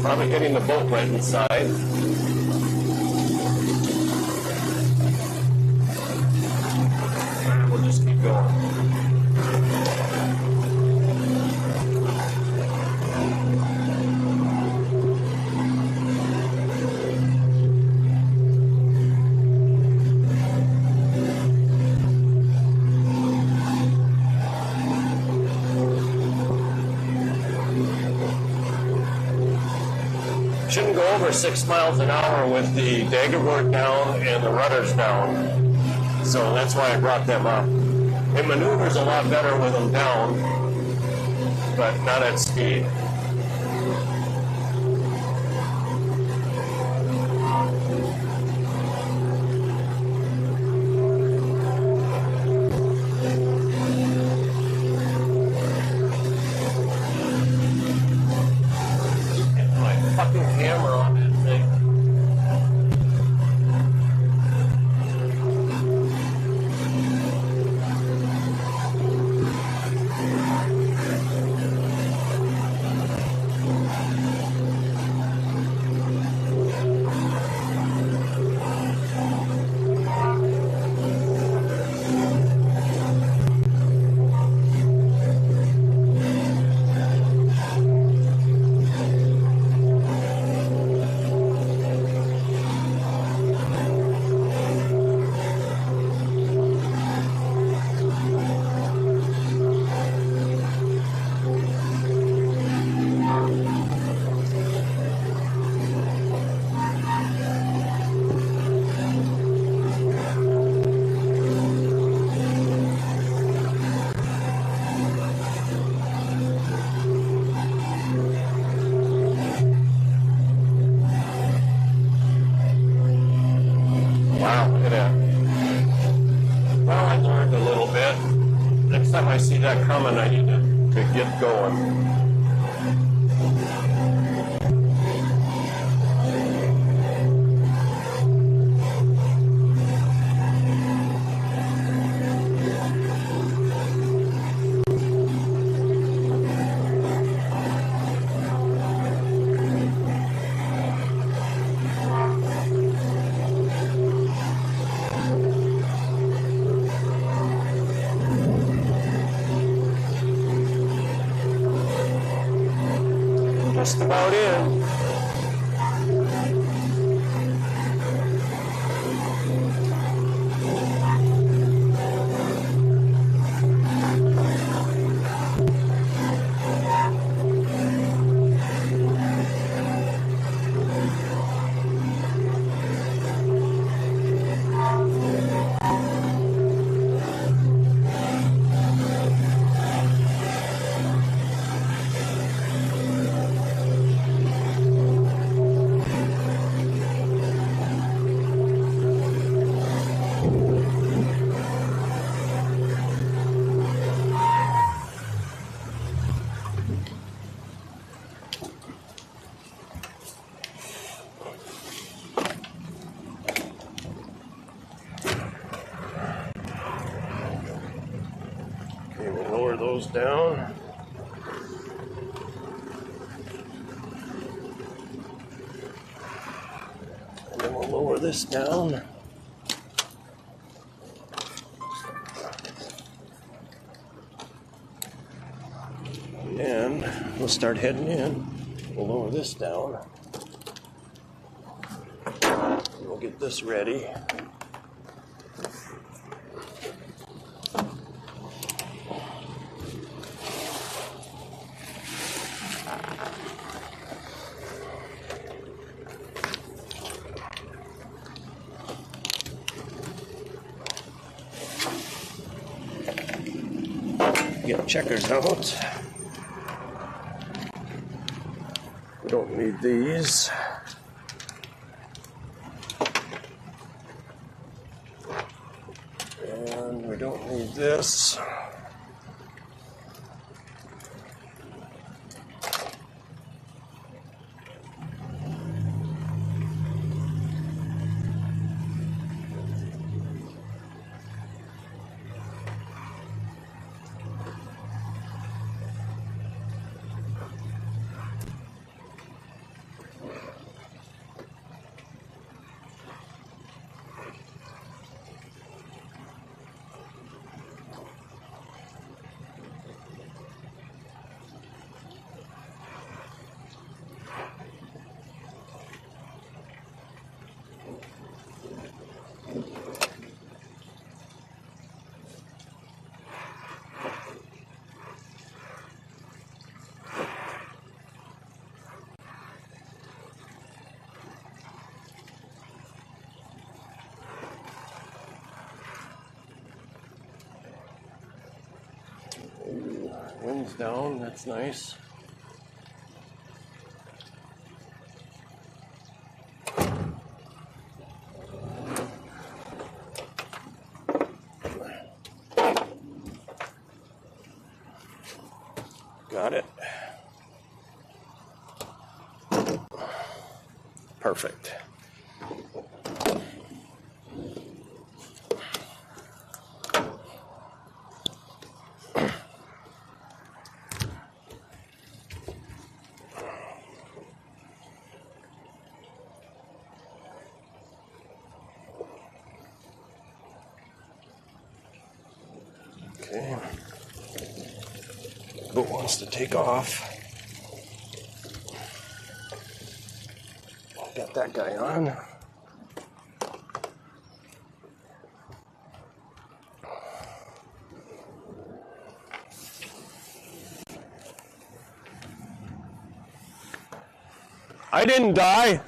Probably hitting the boat right inside. We'll just keep going. Shouldn't go over 6 miles an hour with the daggerboard down and the rudders down. So that's why I brought them up. It maneuvers a lot better with them down, but not at speed. Get my fucking camera on that thing. Wow, look at that. Well, I learned a little bit. Next time I see that coming, I need to get going. Just about in. Okay, we'll lower those down. And then we'll lower this down. And we'll start heading in. We'll lower this down. And we'll get this ready. Get checkers out. We don't need these. And we don't need this. Wind's down, that's nice. Got it. Perfect. Okay. Boat wants to take off. Got that guy on. I didn't die.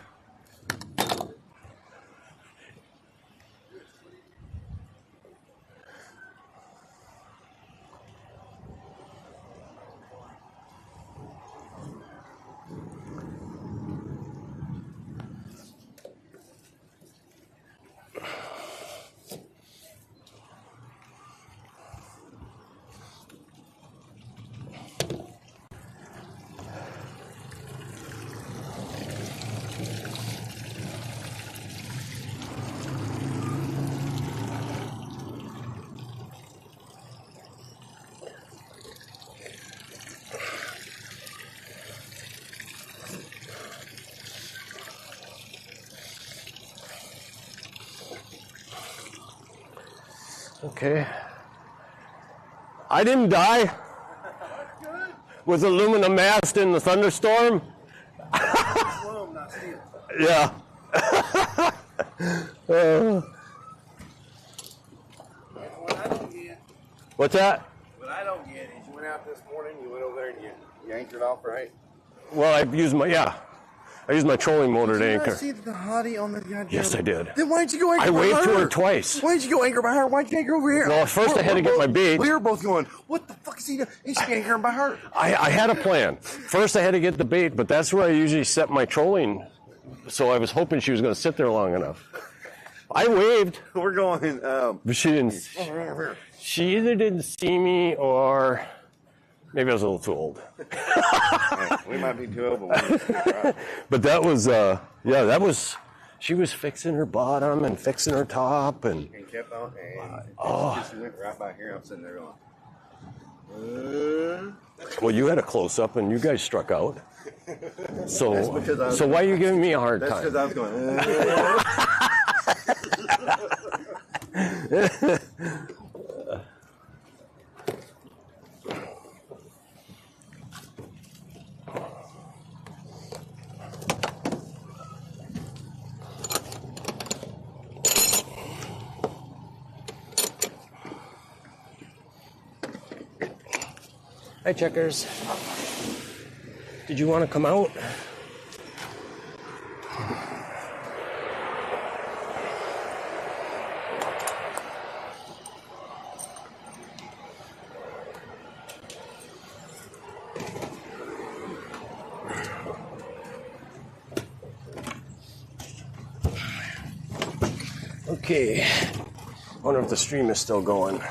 Okay. I didn't die. Was aluminum mast in the thunderstorm? Yeah. What's that? What I don't get is you went out this morning, you went over there and you anchored off, right? Well, I used my trolling motor to Did you anchor. not see the hottie on the goddamn... Yes, I did. Then why didn't you go anchor I by waved to her? her twice. Why didn't you go anchor by her? Why didn't you anchor over here? Well, first I had to get my bait. We were both going, what the fuck is he doing? He should be anchoring by her. I had a plan. First I had to get the bait, but that's where I usually set my trolling. So I was hoping she was going to sit there long enough. I waved. We're going, But she didn't. She either didn't see me or maybe I was a little too old. we might be too old, but But that was, that was, she was fixing her bottom and fixing her top and. and kept on, and Oh. she went right by here. I'm sitting there going, Well, you had a close up and you guys struck out. So, That's because I was- so why are you giving me a hard that's time? because I was going, Hi, checkers. Did you want to come out? Okay. I wonder if the stream is still going.